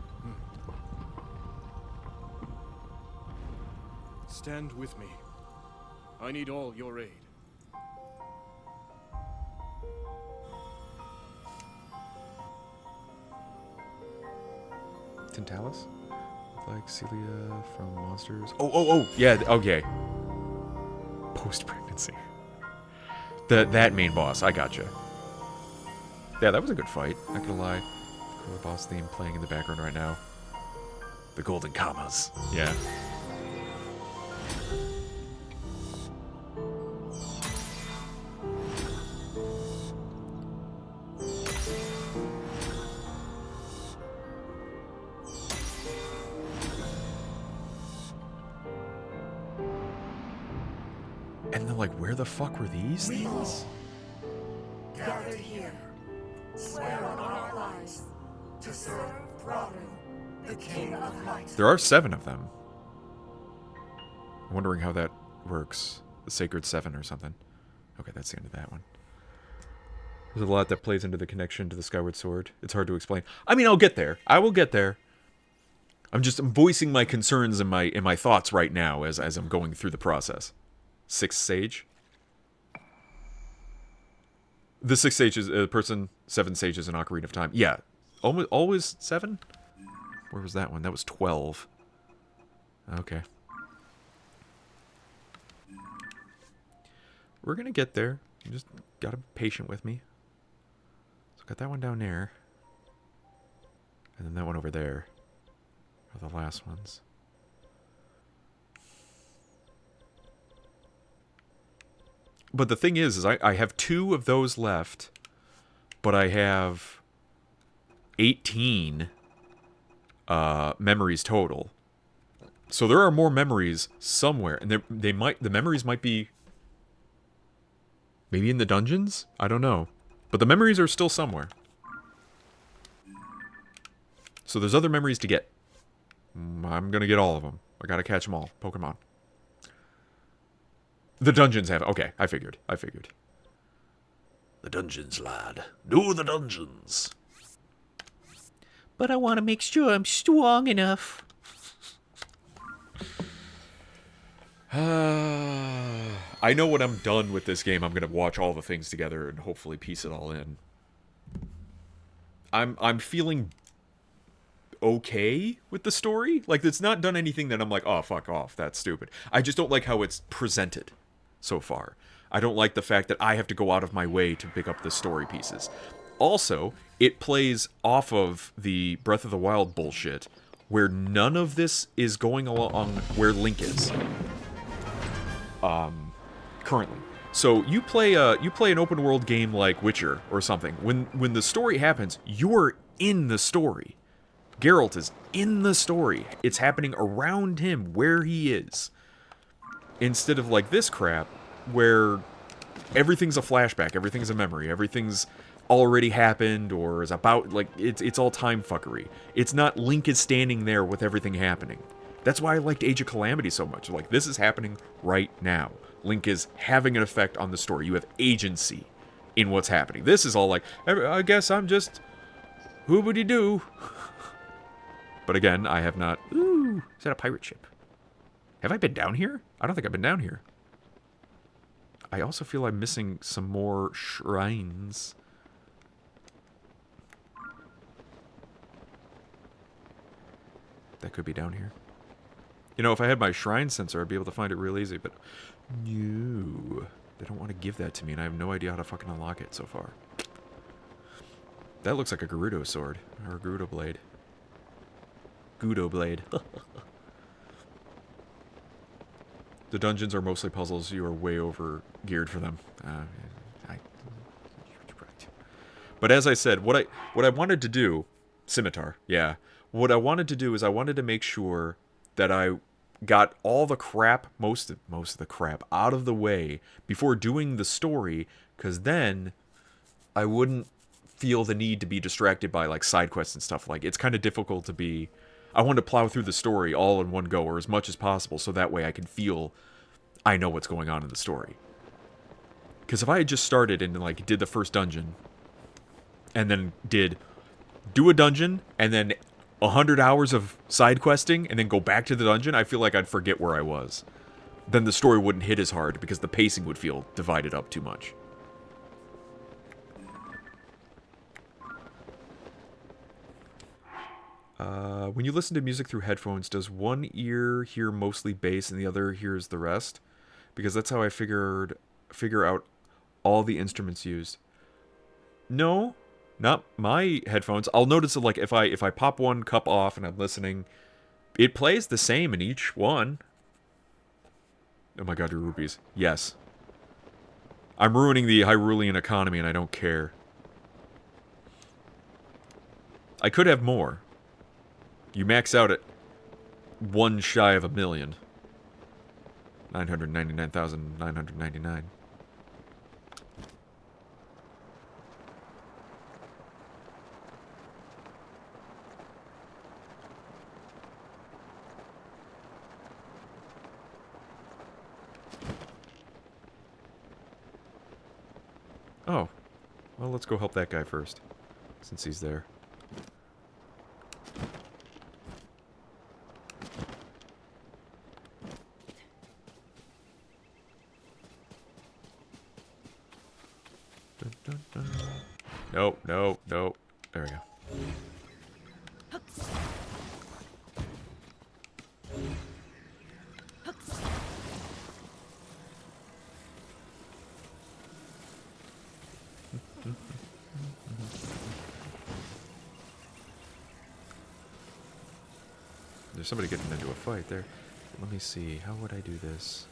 Stand with me. I need all your aid. Tintalis? Like Celia from Monsters. Oh, yeah, okay. Post-pregnancy. That main boss, I gotcha. Yeah, that was a good fight, not gonna lie. Cool boss theme playing in the background right now. The golden commas. Yeah. And then, like, where the fuck were these things? Gathered here, swear on our lives to serve Rauru, the King of Light. There are 7 of them. I'm wondering how that works. The Sacred 7 or something. Okay, that's the end of that one. There's a lot that plays into the connection to the Skyward Sword. It's hard to explain. I mean, I'll get there. I will get there. I'm voicing my concerns and my thoughts right now as I'm going through the process. 6th Sage. The 6th Sage is a person, 7 sages in Ocarina of Time. Yeah, always 7? Where was that one? That was 12. Okay. We're gonna get there. You just gotta be patient with me. So got that one down there. And then that one over there are the last ones. But the thing is I have 2 of those left, but I have 18 memories total. So there are more memories somewhere, and the memories might be maybe in the dungeons? I don't know. But the memories are still somewhere. So there's other memories to get. I'm gonna get all of them. I gotta catch them all. Pokemon. The dungeons have... Okay, I figured. The dungeons, lad. Do the dungeons. But I want to make sure I'm strong enough. I know when I'm done with this game, I'm going to watch all the things together and hopefully piece it all in. I'm feeling okay with the story. Like, it's not done anything that I'm like, oh, fuck off, that's stupid. I just don't like how it's presented so far. I don't like the fact that I have to go out of my way to pick up the story pieces. Also, it plays off of the Breath of the Wild bullshit, where none of this is going along where Link is. Currently. So you play an open world game like Witcher or something. When the story happens, you're in the story. Geralt is in the story. It's happening around him where he is. Instead of like this crap where everything's a flashback, everything's a memory, everything's already happened or is about, like, it's all time fuckery. It's not Link is standing there with everything happening. That's why I liked Age of Calamity so much. Like, this is happening right now. Link is having an effect on the story. You have agency in what's happening. This is all like, I guess I'm just hoobity-doo. But again, I have not... Ooh, is that a pirate ship? Have I been down here? I don't think I've been down here. I also feel I'm missing some more shrines. That could be down here. You know, if I had my shrine sensor, I'd be able to find it real easy, but... No. They don't want to give that to me, and I have no idea how to fucking unlock it so far. That looks like a Gerudo sword. Or a Gerudo blade. Gudo blade. The dungeons are mostly puzzles. You are way over geared for them. But as I said, what I wanted to do... Scimitar, yeah. What I wanted to do is I wanted to make sure that I got all the crap, most of the crap, out of the way before doing the story, because then I wouldn't feel the need to be distracted by, like, side quests and stuff. Like, it's kind of difficult to be... I wanted to plow through the story all in one go, or as much as possible, so that way I can feel I know what's going on in the story. Because if I had just started and, like, did the first dungeon, and then do a dungeon, and then 100 hours of side questing, and then go back to the dungeon, I feel like I'd forget where I was. Then the story wouldn't hit as hard, because the pacing would feel divided up too much. When you listen to music through headphones, does one ear hear mostly bass and the other hears the rest? Because that's how I figure out all the instruments used. No, not my headphones. I'll notice that, like, if I pop one cup off and I'm listening, it plays the same in each one. Oh my god, your rupees. Yes. I'm ruining the Hyrulean economy and I don't care. I could have more. You max out at one shy of 1,000,000. 999,999. Oh. Well, let's go help that guy first, since he's there. Nope, nope, nope. There we go. There's somebody getting into a fight there. Let me see. How would I do this?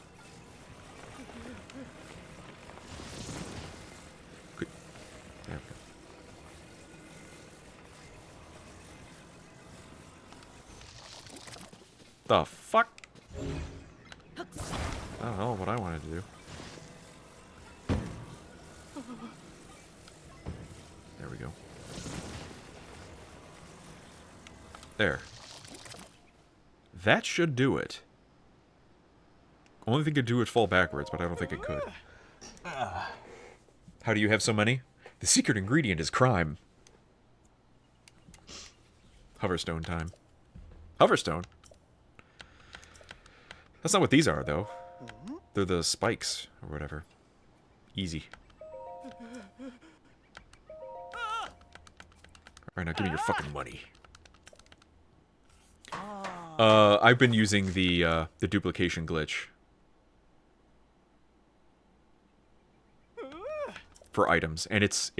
Good. There we go. The fuck? I don't know what I wanted to do. There we go. There. That should do it. Only thing it could do is fall backwards, but I don't think it could. How do you have so many? The secret ingredient is crime. Hoverstone time. Hoverstone? That's not what these are, though. They're the spikes, or whatever. Easy. Alright, now give me your fucking money. I've been using the duplication glitch. For items, and it's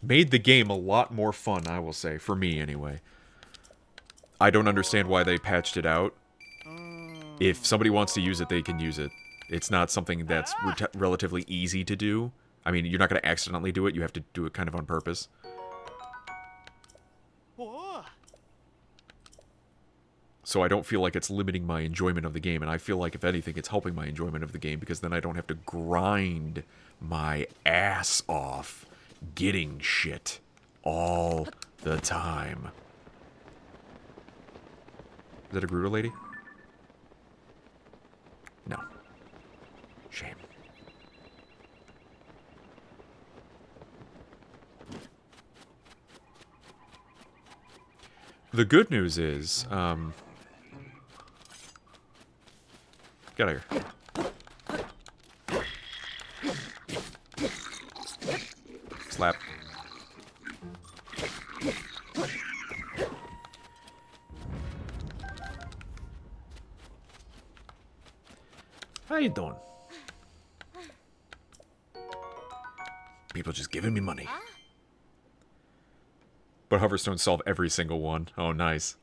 made the game a lot more fun, I will say, for me anyway. I don't understand why they patched it out. If somebody wants to use it, they can use it. It's not something that's relatively easy to do. I mean, you're not going to accidentally do it, you have to do it kind of on purpose. So I don't feel like it's limiting my enjoyment of the game, and I feel like, if anything, it's helping my enjoyment of the game, because then I don't have to grind my ass off getting shit all the time. Is that a Gerudo lady? No. Shame. The good news is, get out of here. Slap. How you doing? People just giving me money. But hoverstones solve every single one. Oh, nice.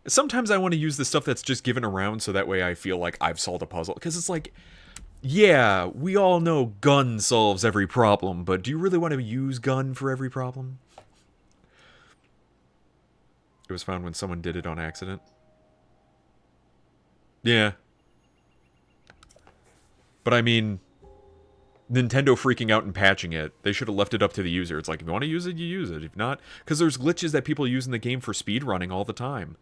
Sometimes I want to use the stuff that's just given around so that way I feel like I've solved a puzzle. Because it's like, yeah, we all know gun solves every problem, but do you really want to use gun for every problem? It was found when someone did it on accident. Yeah. But I mean, Nintendo freaking out and patching it, they should have left it up to the user. It's like, if you want to use it, you use it. If not, because there's glitches that people use in the game for speedrunning all the time.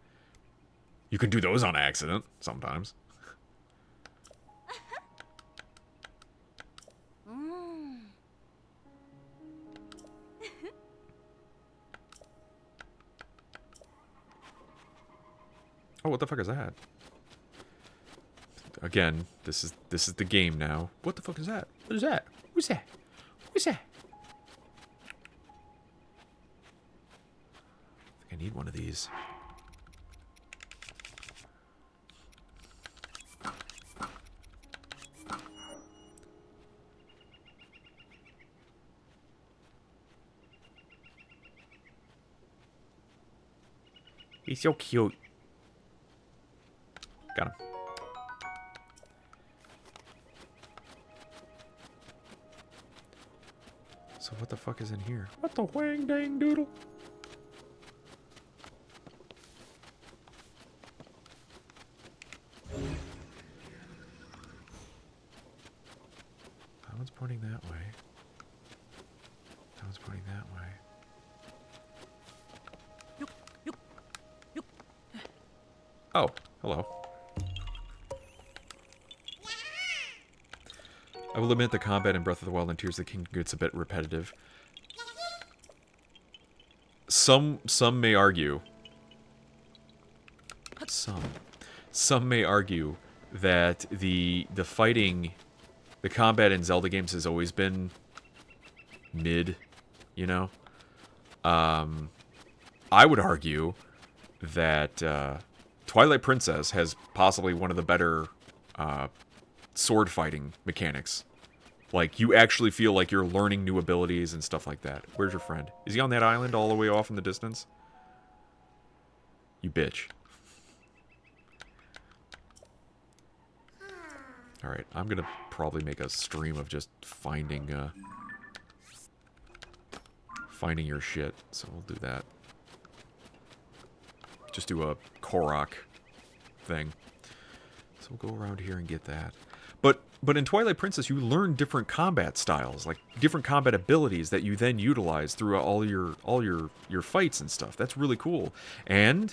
You can do those on accident, sometimes. Oh, what the fuck is that? Again, this is the game now. What the fuck is that? What is that? Who's that? Who's that? I think I need one of these. He's so cute. Got him. So what the fuck is in here? What the wang dang doodle? That one's pointing that way. That one's pointing that way. Oh, hello. I will admit the combat in Breath of the Wild and Tears of the Kingdom gets a bit repetitive. Some may argue. Some may argue that the fighting, the combat in Zelda games has always been mid, you know? I would argue that Twilight Princess has possibly one of the better sword fighting mechanics Like, you actually feel like you're learning new abilities and stuff like that. Where's your friend? Is he on that island all the way off in the distance? You bitch. Alright, I'm gonna probably make a stream of just finding your shit. So we'll do that. Just do a Korok thing. So we'll go around here and get that. But in Twilight Princess, you learn different combat styles, like different combat abilities that you then utilize throughout all your fights and stuff. That's really cool. And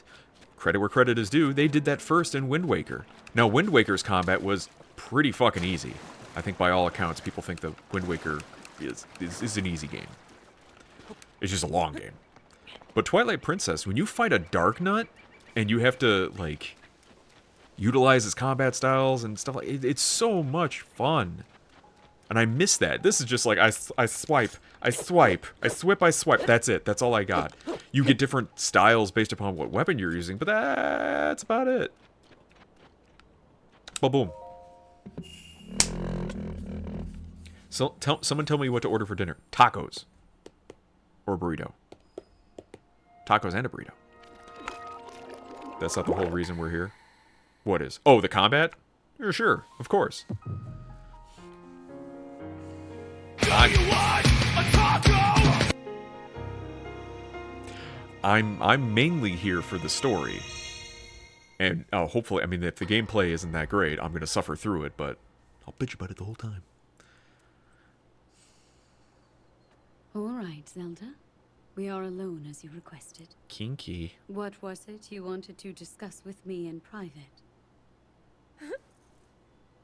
credit where credit is due, they did that first in Wind Waker. Now, Wind Waker's combat was pretty fucking easy. I think by all accounts, people think that Wind Waker is an easy game. It's just a long game. But Twilight Princess, when you fight a Dark Nut and you have to, like, utilize his combat styles and stuff like it's so much fun. And I miss that. This is just like I swipe, I swipe, I swip, I swipe. That's it. That's all I got. You get different styles based upon what weapon you're using, but that's about it. Ba-boom. So someone tell me what to order for dinner. Tacos. Or a burrito. Tacos and a burrito. That's not the whole reason we're here. What is? Oh, the combat? Sure, of course. I'm mainly here for the story. And hopefully, I mean, if the gameplay isn't that great, I'm going to suffer through it, but I'll bitch about it the whole time. All right, Zelda. We are alone as you requested. Kinky. What was it you wanted to discuss with me in private?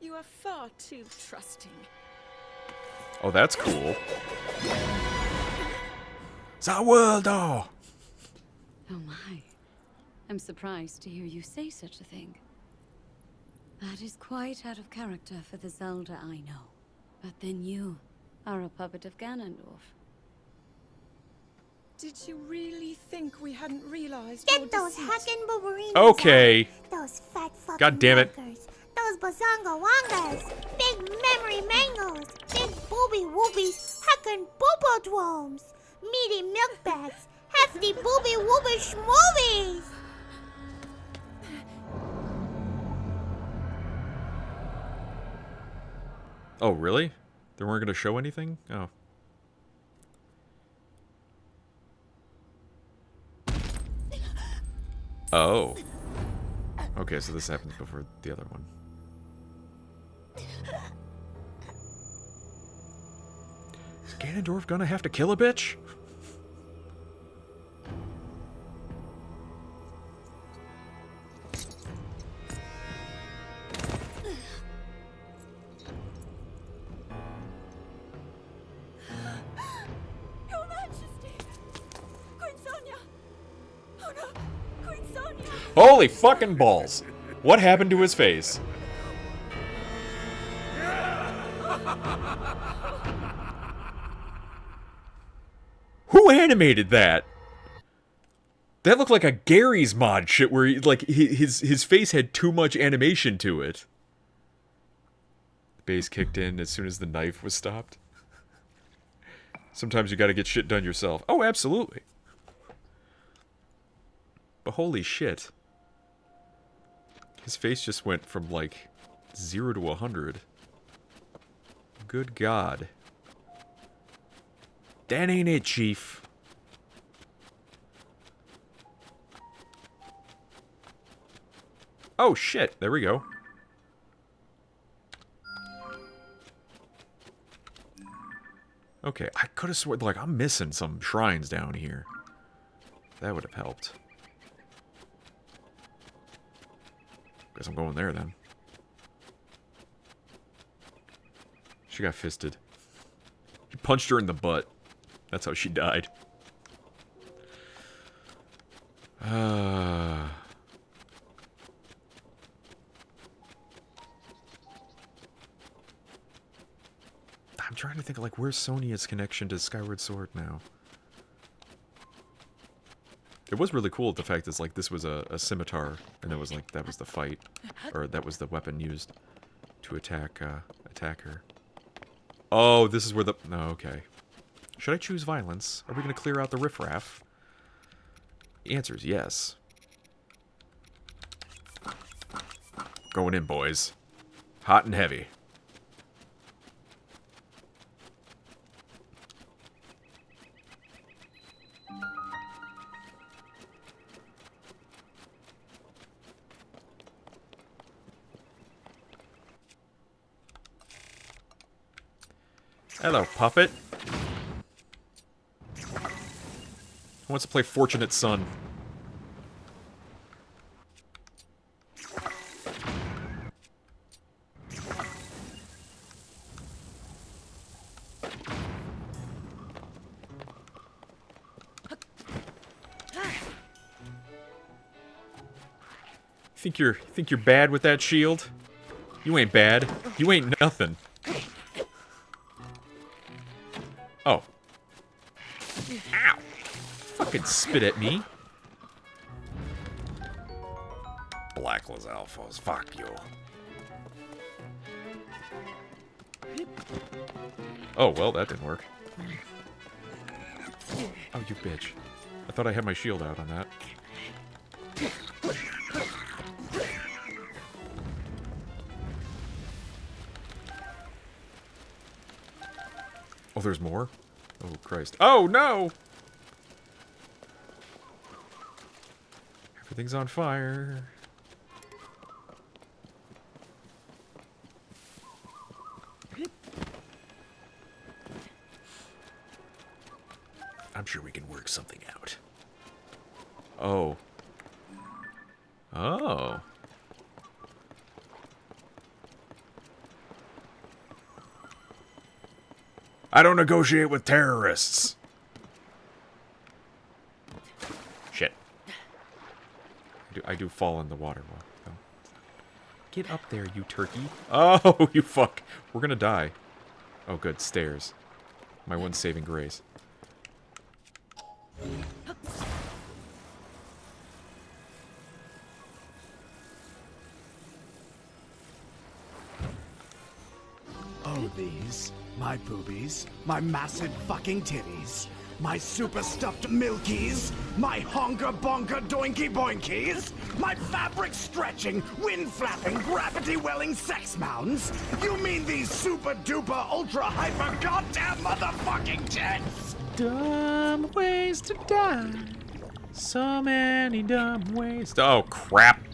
You are far too trusting. Oh, that's cool. Zawaldo! Oh my. I'm surprised to hear you say such a thing. That is quite out of character for the Zelda I know. But then you are a puppet of Ganondorf. Did you really think we hadn't realized? Get those hacking boobereens. Okay. Out. Those fat fucking God damn it. milkers. Those bazonga wongas. Big memory mangoes. Big booby whoopies. Hacking boobodromes. Meaty milk bags. Hefty booby whooby schmoobies. Oh, really? They weren't going to show anything? Oh. Oh. Okay, so this happens before the other one. Is Ganondorf gonna have to kill a bitch? Your Majesty! Queen Sonia! Oh no! Queen Sonia! Holy fucking balls! What happened to his face? Who animated that? That looked like a Gary's mod shit where like his face had too much animation to it. The bass kicked in as soon as the knife was stopped. Sometimes you gotta get shit done yourself. Oh, absolutely. But holy shit. His face just went from like 0 to 100. Good God. That ain't it, Chief. Oh shit, there we go. Okay, I could have sworn, like, I'm missing some shrines down here. That would have helped. Guess I'm going there then. She got fisted. He punched her in the butt. That's how she died. I'm trying to think, like, where's Sonia's connection to Skyward Sword now? It was really cool, the fact that, like, this was a scimitar, and that was, like, that was the fight. Or that was the weapon used to attack her. Oh, this is where the... No, okay. Should I choose violence? Are we going to clear out the riffraff? The answer is yes. Going in, boys. Hot and heavy. Hello, puppet. Who wants to play Fortunate Son? Think you're bad with that shield? You ain't bad. You ain't nothing. Oh. Ow! Fucking spit at me. Blackless alphas. Fuck you. Oh, well, that didn't work. Oh, you bitch. I thought I had my shield out on that. Oh, there's more? Oh, Christ. Oh, no! Everything's on fire. I'm sure we can work something out. Oh. Oh. I don't negotiate with terrorists. Shit. I do fall in the water. Though. Get up there, you turkey. Oh, you fuck. We're gonna die. Oh, good. Stairs. My one saving grace. Oh, these. My boobies. My massive fucking titties. My super stuffed milkies. My honker bonker doinky boinkies. My fabric stretching, wind flapping, gravity welling sex mounds. You mean these super duper ultra hyper goddamn motherfucking tits? Dumb ways to die. So many dumb ways to... Oh, crap.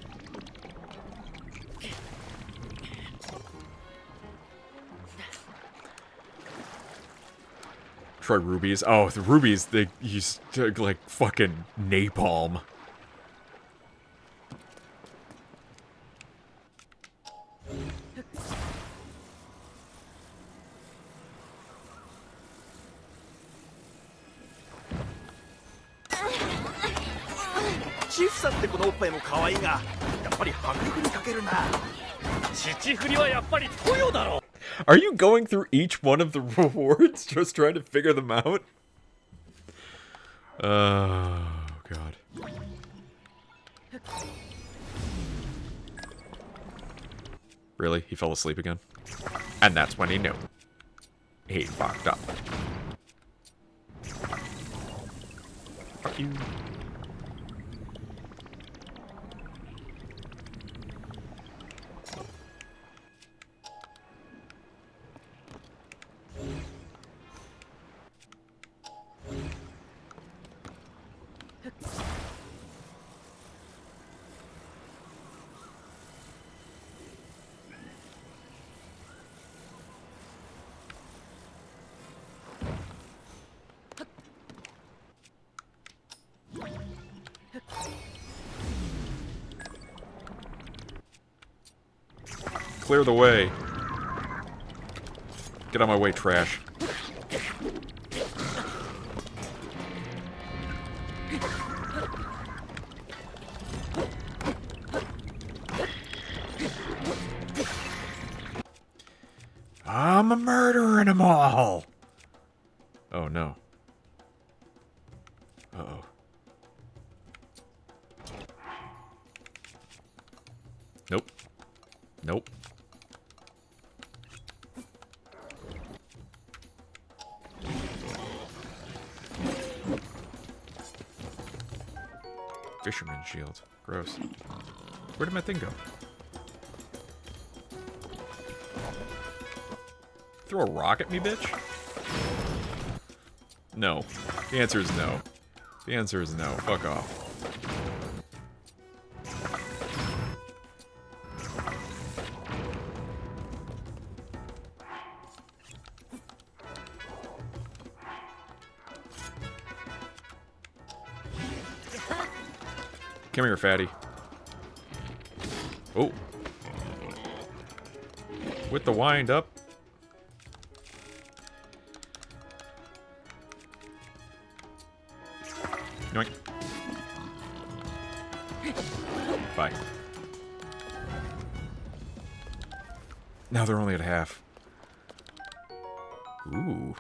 Try rubies. Oh, the rubies, they use like fucking napalm. Chief さんってこのおっぱいも可愛いが、やっぱり迫力に欠けるな。父振りはやっぱりトヨだろ。Are you going through each one of the rewards, just trying to figure them out? Oh, God. Really? He fell asleep again? And that's when he knew. He fucked up. Fuck you. Clear the way. Get on my way, trash. I'm a murdering them all. Oh no. Uh-oh. Nope. Nope. Fisherman shield. Gross. Where did my thing go? Throw a rock at me, bitch? No. The answer is no. The answer is no. Fuck off. Come here, fatty. Oh. With the wind up. Yoink. Bye. Now they're only at half. Ooh.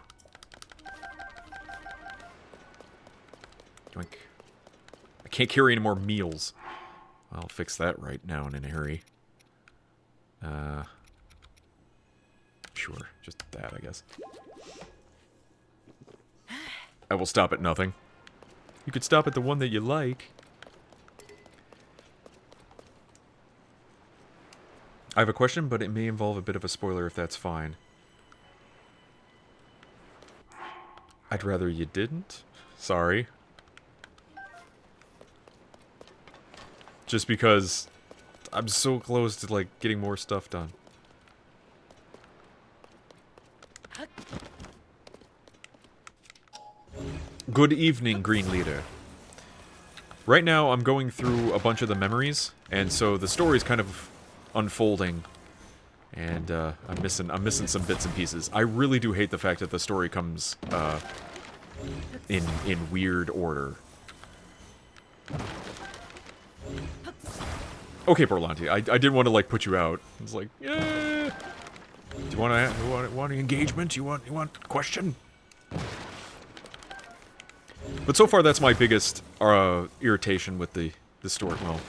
Yoink. I can't carry any more meals. I'll fix that right now and in a hurry. Sure. Just that, I guess. I will stop at nothing. You could stop at the one that you like. I have a question, but it may involve a bit of a spoiler if that's fine. I'd rather you didn't. Sorry. Just because I'm so close to, like, getting more stuff done. Good evening, Green Leader. Right now, I'm going through a bunch of the memories, and so the story's kind of unfolding, and I'm missing some bits and pieces. I really do hate the fact that the story comes in weird order. Okay, Berlanti, I didn't want to like put you out. It's like, yeah. Do you want an engagement? You want question? But so far, that's my biggest irritation with the story. Well,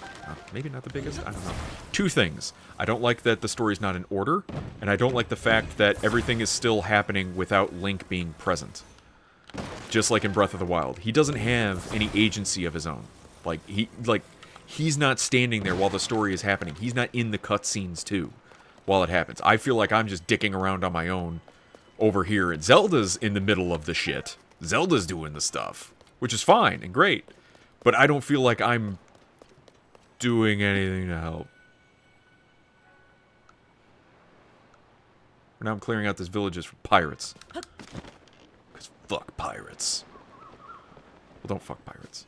maybe not the biggest. I don't know. Two things. I don't like that the story's not in order, and I don't like the fact that everything is still happening without Link being present. Just like in Breath of the Wild, he doesn't have any agency of his own. He's not standing there while the story is happening. He's not in the cutscenes too, while it happens. I feel like I'm just dicking around on my own over here, and Zelda's in the middle of the shit. Zelda's doing the stuff, which is fine and great, but I don't feel like I'm doing anything to help. Now I'm clearing out this villages for pirates. Because fuck pirates. Well, don't fuck pirates.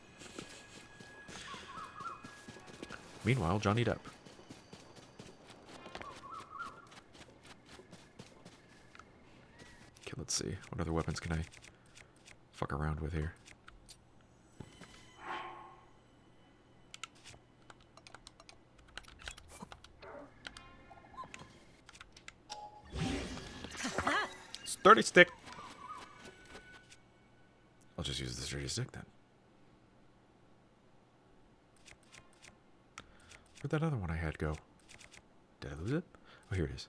Meanwhile, Johnny Depp. Okay, let's see. What other weapons can I fuck around with here? Sturdy stick. I'll just use the sturdy stick then. Where'd that other one I had go? Did I lose it? Oh, here it is.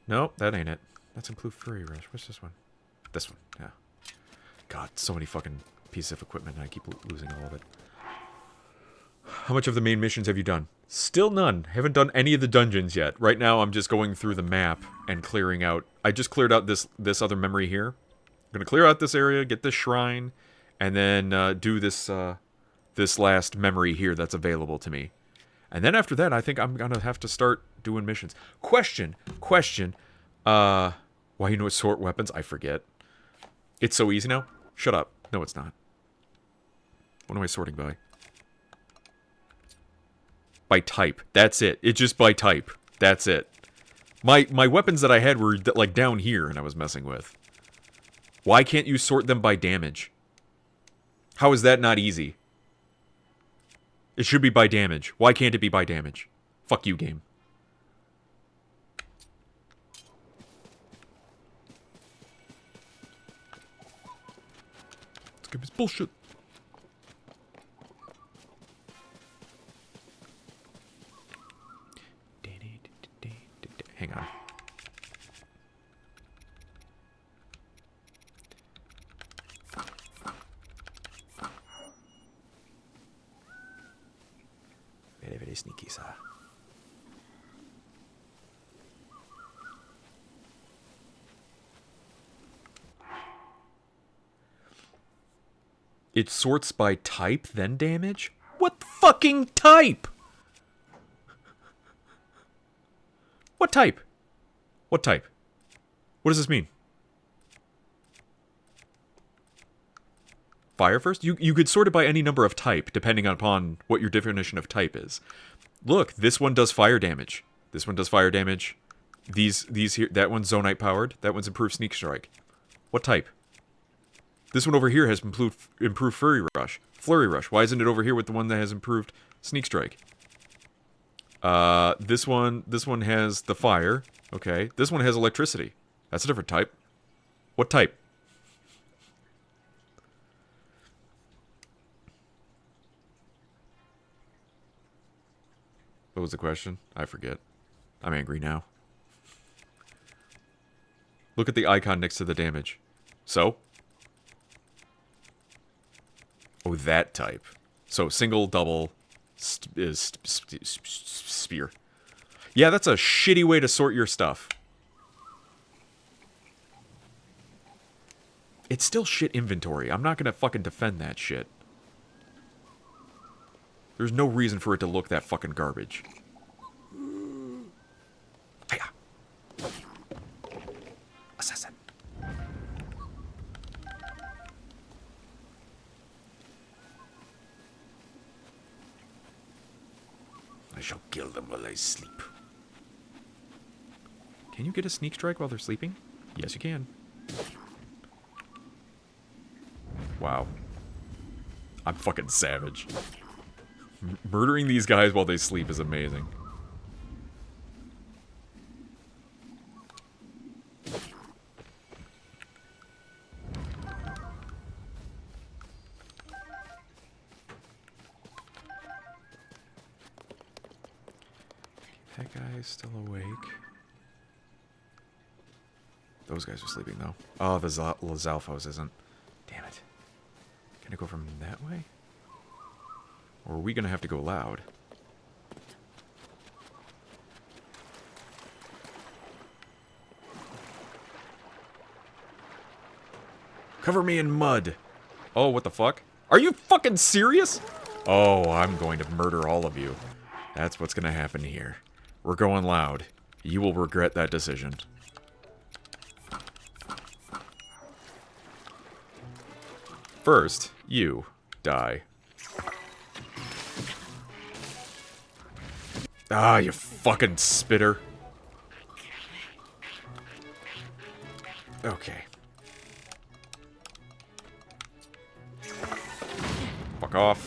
Nope, that ain't it. That's include Furry Rush. What's this one? This one, yeah. God, so many fucking pieces of equipment, and I keep losing all of it. How much of the main missions have you done? Still none. Haven't done any of the dungeons yet. Right now, I'm just going through the map and clearing out. I just cleared out this other memory here. I'm gonna clear out this area, get this shrine, and then do this this last memory here that's available to me. And then after that, I think I'm gonna have to start doing missions. Question. Why you know sort weapons? I forget. It's so easy now. Shut up. No, it's not. What am I sorting by? By type. That's it. It's just by type. That's it. My weapons that I had were like down here and I was messing with. Why can't you sort them by damage? How is that not easy? It should be by damage. Why can't it be by damage? Fuck you, game. This game is bullshit. Hang on. very sneaky, sir. It sorts by type, then damage? What fucking type? What type? What type? What does this mean? Fire first? You could sort it by any number of type, depending upon what your definition of type is. Look, this one does fire damage. This one does fire damage. These here, that one's Zonite powered. That one's improved Sneak Strike. What type? This one over here has improved Flurry Rush. Flurry Rush. Why isn't it over here with the one that has improved Sneak Strike? This one has the fire. Okay. This one has electricity. That's a different type. What type? What was the question? I forget. I'm angry now. Look at the icon next to the damage. So? Oh, that type. So, single, double, is spear. Yeah, that's a shitty way to sort your stuff. It's still shit inventory. I'm not gonna fucking defend that shit. There's no reason for it to look that fucking garbage. Hiya. Assassin. I shall kill them while they sleep. Can you get a sneak strike while they're sleeping? Yes, you can. Wow. I'm fucking savage. Murdering these guys while they sleep is amazing. That guy's still awake. Those guys are sleeping, though. Oh, the Zalfos isn't. Damn it. Can I go from that way? Or are we gonna have to go loud? Cover me in mud. Oh, what the fuck? Are you fucking serious? Oh, I'm going to murder all of you. That's what's gonna happen here. We're going loud. You will regret that decision. First, you die. Ah, you fucking spitter. Okay. Fuck off.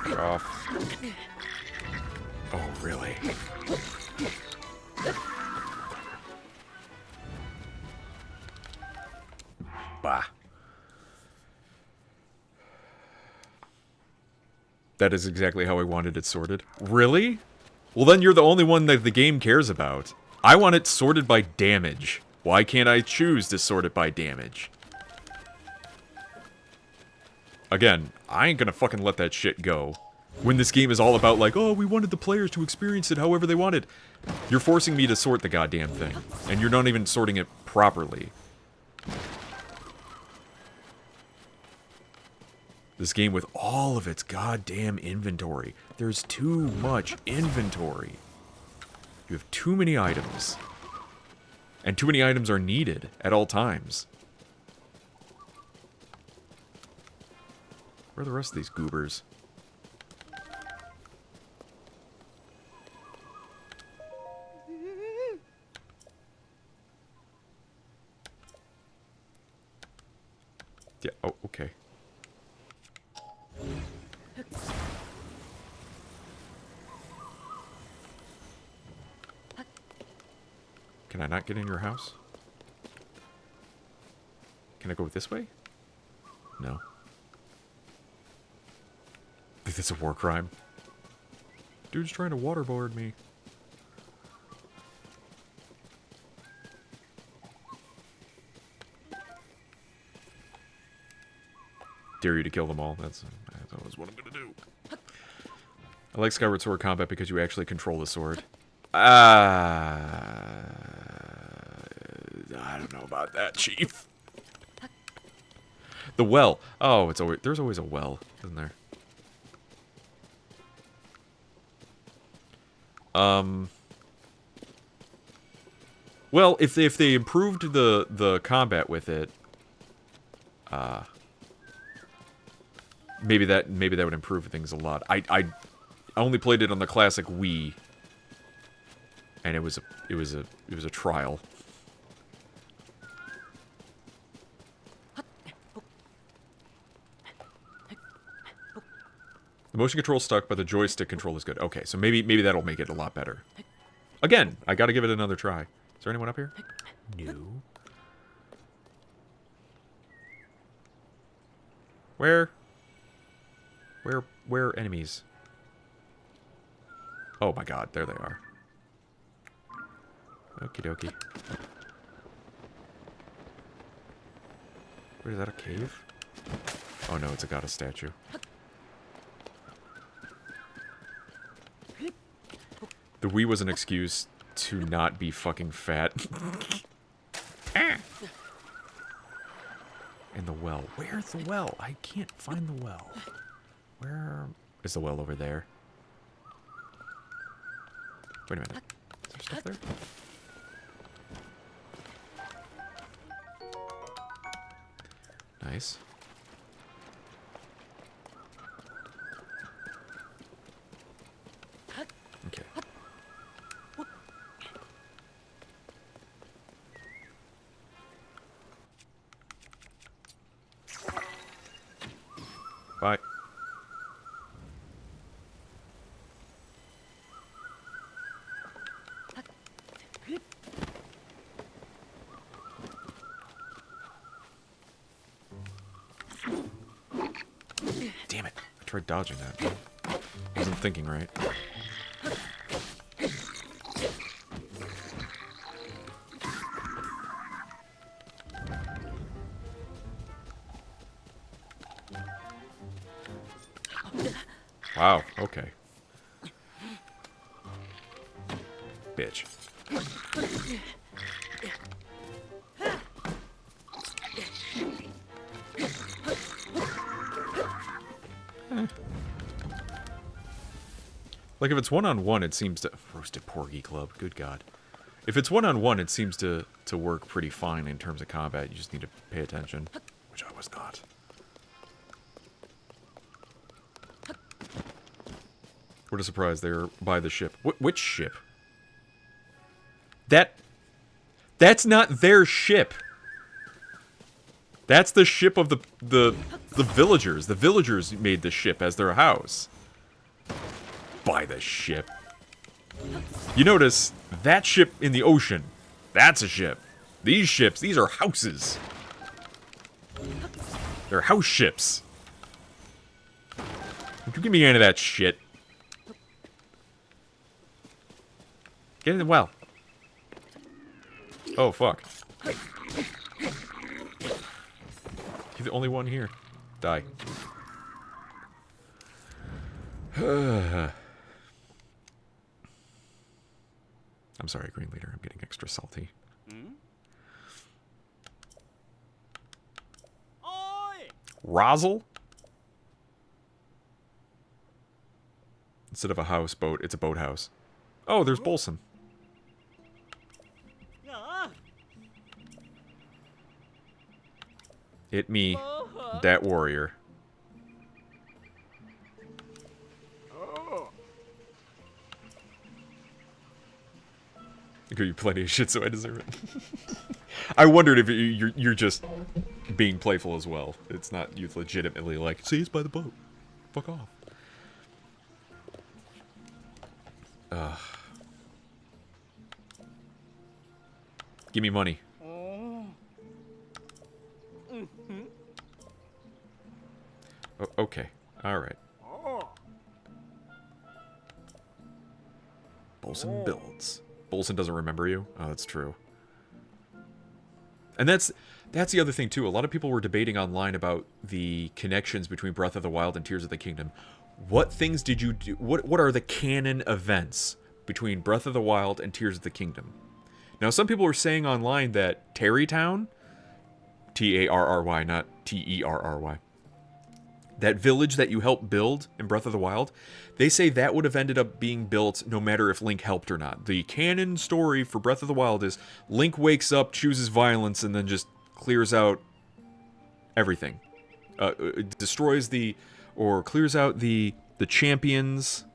Fuck off. Oh, really? Bah. That is exactly how I wanted it sorted. Really? Well, then you're the only one that the game cares about. I want it sorted by damage. Why can't I choose to sort it by damage? Again, I ain't gonna fucking let that shit go. When this game is all about like, oh, we wanted the players to experience it however they wanted. You're forcing me to sort the goddamn thing. And you're not even sorting it properly. This game with all of its goddamn inventory. There's too much inventory. You have too many items. And too many items are needed at all times. Where are the rest of these goobers? Yeah, oh, okay. Can I not get in your house? Can I go this way? No. I think that's a war crime. Dude's trying to waterboard me. dare you to kill them all. That's always what I'm gonna do. I like Skyward Sword combat because you actually control the sword. I don't know about that, Chief. The well. Oh, there's always a well, isn't there? Well, if they improved the combat with it, maybe that would improve things a lot. I only played it on the classic Wii, and it was a trial. The motion control stuck, but the joystick control is good. Okay, so maybe that'll make it a lot better. Again, I gotta give it another try. Is there anyone up here? No. Where enemies? Oh my god, there they are. Okie dokie. Wait, is that a cave? Oh no, it's a goddess statue. The Wii was an excuse to not be fucking fat. And the well. Where's the well? I can't find the well. Where is the well over there? Wait a minute. Is there stuff there? Nice. Okay. Bye. Damn it. I tried dodging that. I wasn't thinking right. Wow, okay. Bitch. Like, if it's one-on-one, it seems to... Roasted Porgy Club, good god. If it's one-on-one, it seems to work pretty fine in terms of combat. You just need to pay attention. Which I was not. What a surprise, they're by the ship. Which ship? That's not their ship. That's the ship of the villagers. The villagers made the ship as their house. By the ship. You notice, that ship in the ocean, that's a ship. These ships, these are houses. They're house ships. Don't you give me any of that shit. Get in the well. Oh, fuck. You're the only one here. Die. I'm sorry, Green Leader. I'm getting extra salty. Rozzle? Instead of a houseboat, it's a boathouse. Oh, there's Bolson. Hit me, that warrior. I give you plenty of shit, so I deserve it. I wondered if you're just being playful as well. It's not you legitimately like, see, it's by the boat. Fuck off. Give me money. Okay. Alright. Bolson builds. Bolson doesn't remember you? Oh, that's true. And That's the other thing, too. A lot of people were debating online about the connections between Breath of the Wild and Tears of the Kingdom. What things did you do? What are the canon events between Breath of the Wild and Tears of the Kingdom? Now, some people were saying online that Tarrytown, Tarry, not Terry, that village that you helped build in Breath of the Wild, they say that would have ended up being built no matter if Link helped or not. The canon story for Breath of the Wild is Link wakes up, chooses violence, and then just clears out everything. Destroys or clears out the champions.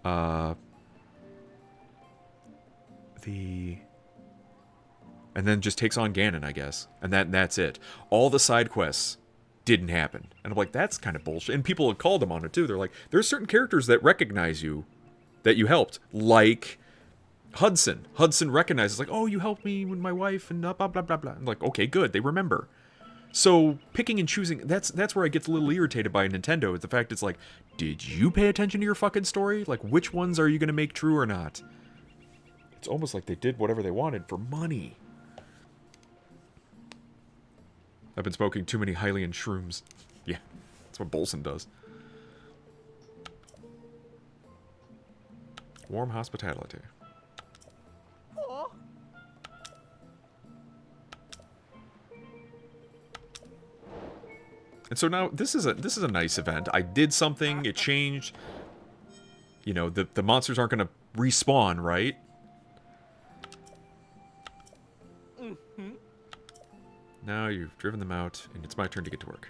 And then just takes on Ganon, I guess. And that's it. All the side quests didn't happen. And I'm like, that's kind of bullshit. And people have called them on it, too. They're like, there's certain characters that recognize you, that you helped. Like Hudson. Hudson recognizes, like, oh, you helped me with my wife, and blah, blah, blah, blah, blah. I'm like, okay, good. They remember. So, picking and choosing, that's where I get a little irritated by Nintendo, is the fact it's like, did you pay attention to your fucking story? Like, which ones are you going to make true or not? It's almost like they did whatever they wanted for money. I've been smoking too many Hylian shrooms. Yeah, that's what Bolson does. Warm hospitality. And so now this is a nice event. I did something, it changed. You know, the monsters aren't going to respawn, right? Now you've driven them out, and it's my turn to get to work.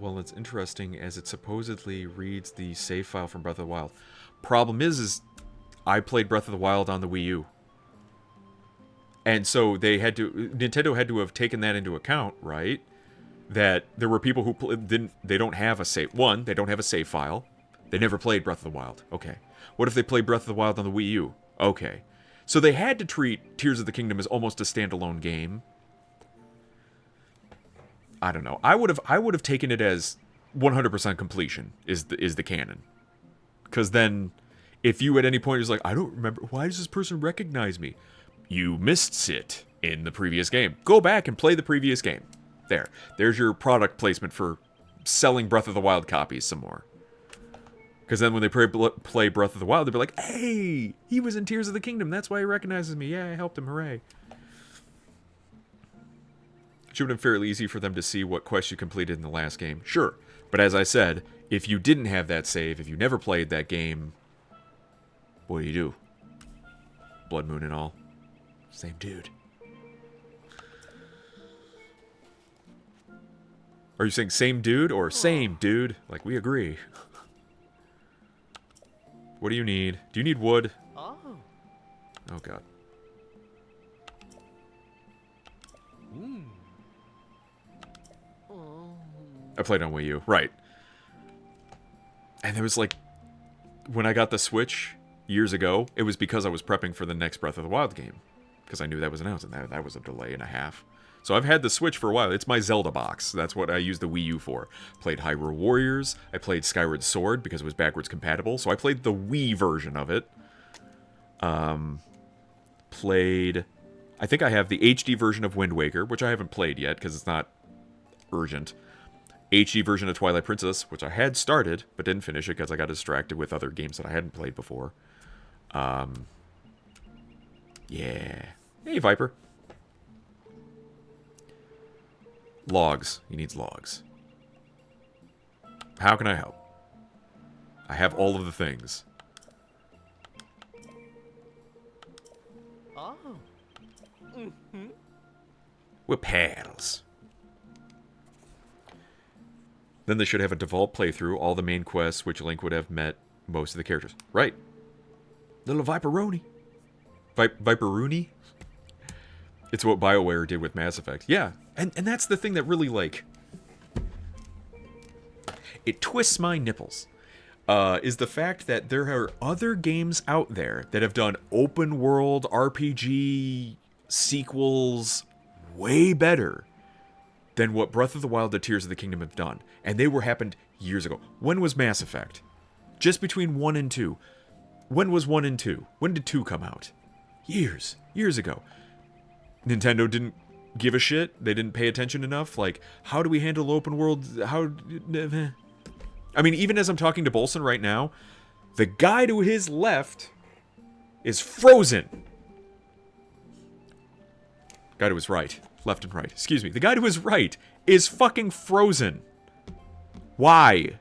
Well, it's interesting as it supposedly reads the save file from Breath of the Wild. Problem is I played Breath of the Wild on the Wii U. And so Nintendo had to have taken that into account, right? That there were people who they don't have a save. One, they don't have a save file. They never played Breath of the Wild. Okay. What if they played Breath of the Wild on the Wii U? Okay. So they had to treat Tears of the Kingdom as almost a standalone game. I don't know. I would have taken it as 100% completion is the canon. Because then, if you at any point is like, I don't remember, why does this person recognize me? You missed it in the previous game. Go back and play the previous game. There's your product placement for selling Breath of the Wild copies some more. Because then when they play Breath of the Wild, they'll be like, hey, he was in Tears of the Kingdom. That's why he recognizes me. Yeah, I helped him. Hooray. It should have been fairly easy for them to see what quest you completed in the last game. Sure. But as I said, if you didn't have that save, if you never played that game, what do? Blood Moon and all. Same dude. Are you saying same dude or same dude? Like, we agree. What do you need? Do you need wood? Oh, God. I played on Wii U. Right. And there was like, when I got the Switch years ago, it was because I was prepping for the next Breath of the Wild game. Because I knew that was announced, and that was a delay and a half. So I've had the Switch for a while. It's my Zelda box. That's what I used the Wii U for. Played Hyrule Warriors. I played Skyward Sword because it was backwards compatible. So I played the Wii version of it. Played... I think I have the HD version of Wind Waker, which I haven't played yet because it's not urgent. HD version of Twilight Princess, which I had started, but didn't finish it because I got distracted with other games that I hadn't played before. Yeah. Hey, Viper. Logs. He needs logs. How can I help? I have all of the things. Oh. We're pals. Then they should have a default playthrough, all the main quests, which Link would have met most of the characters. Right. Little Viperoni. Viperoni? It's what BioWare did with Mass Effect. Yeah, and that's the thing that really, like... It twists my nipples. Is the fact that there are other games out there that have done open world RPG sequels way better than what Breath of the Wild and Tears of the Kingdom have done. And they happened years ago. When was Mass Effect? Just between 1 and 2. When was 1 and 2? When did 2 come out? Years ago. Nintendo didn't give a shit. They didn't pay attention enough. Like, how do we handle open world? I mean, even as I'm talking to Bolson right now, the guy to his left is frozen. Guy to his right. Left and right. Excuse me. The guy to his right is fucking frozen. Why?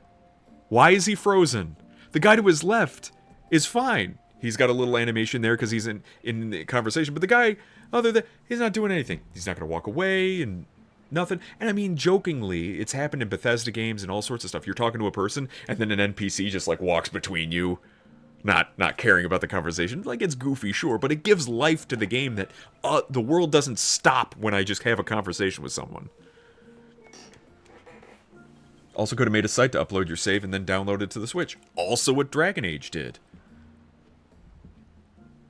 Why is he frozen? The guy to his left is fine. He's got a little animation there because he's in the conversation. But the guy, other than, he's not doing anything. He's not going to walk away and nothing. And I mean, jokingly, it's happened in Bethesda games and all sorts of stuff. You're talking to a person and then an NPC just like walks between you. Not caring about the conversation. Like, it's goofy, sure, but it gives life to the game that the world doesn't stop when I just have a conversation with someone. Also could have made a site to upload your save and then download it to the Switch. Also what Dragon Age did.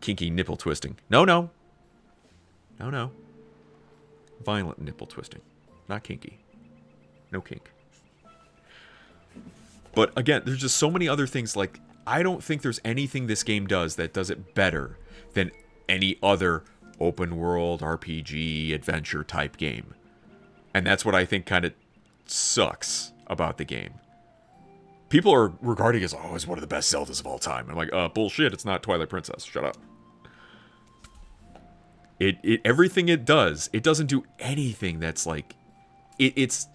Kinky nipple twisting. No. Violent nipple twisting. Not kinky. No kink. But again, there's just so many other things. Like, I don't think there's anything this game does that does it better than any other open world RPG adventure type game. And that's what I think kind of sucks about the game. People are regarding it as, oh, it's one of the best Zeldas of all time. I'm like, bullshit, it's not Twilight Princess. Shut up. Everything it does, it doesn't do anything that's like... It's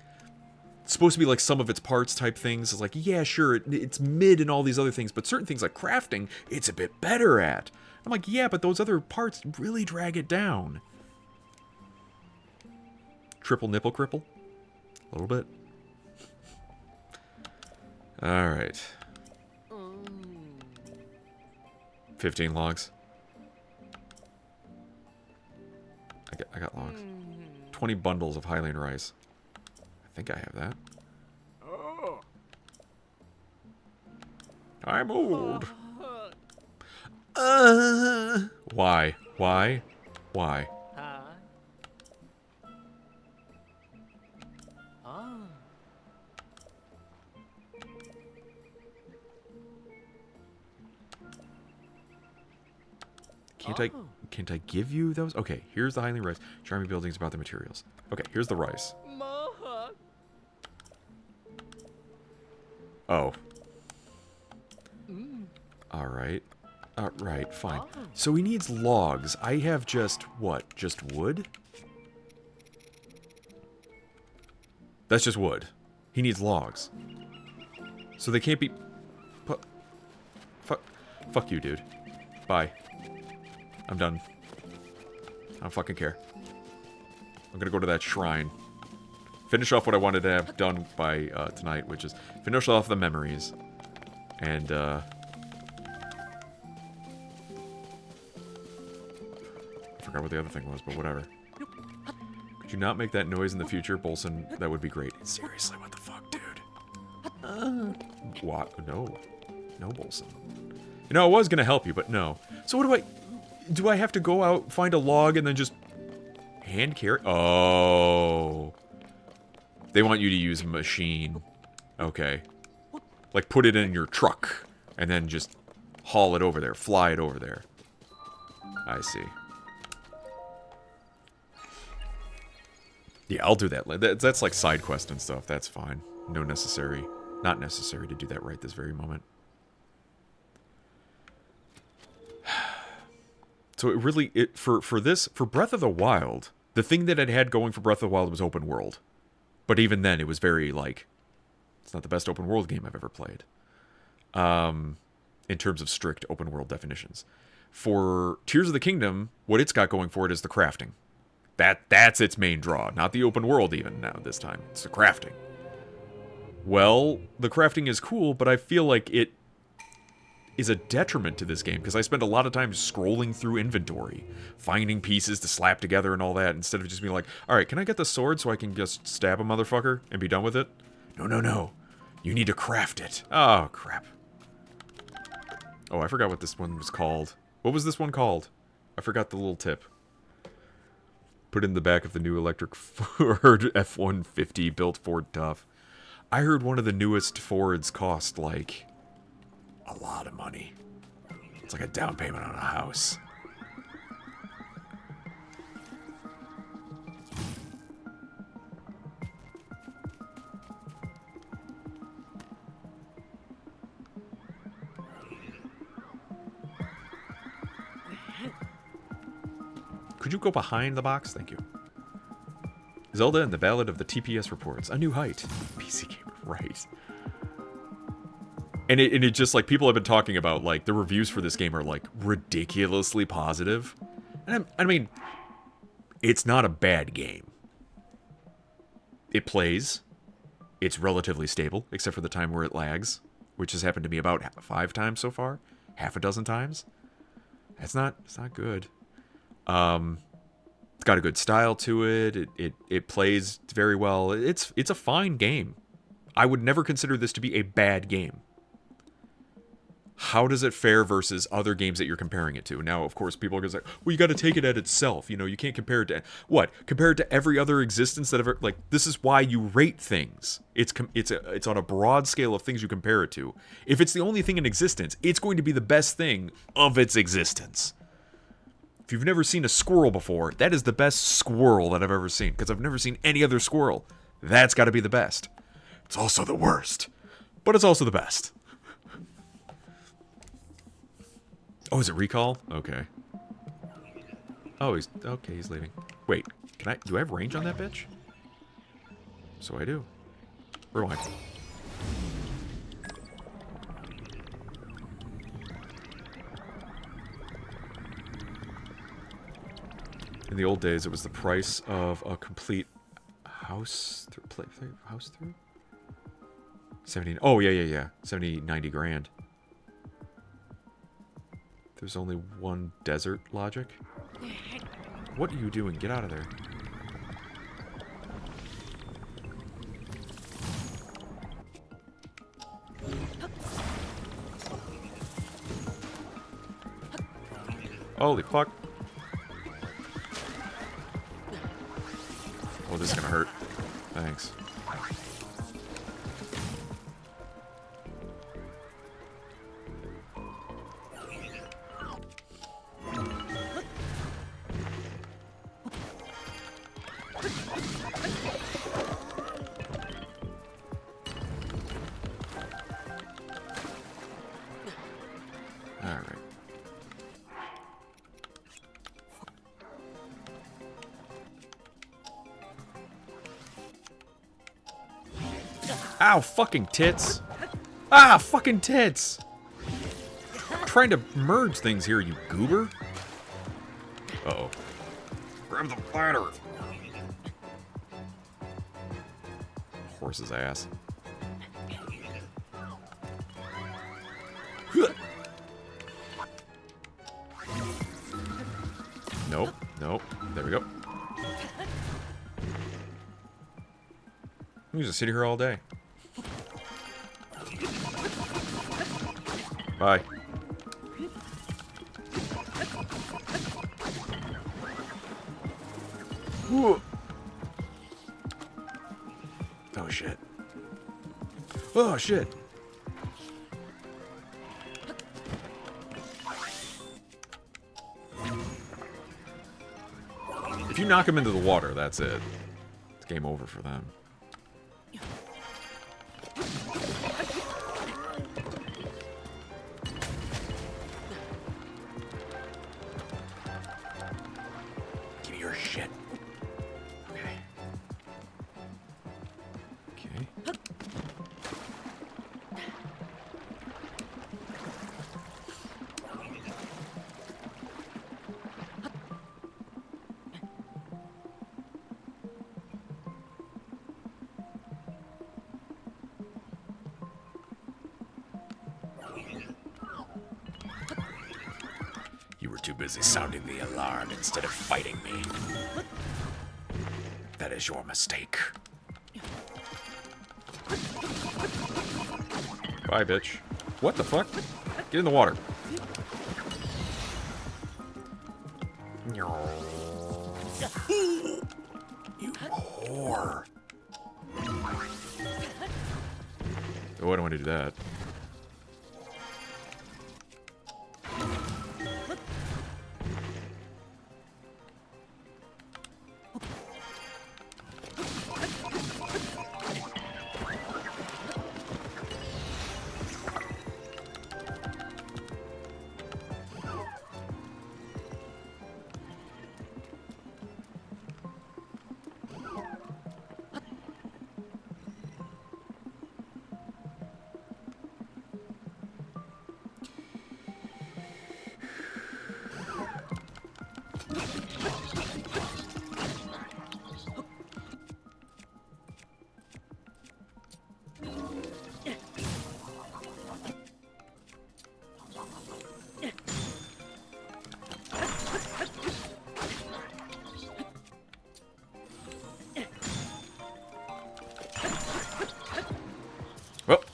supposed to be like some of its parts type things. It's like, yeah, sure, it's mid and all these other things, but certain things like crafting, it's a bit better at. I'm like, yeah, but those other parts really drag it down. Triple nipple cripple? A little bit. Alright. 15 logs. I got logs. 20 bundles of Hylian rice. I think I have that. I'm old. Why? Can't I give you those? Okay, here's the Hylian rice. Charming buildings about the materials. Okay, here's the rice. Oh. Alright. Alright, fine. So he needs logs. I have just, what? Just wood? That's just wood. He needs logs. So they can't be... Fuck you, dude. Bye. I'm done. I don't fucking care. I'm gonna go to that shrine. Finish off what I wanted to have done by tonight, which is finish off the memories. And, I forgot what the other thing was, but whatever. Could you not make that noise in the future, Bolson? That would be great. Seriously, what the fuck, dude? What? No. No, Bolson. You know, I was gonna help you, but no. So what do I have to go out, find a log, and then just hand carry? Oh. They want you to use a machine. Okay. Like, put it in your truck, and then just haul it over there, fly it over there. I see. Yeah, I'll do that. That's like side quest and stuff. That's fine. Not necessary to do that right this very moment. So it really, for Breath of the Wild, the thing that it had going for Breath of the Wild was open world. But even then, it was very, like, it's not the best open world game I've ever played. In terms of strict open world definitions. For Tears of the Kingdom, what it's got going for it is the crafting. That's its main draw. Not the open world even now this time. It's the crafting. Well, the crafting is cool, but I feel like it is a detriment to this game, because I spend a lot of time scrolling through inventory, finding pieces to slap together and all that, instead of just being like, alright, can I get the sword so I can just stab a motherfucker and be done with it? No. You need to craft it. Oh, crap. Oh, I forgot what this one was called. What was this one called? I forgot the little tip. Put in the back of the new electric Ford F-150 built Ford Tough. I heard one of the newest Fords cost, like, a lot of money. It's like a down payment on a house. Could you go behind the box? Thank you. Zelda and the Ballad of the TPS Reports. A new height. PC Gamer, right. And it just, like, people have been talking about, like, the reviews for this game are, like, ridiculously positive. And I mean, it's not a bad game. It plays. It's relatively stable, except for the time where it lags, which has happened to me about 5 times so far. Half a dozen times. It's not good. It's got a good style to it. It plays very well. It's a fine game. I would never consider this to be a bad game. How does it fare versus other games that you're comparing it to? Now, of course, people are going to say, well, you got to take it at itself. You know, you can't compare it to... What? Compare it to every other existence that ever... Like, this is why you rate things. It's on a broad scale of things you compare it to. If it's the only thing in existence, it's going to be the best thing of its existence. If you've never seen a squirrel before, that is the best squirrel that I've ever seen. Because I've never seen any other squirrel. That's got to be the best. It's also the worst. But it's also the best. Oh, is it recall? Okay. Oh, he's leaving. Wait, do I have range on that bitch? So I do. Rewind. In the old days, it was the price of a complete house through? 70, oh yeah. 70, 90 grand. There's only one desert logic? What are you doing? Get out of there. Holy fuck. Oh, this is gonna hurt. Thanks. Ow, fucking tits. Ah, fucking tits. I'm trying to merge things here, you goober. Uh-oh. Grab the ladder. Horse's ass. Nope, nope. There we go. I'm just sit here all day. Bye. Ooh. Oh shit. Oh shit. If you knock them into the water, that's it. It's game over for them. Give me your shit. Okay. Okay. You were too busy sounding the alarm instead of fighting me. That is your mistake. Bye, bitch. What the fuck? Get in the water. You whore. Oh, I don't want to do that.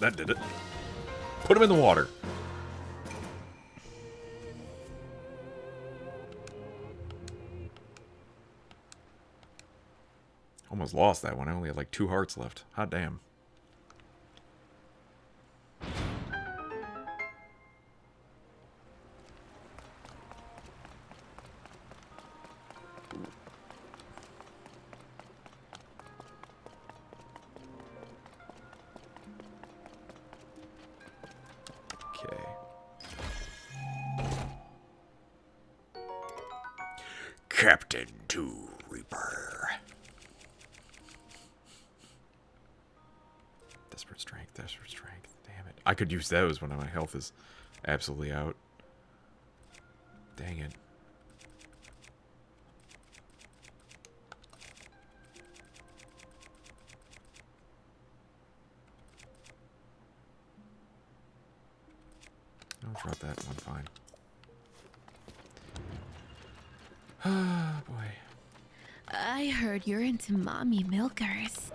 that did it. Put him in the water. Almost lost that one. I only had like 2 hearts left. Hot damn. Okay. Captain 2 Reaper. Desperate strength, desperate strength. Damn it. I could use those when my health is absolutely out. Dang it. I'll drop that one, fine. Ah, boy. I heard you're into mommy milkers.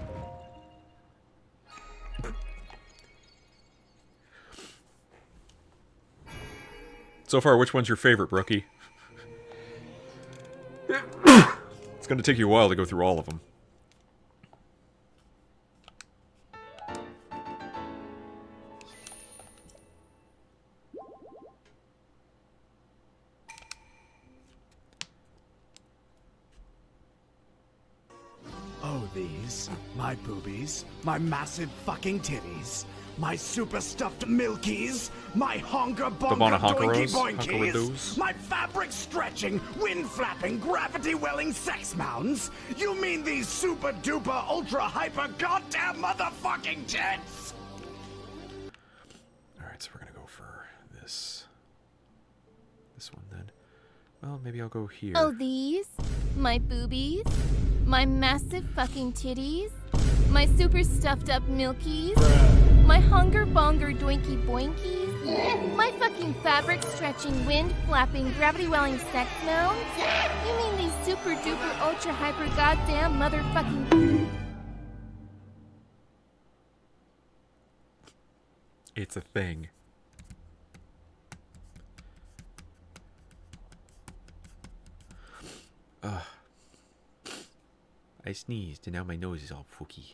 So far, which one's your favorite, Brookie? It's gonna take you a while to go through all of them. Oh, these, my boobies, my massive fucking titties, my super stuffed milkies, my honker bonker doinky boinkies, my fabric stretching, wind flapping, gravity welling sex mounds. You mean these super duper ultra hyper goddamn motherfucking tits? Alright, so we're gonna go for this one then. Well, maybe I'll go here. Oh, these, my boobies, my massive fucking titties, my super stuffed up milkies, my hunger bonger doinky boinkies, my fucking fabric stretching, wind flapping, gravity welling sex mounds? You mean these super duper ultra hyper goddamn motherfucking... It's a thing. Ugh. I sneezed and now my nose is all fooky.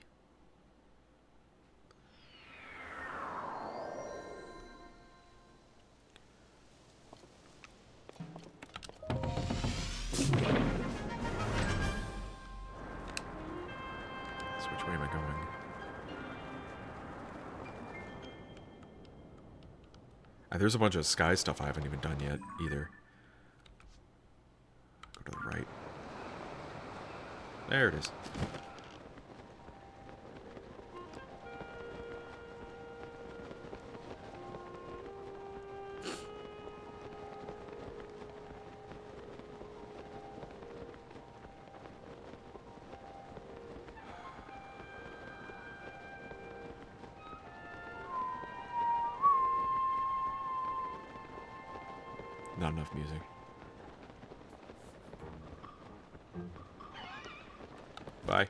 So which way am I going? There's a bunch of sky stuff I haven't even done yet either. Go to the right. There it is. Not enough music. Bye.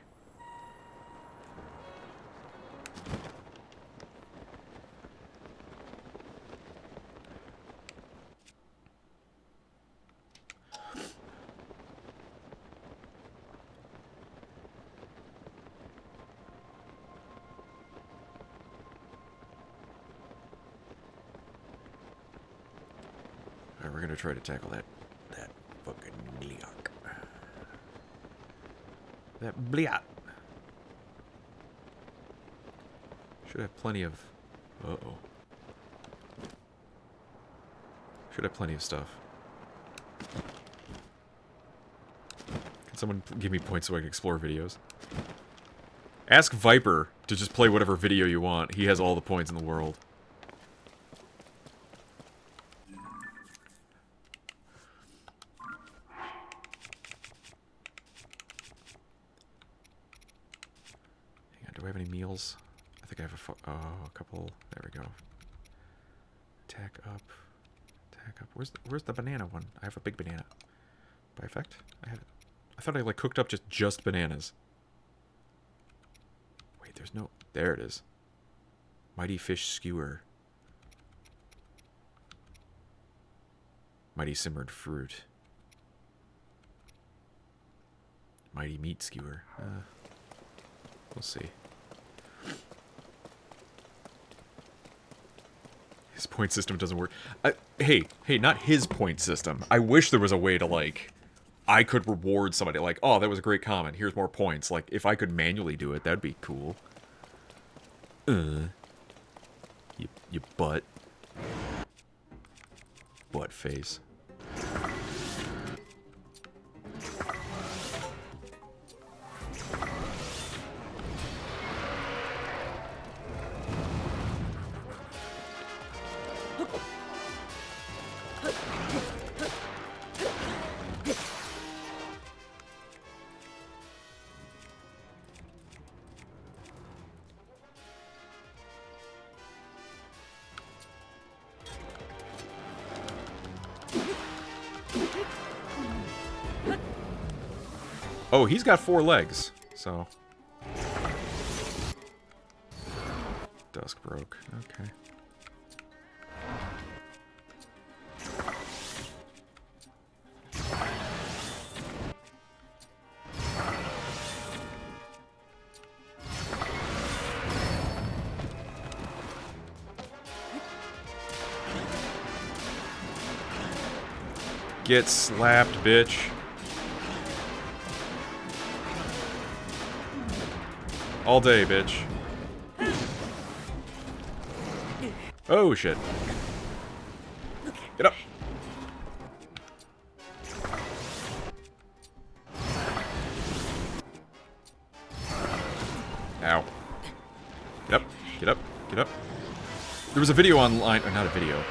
Alright, we're gonna try to tackle that fucking Gleeok. That Bleot. Should have plenty of... Uh-oh. Should have plenty of stuff. Can someone give me points so I can explore videos? Ask Viper to just play whatever video you want. He has all the points in the world. Do I have any meals? I think I have a couple. There we go. Attack up. Attack up. Where's the banana one? I have a big banana. By effect? I thought I like cooked up just bananas. Wait, there's no... There it is. Mighty fish skewer. Mighty simmered fruit. Mighty meat skewer. We'll see. His point system doesn't work. Hey, not his point system. I wish there was a way to, like, I could reward somebody. Like, oh, that was a great comment. Here's more points. Like, if I could manually do it, that'd be cool. You butt. Butt face. Oh, he's got 4 legs, so... Dusk broke, okay. Get slapped, bitch. All day, bitch. Oh, shit. Get up. Ow. Get up. Get up. Get up. There was a video online, or not a video.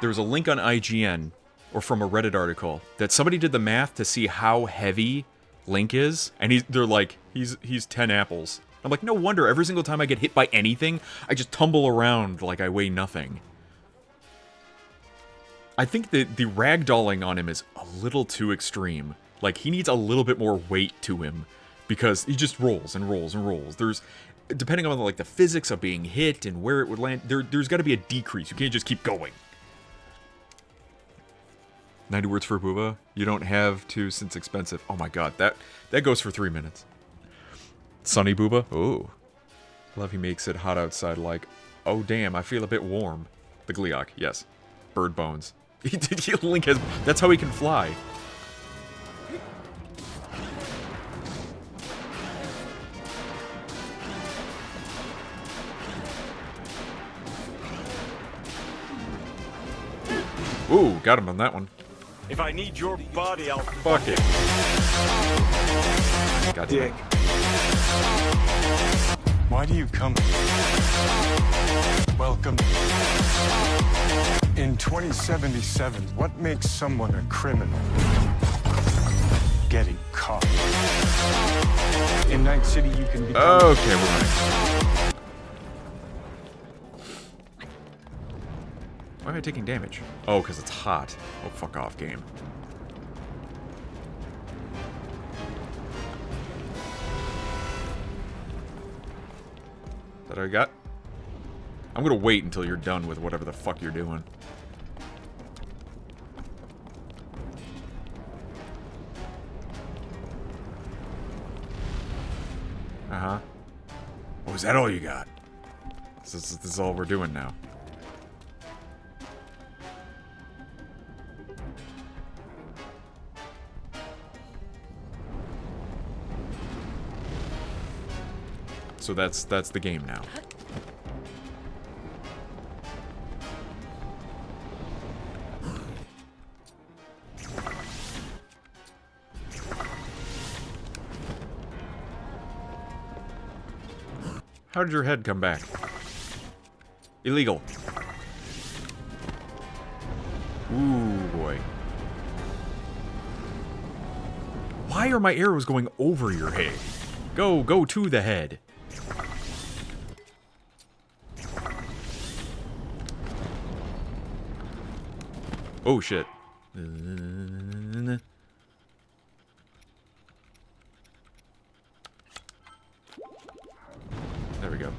There was a link on IGN, or from a Reddit article, that somebody did the math to see how heavy Link is, and they're like, he's 10 apples. I'm like, no wonder every single time I get hit by anything, I just tumble around like I weigh nothing. I think that the ragdolling on him is a little too extreme. Like, he needs a little bit more weight to him, because he just rolls and rolls and rolls. There's, depending on like the physics of being hit and where it would land, there's got to be a decrease. You can't just keep going. 90 words for Booba? You don't have to since expensive. Oh my god, that goes for 3 minutes. Sunny Booba? Oh. Love he makes it hot outside like, oh damn, I feel a bit warm. The Gleeok, yes. Bird bones. Link has, that's how he can fly. Ooh, got him on that one. If I need your body, I'll fuck it. God damn it. Why do you come? Welcome. In 2077, what makes someone a criminal? Getting caught. In Night City, you can become... Okay, we're running. Why am I taking damage? Oh, because it's hot. Oh, fuck off, game. That I got? I'm gonna wait until you're done with whatever the fuck you're doing. Uh-huh. Oh, is that all you got? This is all we're doing now. So that's the game now. How did your head come back? Illegal. Ooh, boy. Why are my arrows going over your head? Go to the head. Oh shit. There we go.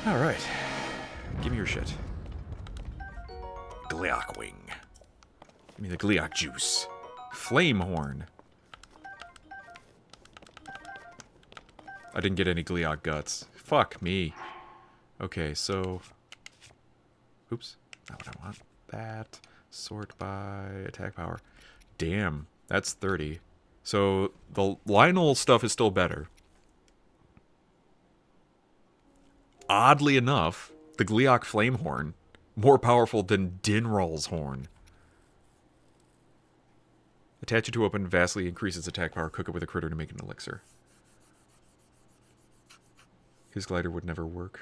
Alright. Give me your shit. Gleeok wing. Give me the Gleeok juice. Flame horn. I didn't get any Gleeok guts. Fuck me. Okay, so... Oops. Not what I want. That. Sort by attack power. Damn. That's 30. So, the Lynel stuff is still better. Oddly enough, the Gleeok flame horn, more powerful than Dinral's horn. Attach it to a weapon, vastly increases attack power. Cook it with a critter to make an elixir. His glider would never work.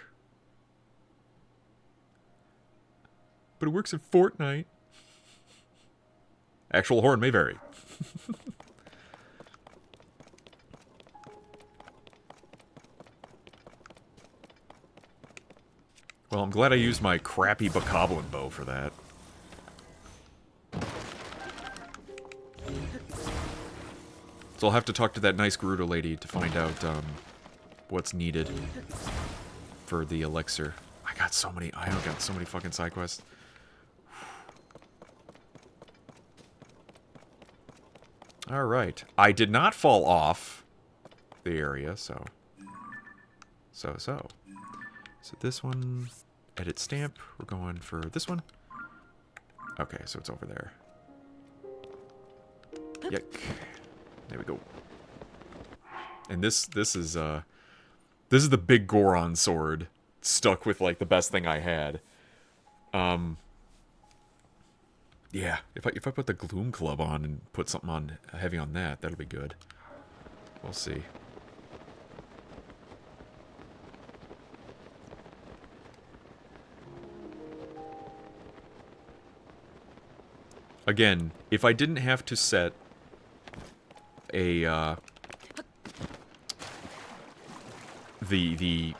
But it works in Fortnite. Actual horn may vary. Well, I'm glad I used my crappy bokoblin bow for that. So I'll have to talk to that nice Gerudo lady to find out what's needed for the elixir. I got so many fucking side quests. Alright. I did not fall off the area, so this one, edit stamp, we're going for this one. Okay, so it's over there. Yuck. There we go. And this is the big Goron sword, stuck with like the best thing I had. Yeah, if I put the Gloom Club on and put something on heavy on that, that'll be good. We'll see. Again, if I didn't have to set a the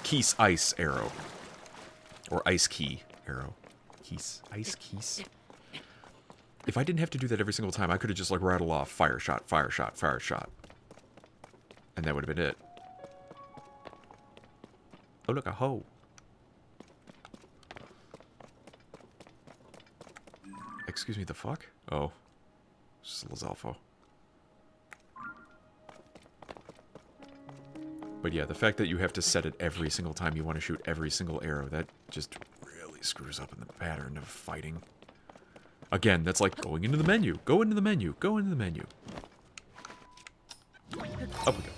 Keese ice arrow, or ice key arrow, ice keys. If I didn't have to do that every single time, I could have just like rattled off fire shot, fire shot, fire shot, and that would have been it. Oh look, a hoe. Excuse me, the fuck? Oh. It's just Lizalfo. But yeah, the fact that you have to set it every single time you want to shoot every single arrow, that just really screws up in the pattern of fighting. Again, that's like going into the menu. Go into the menu. Go into the menu. Up we go.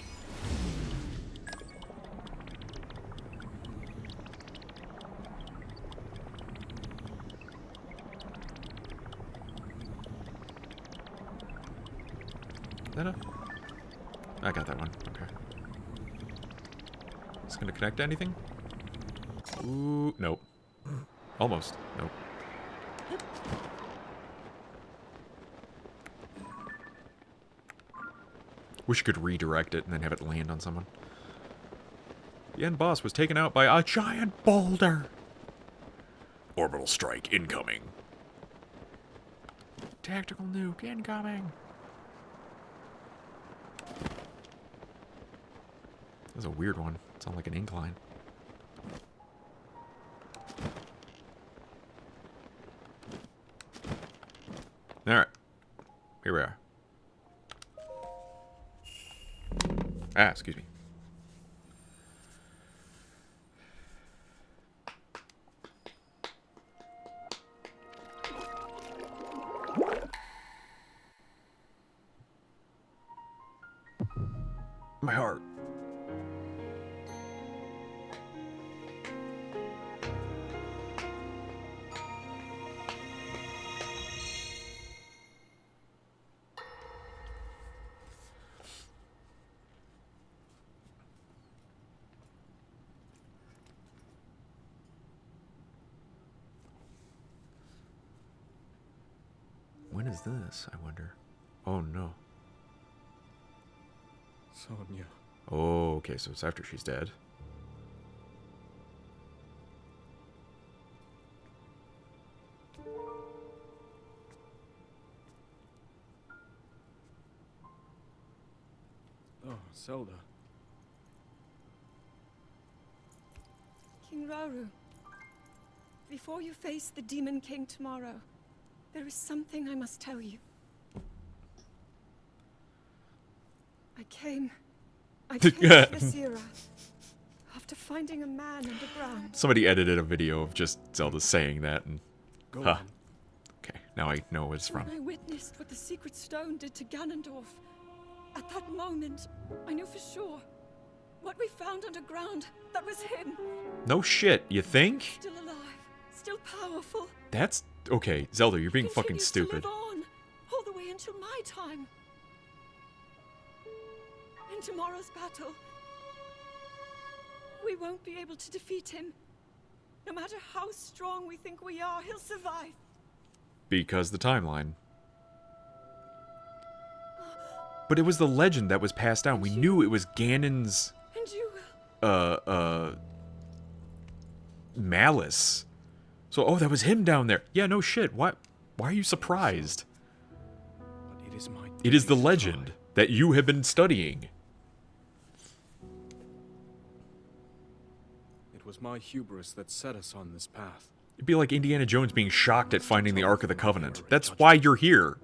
I got that one. Okay. Is it gonna connect to anything? Ooh, nope. Almost. Nope. Wish you could redirect it and then have it land on someone. The end boss was taken out by a giant boulder. Orbital strike incoming. Tactical nuke incoming. That was a weird one. It sounded like an incline. Alright. Here we are. Ah, excuse me. My heart. When is this, I wonder? Oh, no. Sonya. Oh, okay, so it's after she's dead. Oh, Zelda. King Rauru, before you face the Demon King tomorrow, there is something I must tell you. I came to Lysira after finding a man underground. Somebody edited a video of just Zelda saying that, and Go huh. on. Okay, now I know what it's from. When I witnessed what the secret stone did to Ganondorf, at that moment, I knew for sure what we found underground, that was him. No shit, you think? Still alive, still powerful. That's okay, Zelda. You're being fucking Continues stupid. To live on, all the way until my time. In tomorrow's battle, we won't be able to defeat him. No matter how strong we think we are, he'll survive. Because the timeline. But it was the legend that was passed down. We knew it was Ganon's And you will. malice. So, oh, that was him down there. Yeah, no shit. Why are you surprised? But it is my It is the legend that you have been studying. It was my hubris that set us on this path. It'd be like Indiana Jones being shocked at finding the Ark of the Covenant. That's why you're here.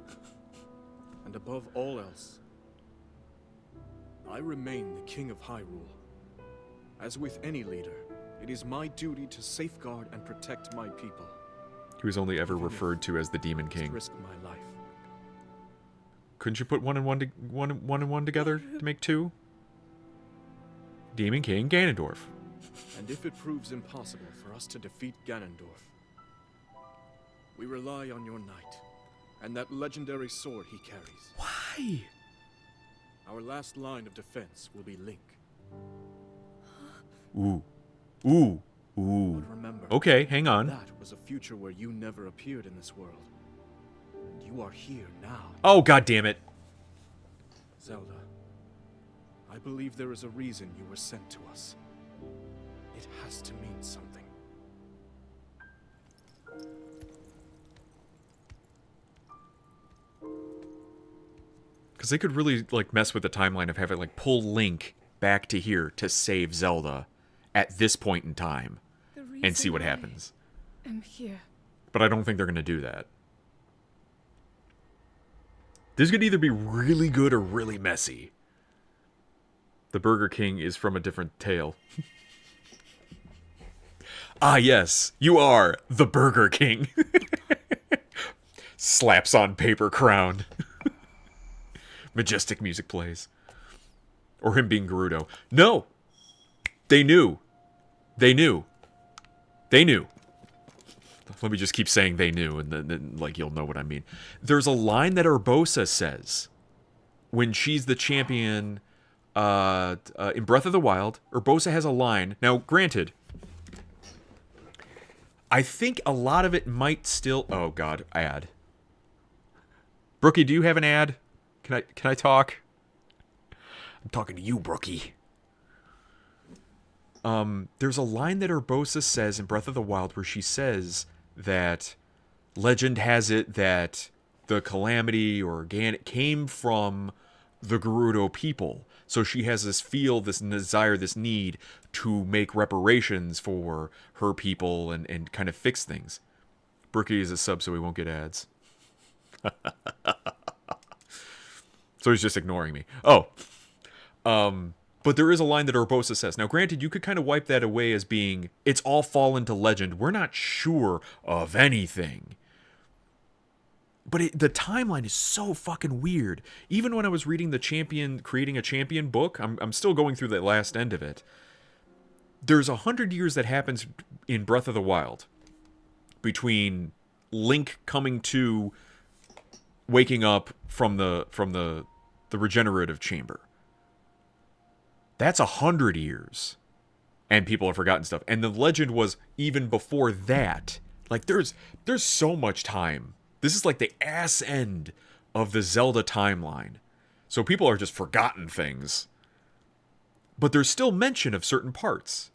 And above all else, I remain the King of Hyrule. As with any leader, it is my duty to safeguard and protect my people. He was only ever referred to as the Demon King. Risk my life. Couldn't you put one and one together to make two? Demon King Ganondorf. And if it proves impossible for us to defeat Ganondorf, we rely on your knight and that legendary sword he carries. Why? Our last line of defense will be Link. Ooh. Ooh. Ooh. But remember, okay, hang on. That was a future where you never appeared in this world. And you are here now. Oh, god damn it. Zelda, I believe there is a reason you were sent to us. It has to mean something. Because they could really, like, mess with the timeline of having, like, pull Link back to here to save Zelda at this point in time and see what happens. I'm here. But I don't think they're going to do that. This could either be really good or really messy. The Burger King is from a different tale. Ah, yes, you are the Burger King. Slaps on paper crown. Majestic music plays. Or him being Gerudo. No! They knew. They knew. They knew. Let me just keep saying they knew, and then like, you'll know what I mean. There's a line that Urbosa says when she's the champion in Breath of the Wild. Urbosa has a line. Now, granted, I think a lot of it might still... Oh, God, ad. Brookie, do you have an ad? Can I talk? I'm talking to you, Brookie. There's a line that Urbosa says in Breath of the Wild where she says that legend has it that the Calamity or Ganon came from the Gerudo people. So she has this feel, this desire, this need to make reparations for her people and kind of fix things. Brookie is a sub, so he won't get ads. So he's just ignoring me. Oh. But there is a line that Urbosa says. Now, granted, you could kind of wipe that away as being, it's all fallen to legend. We're not sure of anything. But the timeline is so fucking weird. Even when I was reading the Creating a Champion book, I'm still going through the last end of it. There's 100 years that happens in Breath of the Wild between Link coming to waking up from the regenerative chamber. That's 100 years. And people have forgotten stuff. And the legend was even before that. Like, there's so much time. This is like the ass end of the Zelda timeline. So people are just forgotten things. But there's still mention of certain parts.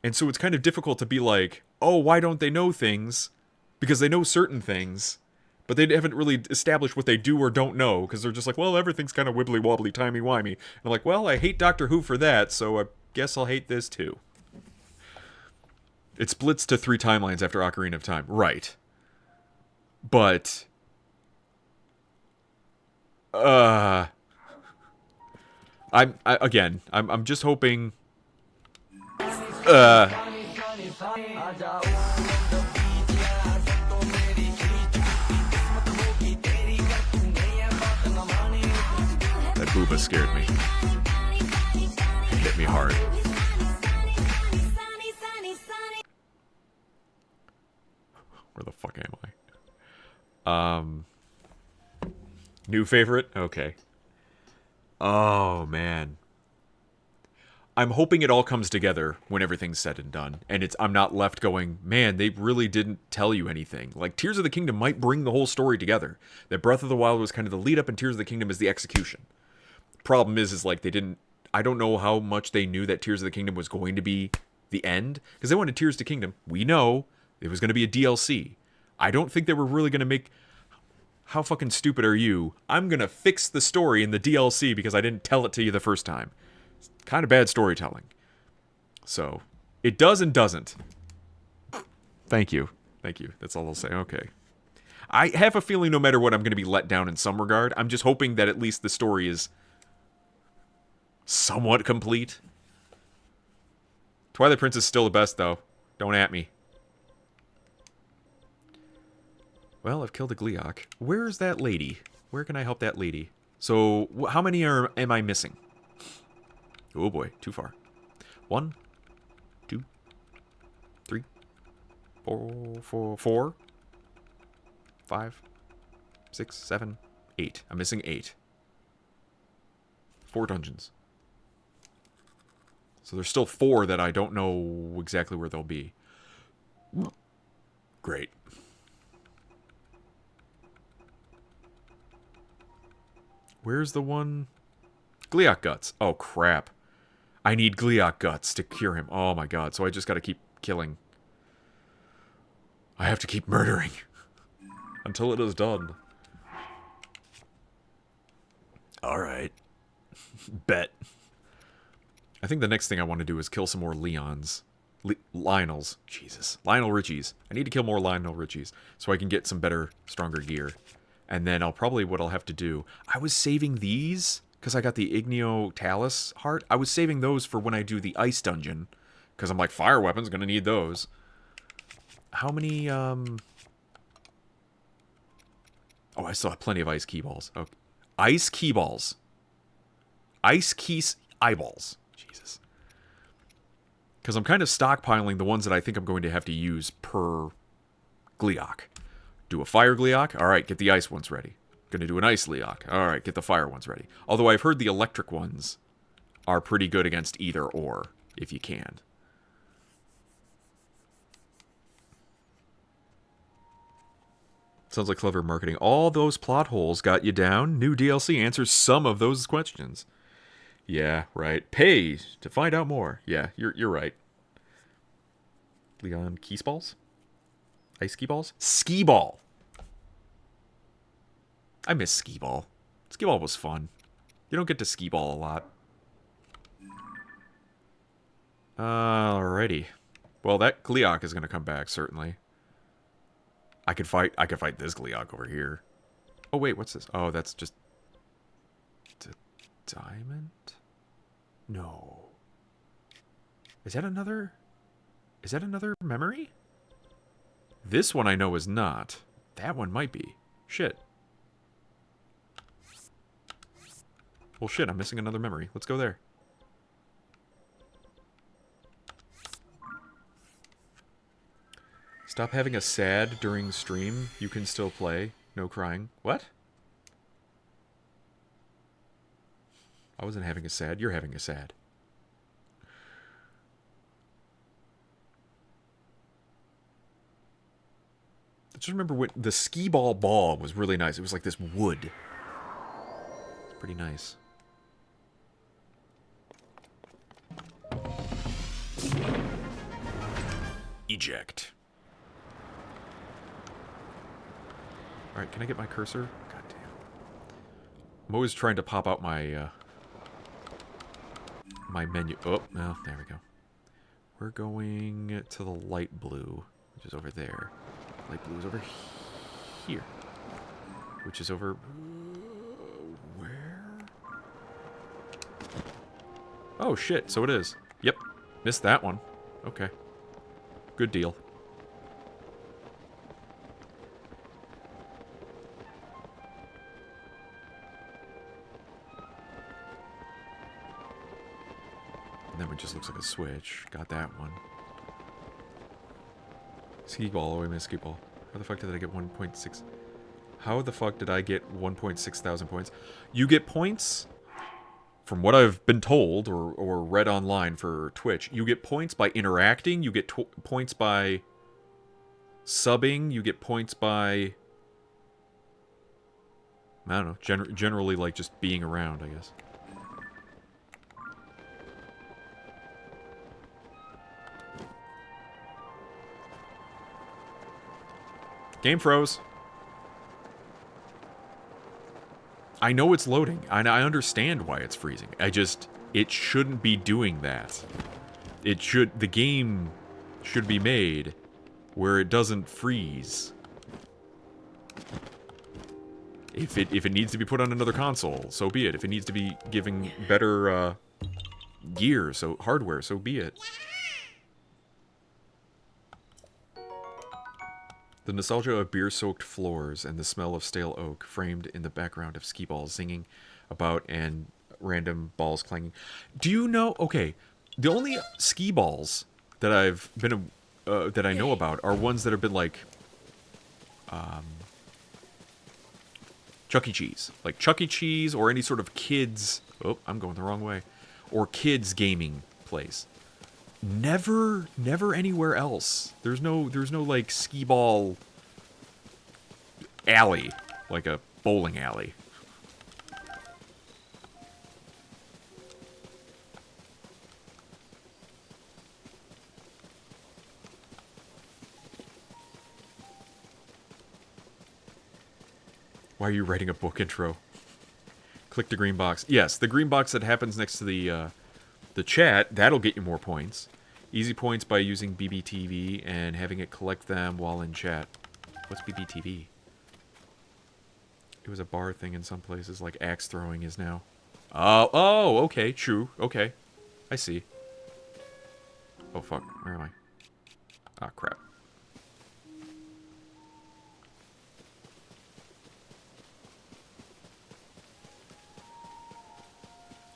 And so it's kind of difficult to be like, oh, why don't they know things? Because they know certain things. But they haven't really established what they do or don't know, because they're just like, well, everything's kind of wibbly-wobbly, timey-wimey. And I'm like, well, I hate Doctor Who for that, so I guess I'll hate this too. It splits to 3 timelines after Ocarina of Time. Right. But... I'm just hoping... That booba scared me. Hit me hard. Where the fuck am I? New favorite? Okay. Oh, man. I'm hoping it all comes together when everything's said and done. And I'm not left going, man, they really didn't tell you anything. Like, Tears of the Kingdom might bring the whole story together. That Breath of the Wild was kind of the lead up and Tears of the Kingdom is the execution. Problem is like, they didn't... I don't know how much they knew that Tears of the Kingdom was going to be the end. Because they wanted Tears of the Kingdom. We know it was going to be a DLC. I don't think they were really going to make... How fucking stupid are you? I'm going to fix the story in the DLC because I didn't tell it to you the first time. It's kind of bad storytelling. So, it does and doesn't. Thank you. Thank you. That's all I'll say. Okay. I have a feeling no matter what, I'm going to be let down in some regard. I'm just hoping that at least the story is somewhat complete. Twilight Princess is still the best, though. Don't at me. Well, I've killed a Gleeok. Where's that lady? Where can I help that lady? So, how many am I missing? Oh boy, too far. 1, 2, 3, 4, 5, 6, 7, 8. I'm missing 8. 4 dungeons. So there's still 4 that I don't know exactly where they'll be. Great. Where's the one? Gleeok Guts. Oh, crap. I need Gleeok Guts to cure him. Oh, my God. So I just got to keep killing. I have to keep murdering. Until it is done. Alright. Bet. I think the next thing I want to do is kill some more Leons. Lynels. Jesus. Lionel Richies. I need to kill more Lionel Richies so I can get some better, stronger gear. And then what I'll have to do... I was saving these because I got the Igneo Talus heart. I was saving those for when I do the ice dungeon. Because I'm like, fire weapons, gonna need those. How many, Oh, I still have plenty of ice key balls. Okay. Ice key balls. Ice keys eyeballs. Jesus. Because I'm kind of stockpiling the ones that I think I'm going to have to use per Gleeok. Do a fire Gleeok. Alright, get the ice ones ready. Gonna do an ice Gleeok. Alright, get the fire ones ready. Although I've heard the electric ones are pretty good against either or, if you can. Sounds like clever marketing. All those plot holes got you down. New DLC answers some of those questions. Yeah, right. Pay to find out more. Yeah, you're right. Leon Keysballs? Ice ski balls? Skee ball. I miss skee ball. Skee ball was fun. You don't get to skee ball a lot. Alrighty. Well, that Gleeok is going to come back, certainly. I could fight this Gleeok over here. Oh, wait, what's this? Oh, that's just... diamond? No. Is that another memory? This one I know is not. That one might be. Shit. Well, shit, I'm missing another memory. Let's go there. Stop having a sad during stream. You can still play. No crying. What? I wasn't having a sad. You're having a sad. Just remember when the skee ball was really nice. It was like this wood. It's pretty nice. Eject. Alright, can I get my cursor? God damn. I'm always trying to pop out my my menu. Oh, no, there we go. We're going to the light blue, which is over there. Light blue is over here. Which is over... where? Oh, shit. So it is. Yep. Missed that one. Okay. Good deal. And then it just looks like a switch. Got that one. Ski ball. Oh, I missed ski ball. How the fuck did I get 1.6? How the fuck did I get 1.6 thousand points? You get points, from what I've been told or read online for Twitch, you get points by interacting, you get points by subbing, you get points by, I don't know, generally like just being around, I guess. Game froze. I know it's loading, and I understand why it's freezing. It shouldn't be doing that. The game should be made where it doesn't freeze. If it needs to be put on another console, so be it. If it needs to be giving better gear, hardware, so be it. The nostalgia of beer-soaked floors and the smell of stale oak framed in the background of ski balls zinging about and random balls clanging. Do you know... Okay, the only ski balls that I've been... that I know about are ones that have been like... Chuck E. Cheese. Like Chuck E. Cheese or any sort of kids... Oh, I'm going the wrong way. Or kids gaming place. Never anywhere else. There's no like skee ball alley, like a bowling alley. Why are you writing a book intro? Click the green box. Yes, the green box that happens next to the chat, that'll get you more points. Easy points by using BBTV and having it collect them while in chat. What's BBTV? It was a bar thing in some places, like axe throwing is now. Oh, okay, true, okay. I see. Oh, fuck, where am I? Ah, crap.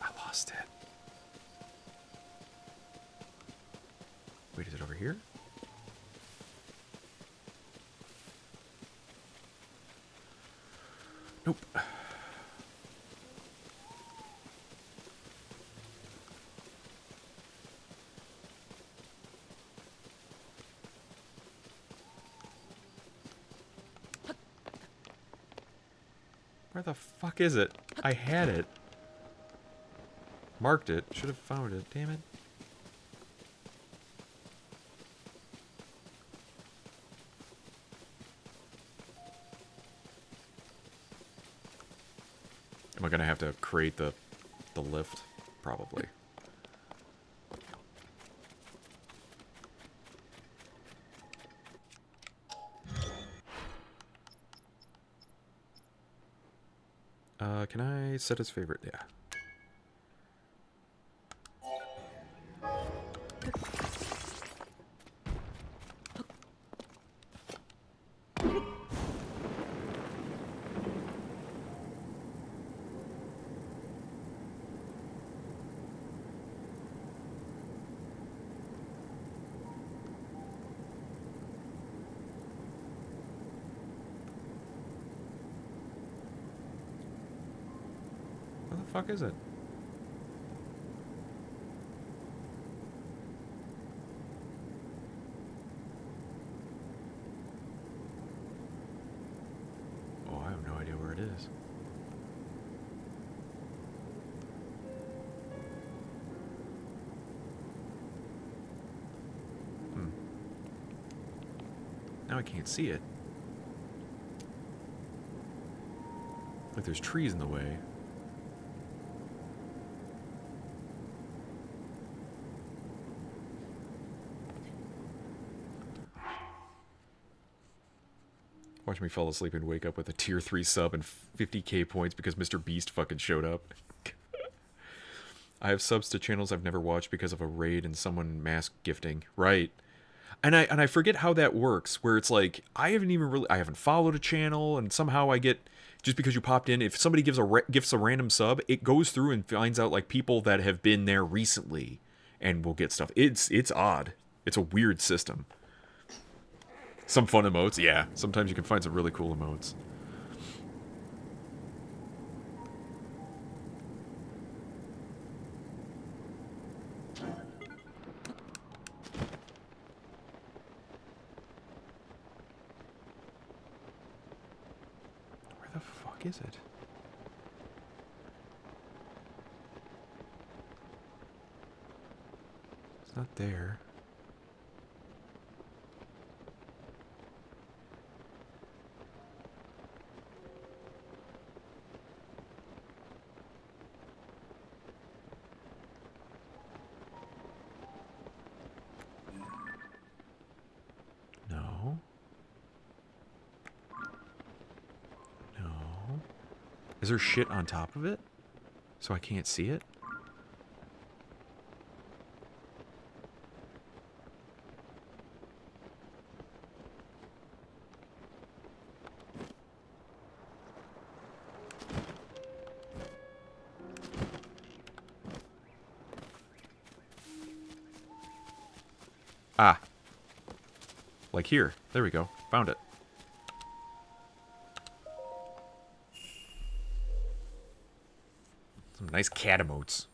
I lost it. Wait, is it over here? Nope. Where the fuck is it? I had it. Marked it. Should have found it. Damn it. Am I gonna have to create the lift? Probably. Can I set his favorite? Yeah. Where the fuck is it? Oh, I have no idea where it is. Now I can't see it. Like there's trees in the way. Watch me fall asleep and wake up with a tier 3 sub and 50k points because Mr. Beast fucking showed up. I have subs to channels I've never watched because of a raid and someone mask gifting. Right. And I forget how that works, where it's like, I haven't followed a channel, and somehow I get, just because you popped in, if somebody gifts a random sub, it goes through and finds out, like, people that have been there recently and will get stuff. It's odd. It's a weird system. Some fun emotes, yeah. Sometimes you can find some really cool emotes. Where the fuck is it? It's not there. No. No. Is there shit on top of it? So I can't see it? Ah. Like here. There we go. Found it. Some nice cat emotes.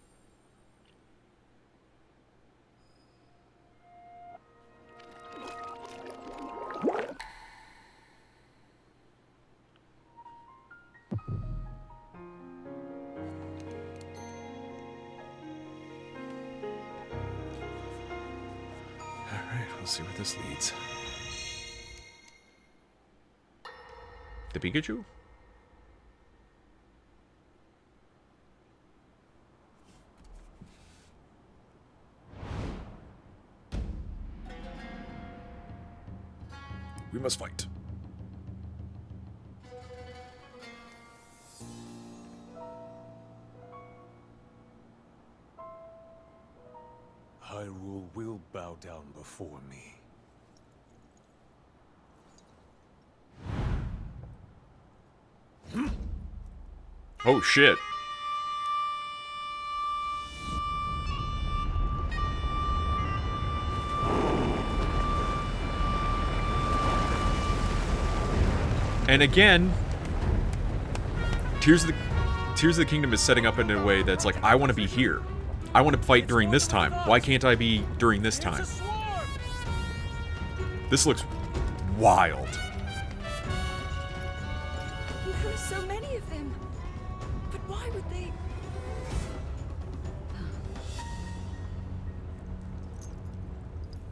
Alright, we'll see where this leads. The Pikachu? We must fight. Hyrule will bow down before me. Oh shit. And again, Tears of the Kingdom is setting up in a way that's like, I want to be here. I want to fight during this time. Why can't I be during this time? This looks wild. There are so many of them. But why would they?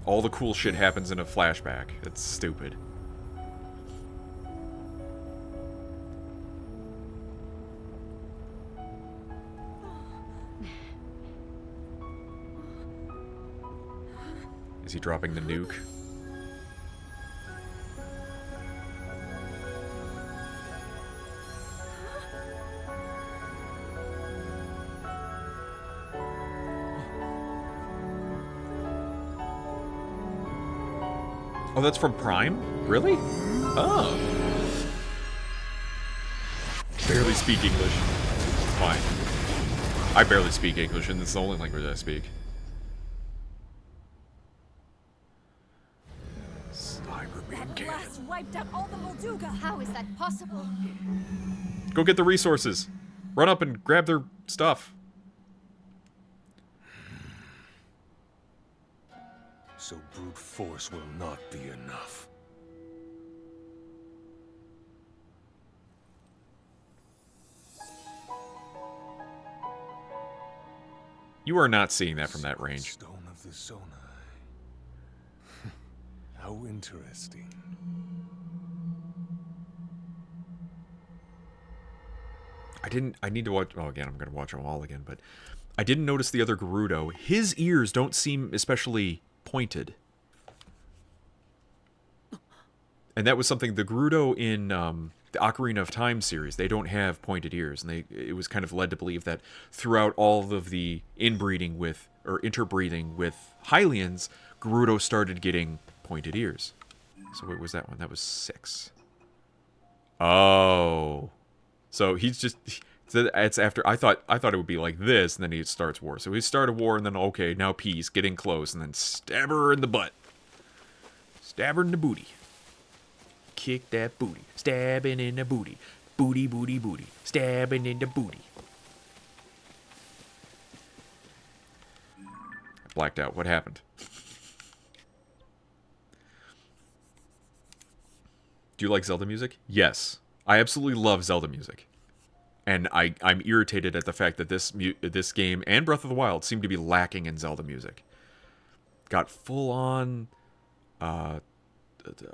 All the cool shit happens in a flashback. It's stupid. Is he dropping the nuke? Oh, that's from Prime? Really? Oh. Barely speak English. It's fine. I barely speak English, and it's the only language I speak. That blast wiped out all the Molduga. How is that possible? Go get the resources. Run up and grab their stuff. So brute force will not be enough. You are not seeing that from that range. Stone of the Zonai. How interesting. I need to watch, oh again, I'm going to watch them all again, but I didn't notice the other Gerudo. His ears don't seem especially pointed. And that was something, the Gerudo in the Ocarina of Time series, they don't have pointed ears. And it was kind of led to believe that throughout all of the interbreeding with Hylians, Gerudo started getting pointed ears. So what was that one? That was 6. Oh. So he's just... It's after... I thought it would be like this, and then he starts war. So he started war, and then, okay, now peace, getting close, and then stab her in the butt. Stab her in the booty. Kick that booty. Stabbing in the booty. Booty, booty, booty. Stabbing in the booty. I blacked out. What happened? Do you like Zelda music? Yes. I absolutely love Zelda music. And I'm irritated at the fact that this game and Breath of the Wild seem to be lacking in Zelda music. Got full-on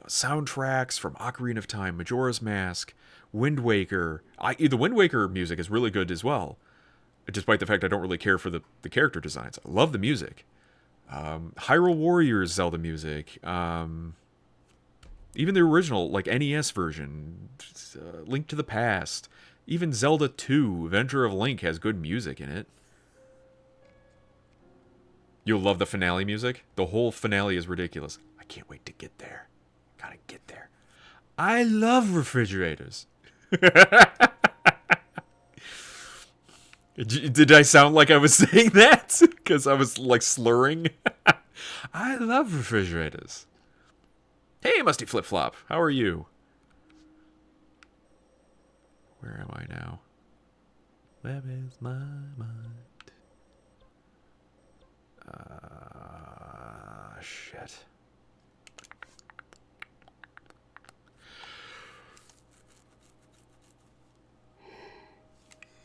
soundtracks from Ocarina of Time, Majora's Mask, Wind Waker. The Wind Waker music is really good as well, despite the fact I don't really care for the character designs. I love the music. Hyrule Warriors Zelda music. Even the original, like, NES version, Link to the Past, even Zelda 2, Adventure of Link has good music in it. You'll love the finale music. The whole finale is ridiculous. I can't wait to get there. Gotta get there. I love refrigerators. Did I sound like I was saying that? Because I was, like, slurring? I love refrigerators. Hey, Musty Flip Flop, how are you? Where am I now? Where is my mind? Shit.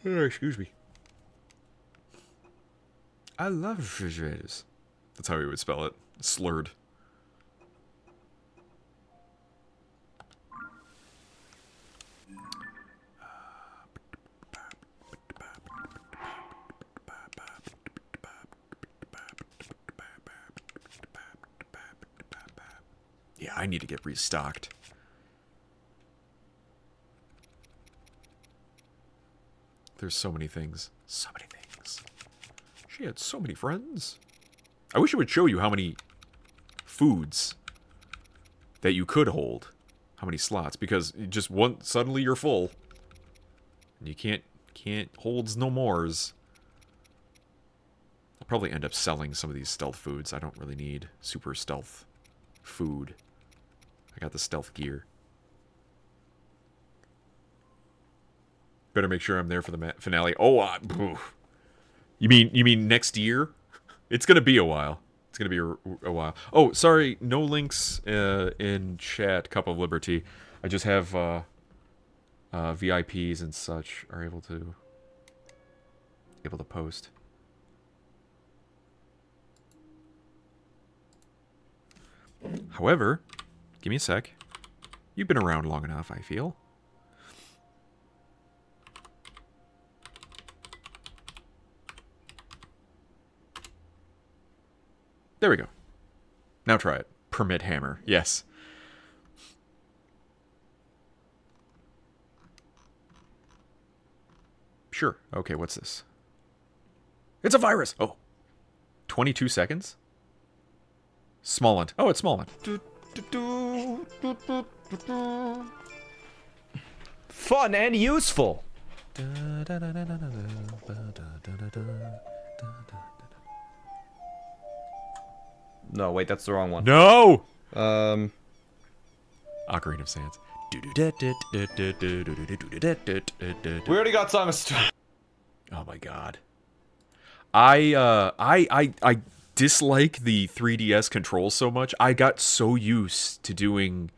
Oh, excuse me. I love refrigerators. That's how he would spell it. Slurred. Yeah, I need to get restocked. There's so many things. So many things. She had so many friends. I wish it would show you how many foods that you could hold. How many slots. Because just suddenly you're full. And you can't holds no mores. I'll probably end up selling some of these stealth foods. I don't really need super stealth food. I got the stealth gear. Better make sure I'm there for the finale. Oh, you mean next year? It's gonna be a while. It's gonna be a while. Oh, sorry, no links in chat. Cup of Liberty. I just have VIPs and such are able to post. However, give me a sec. You've been around long enough, I feel. There we go. Now try it. Permit hammer. Yes. Sure. Okay, what's this? It's a virus! Oh. 22 seconds? Smolland. Oh, it's Smolland. Fun and useful. No, wait, that's the wrong one. No! Ocarina of Sands. We already got Song of Storm. Oh my god. I dislike the 3DS controls so much. I got so used to doing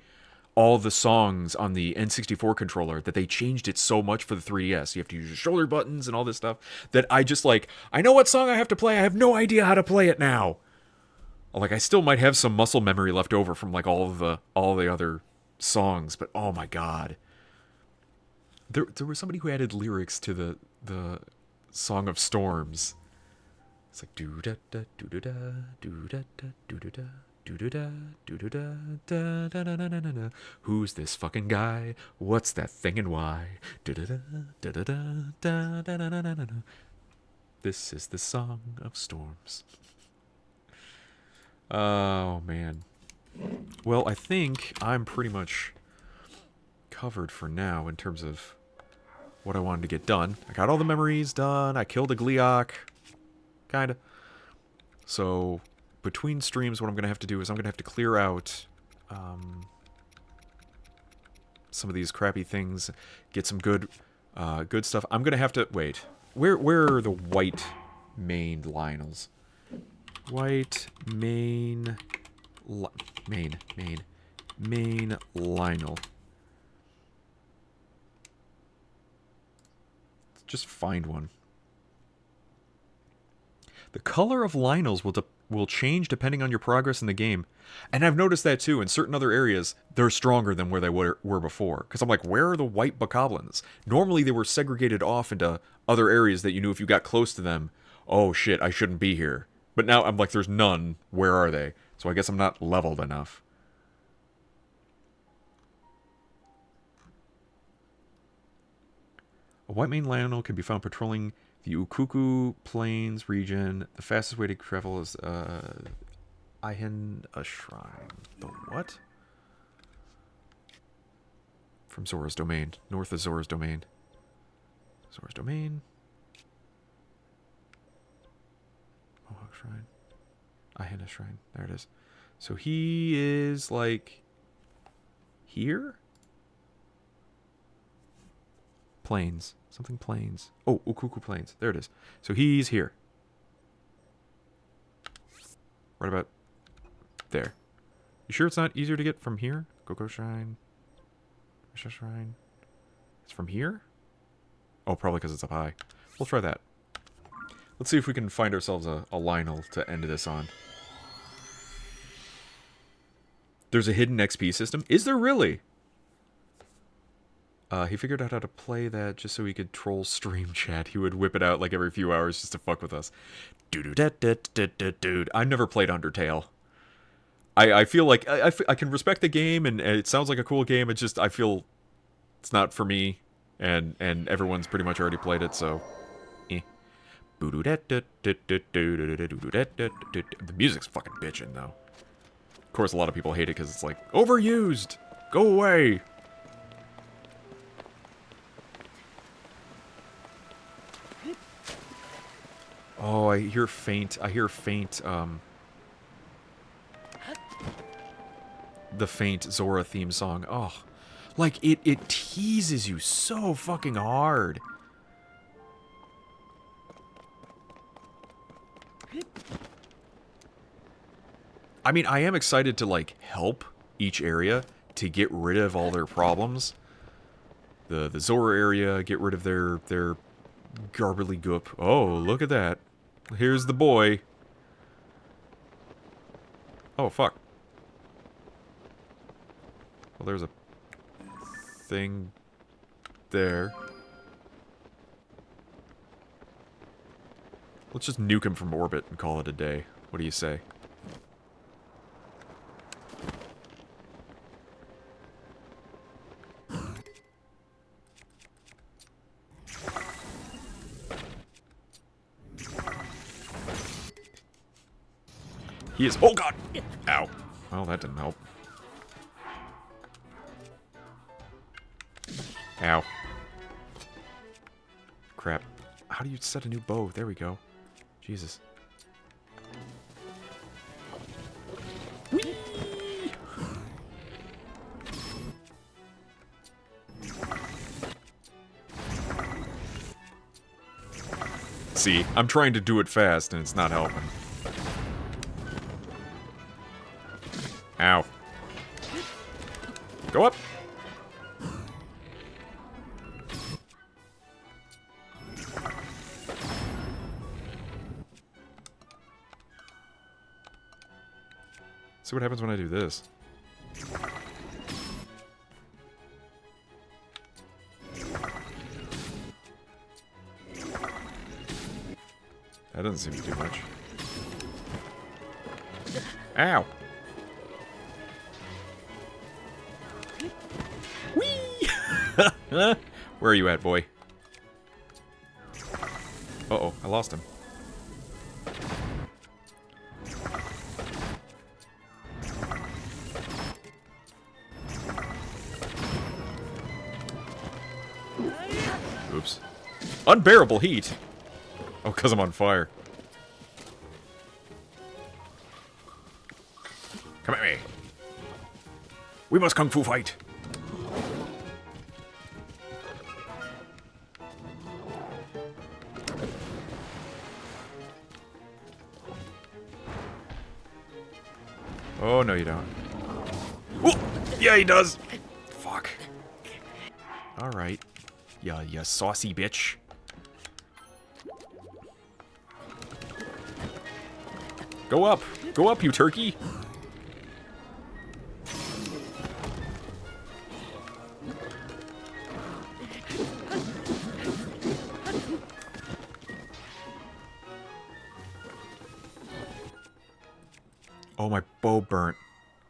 all the songs on the N64 controller that they changed it so much for the 3DS. You have to use your shoulder buttons and all this stuff that I just like, I know what song I have to play. I have no idea how to play it now. Like, I still might have some muscle memory left over from like all the other songs, but oh my god. There was somebody who added lyrics to the Song of Storms. It's like do da da do da da do da da do da da Do-do-da, do-do-da, da-da-da-da-da-da. Who's this fucking guy? What's that thing and why? Do-do-da, da-da-da, da-da-da-da-da-da. This is the song of storms. Oh, man. Well, I think I'm pretty much covered for now in terms of what I wanted to get done. I got all the memories done. I killed a Gleeok. Kinda. So, between streams, what I'm going to have to do is I'm going to have to clear out some of these crappy things, get some good good stuff. I'm going to have to... Wait. Where are the white maned Lynels? White main Lynel. Let's just find one. The color of Lynels will change depending on your progress in the game. And I've noticed that too. In certain other areas, they're stronger than where they were before. Because I'm like, where are the white bokoblins? Normally they were segregated off into other areas that you knew if you got close to them, oh shit, I shouldn't be here. But now I'm like, there's none. Where are they? So I guess I'm not leveled enough. A white maned Lynel can be found patrolling the Ukuku Plains region. The fastest way to travel is Ihan a shrine. The what? From Zora's Domain. North of Zora's Domain. Zora's Domain. Mohawk Shrine. Ihan a shrine. There it is. So he is like here? Plains. Something Plains. Oh, Ukuku Plains. There it is. So he's here. Right about there. You sure it's not easier to get from here? Go Shrine. Shrine. It's from here? Oh, probably because it's up high. We'll try that. Let's see if we can find ourselves a Lynel to end this on. There's a hidden XP system? Is there really? He figured out how to play that just so he could troll stream chat. He would whip it out like every few hours just to fuck with us. Dude. I never played Undertale. I feel like I can respect the game and it sounds like a cool game. It's just I feel it's not for me, and everyone's pretty much already played it, so. The music's fucking bitchin' though. Of course, a lot of people hate it because it's like overused. Go away. Oh, I hear faint, the faint Zora theme song. Oh, like, it teases you so fucking hard. I mean, I am excited to, like, help each area to get rid of all their problems. The Zora area, get rid of their garbly goop. Oh, look at that. Here's the boy. Oh, fuck. Well, there's a thing there. Let's just nuke him from orbit and call it a day. What do you say? He is. Oh god! Ow. Well, that didn't help. Ow. Crap. How do you set a new bow? There we go. Jesus. Whee! See, I'm trying to do it fast and it's not helping. Ow. Go up. See what happens when I do this. That doesn't seem to do much. Ow! Where are you at, boy? Uh-oh, I lost him. Oops. Unbearable heat! Oh, because I'm on fire. Come at me. We must kung fu fight. Oh, no you don't. Ooh, yeah, he does! Fuck. Alright. Yeah, you saucy bitch. Go up! Go up, you turkey! Oh, my bow burnt.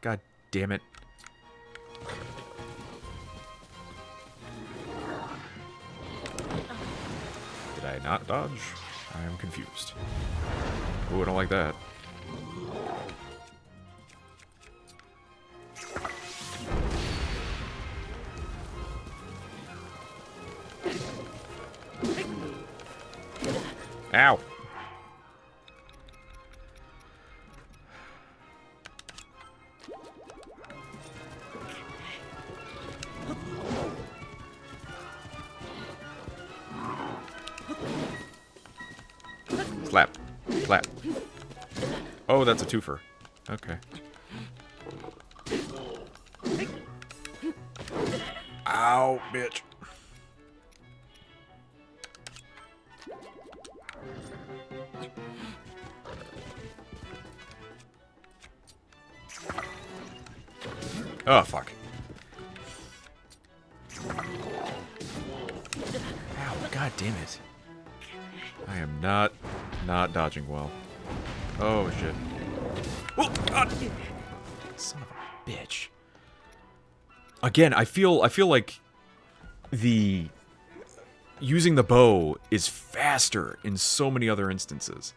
God damn it. Did I not dodge? I am confused. Oh, I don't like that. Ow! Slap. Slap. Oh, that's a twofer. Okay. Ow, bitch. Oh, fuck. Ow, god damn it. I am not dodging well. Oh, shit. Oh, god! Son of a bitch. Again, I feel like the using the bow is faster in so many other instances.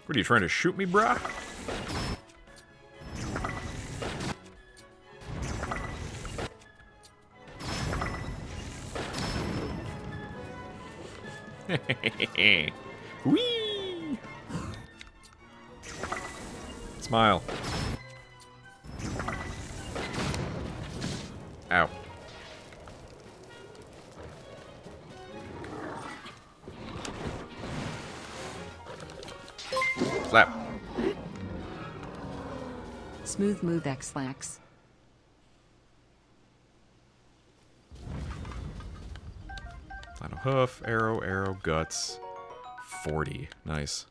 What are you trying to shoot me, brah? Whee! Smile. Ow. Slap. Smooth move X-Lax. Final hoof, arrow, guts. 40. Nice.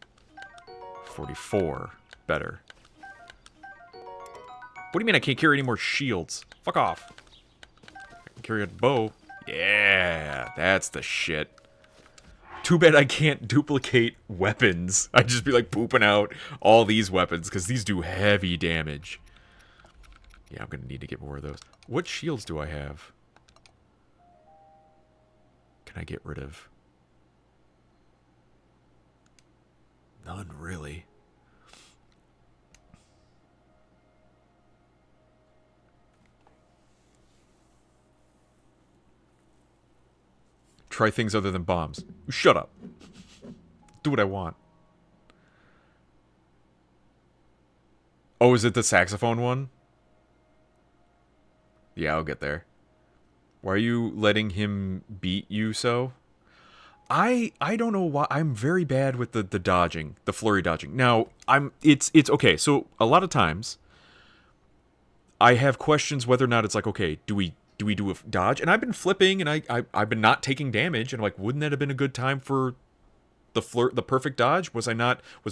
44. Better. What do you mean I can't carry any more shields? Fuck off. I can carry a bow. Yeah, that's the shit. Too bad I can't duplicate weapons. I'd just be like pooping out all these weapons because these do heavy damage. Yeah, I'm gonna need to get more of those. What shields do I have? Can I get rid of? None, really. Try things other than bombs. Shut up. Do what I want. Oh, is it the saxophone one? Yeah, I'll get there. Why are you letting him beat you so? I don't know why. I'm very bad with the dodging, the flurry dodging. Now, it's okay. So a lot of times I have questions whether or not it's like, okay, do we do a dodge? And I've been flipping and I've been not taking damage and I'm like, wouldn't that have been a good time for the perfect dodge? Was I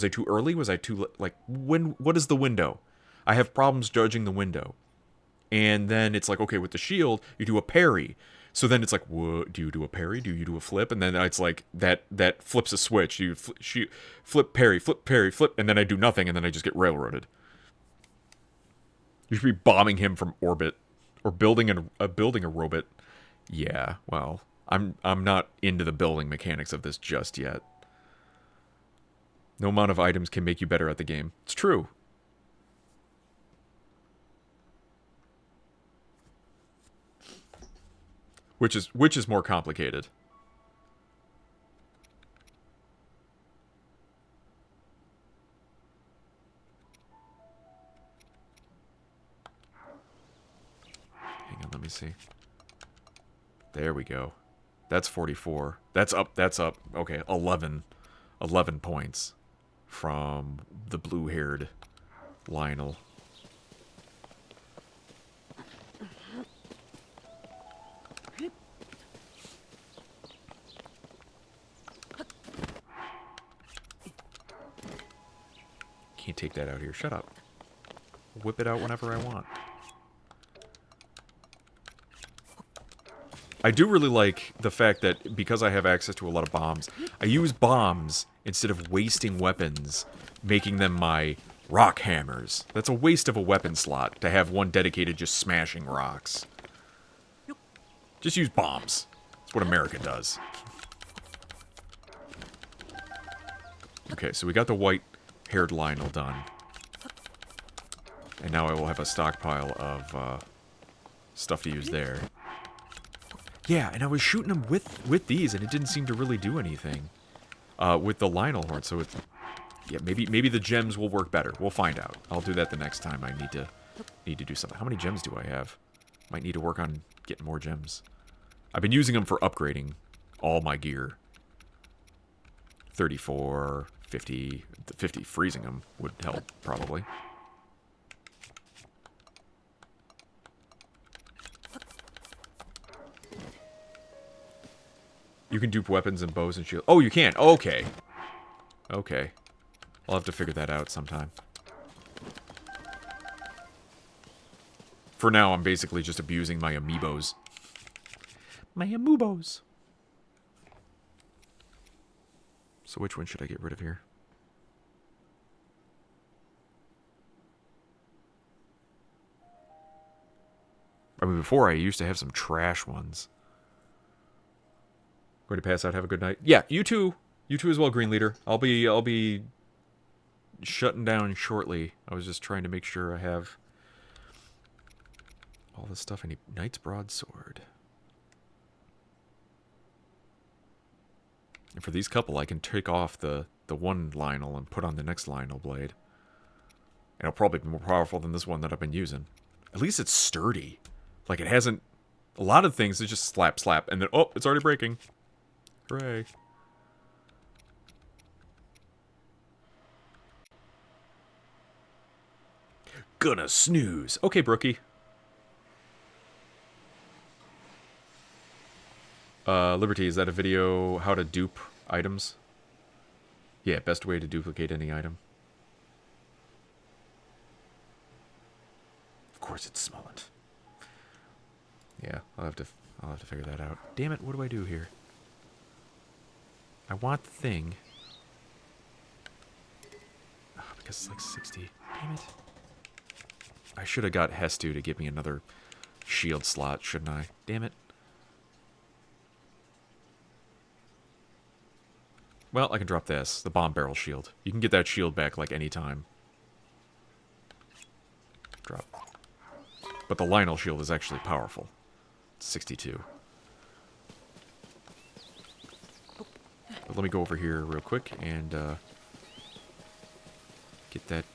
too early? Was I too, like, what is the window? I have problems judging the window. And then it's like, okay, with the shield, you do a parry. So then it's like, what, do you do a parry? Do you do a flip? And then it's like, that flips a switch. You flip, parry, flip, and then I do nothing, and then I just get railroaded. You should be bombing him from orbit. Or building a robot. Yeah, well, I'm not into the building mechanics of this just yet. No amount of items can make you better at the game. It's true. Which is more complicated. Hang on, let me see. There we go. That's 44. That's up. Okay, 11 points from the blue-haired Lynel. Can't take that out here. Shut up. Whip it out whenever I want. I do really like the fact that because I have access to a lot of bombs, I use bombs instead of wasting weapons, making them my rock hammers. That's a waste of a weapon slot to have one dedicated just smashing rocks. Just use bombs. That's what America does. Okay, so we got the white-haired Lynel done. And now I will have a stockpile of stuff to use there. Yeah, and I was shooting them with these, and it didn't seem to really do anything with the Lynel horn. So it's, yeah, maybe the gems will work better. We'll find out. I'll do that the next time I need to do something. How many gems do I have? Might need to work on getting more gems. I've been using them for upgrading all my gear. 34, 50, 50 freezing them would help probably. You can dupe weapons and bows and shields. Oh, you can. Okay. Okay. I'll have to figure that out sometime. For now, I'm basically just abusing my amiibos. My amiibos. So which one should I get rid of here? I mean, before I used to have some trash ones. Going to pass out. Have a good night. Yeah, you too. You too as well, Green Leader. I'll be shutting down shortly. I was just trying to make sure I have all the stuff I need. Knight's Broadsword. And for these couple, I can take off the one Lynel and put on the next Lynel blade. And it'll probably be more powerful than this one that I've been using. At least it's sturdy. Like, it hasn't... A lot of things, it's just slap, slap, and then, oh, it's already breaking. Hooray. Gonna snooze. Okay, Brookie. Liberty, is that a video how to dupe items? Yeah, best way to duplicate any item. Of course it's Smollett. Yeah, I'll have to figure that out. Damn it, what do I do here? I want the thing. Oh, because it's like 60. Damn it. I should have got Hestu to give me another shield slot, shouldn't I? Damn it. Well, I can drop this, the bomb barrel shield. You can get that shield back like any time. Drop. But the Lynel shield is actually powerful. It's 62. But let me go over here real quick and get that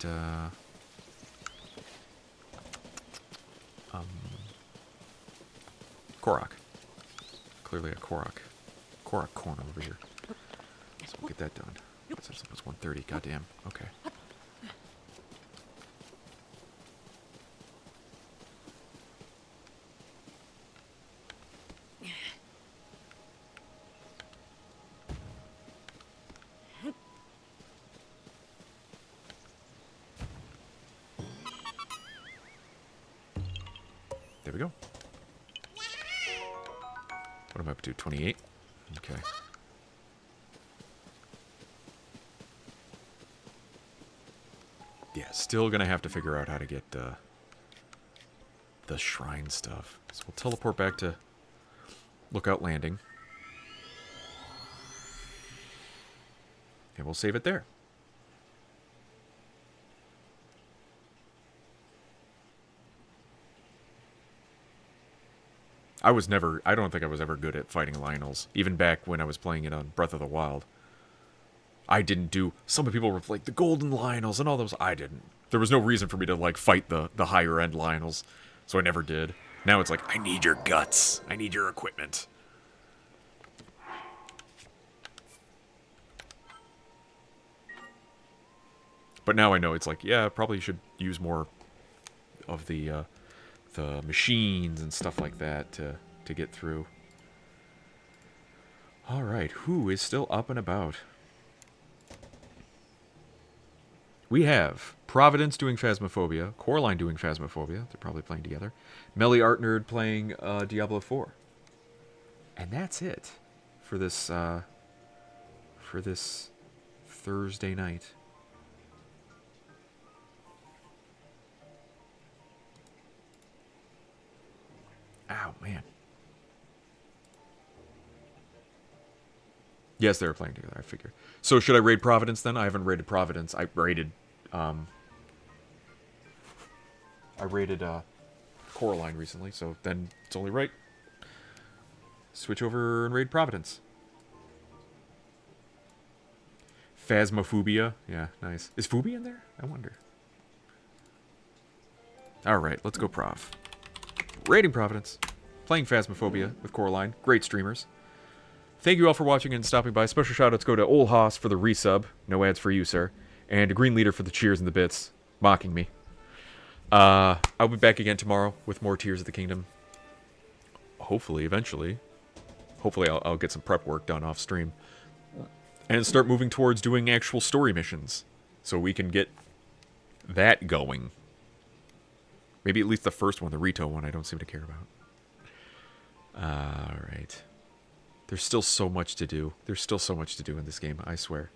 Korok. Clearly a Korok corn over here. So we'll get that done. That's 130. Goddamn. Okay. There we go. What am I up to? 28? Okay. Yeah, still gonna have to figure out how to get the shrine stuff. So we'll teleport back to Lookout Landing. And we'll save it there. I don't think I was ever good at fighting Lynels, even back when I was playing it on Breath of the Wild. I didn't do, some people were like, the golden Lynels and all those, I didn't. There was no reason for me to, like, fight the higher end Lynels, so I never did. Now it's like, I need your guts, I need your equipment. But now I know it's like, yeah, probably should use more of the machines and stuff like that to get through. Alright, who is still up and about? We have Providence doing Phasmophobia, Coraline doing Phasmophobia, they're probably playing together, Melly Artnerd playing Diablo 4. And that's it for this Thursday night. Ow, man. Yes, they were playing together, I figure. So should I raid Providence then? I haven't raided Providence. I raided Coraline recently, so then it's only right. Switch over and raid Providence. Phasmophobia. Yeah, nice. Is Phobia in there? I wonder. Alright, let's go Prov. Raiding Providence. Playing Phasmophobia with Coraline. Great streamers. Thank you all for watching and stopping by. Special shoutouts go to Ol Haas for the resub. No ads for you, sir. And a Green Leader for the cheers and the bits. Mocking me. I'll be back again tomorrow with more Tears of the Kingdom. Hopefully, eventually. Hopefully I'll get some prep work done off stream. And start moving towards doing actual story missions. So we can get that going. Maybe at least the first one, the Rito one, I don't seem to care about. Alright. There's still so much to do. There's still so much to do in this game, I swear.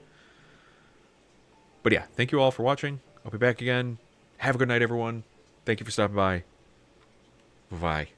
But yeah, thank you all for watching. I'll be back again. Have a good night, everyone. Thank you for stopping by. Bye-bye.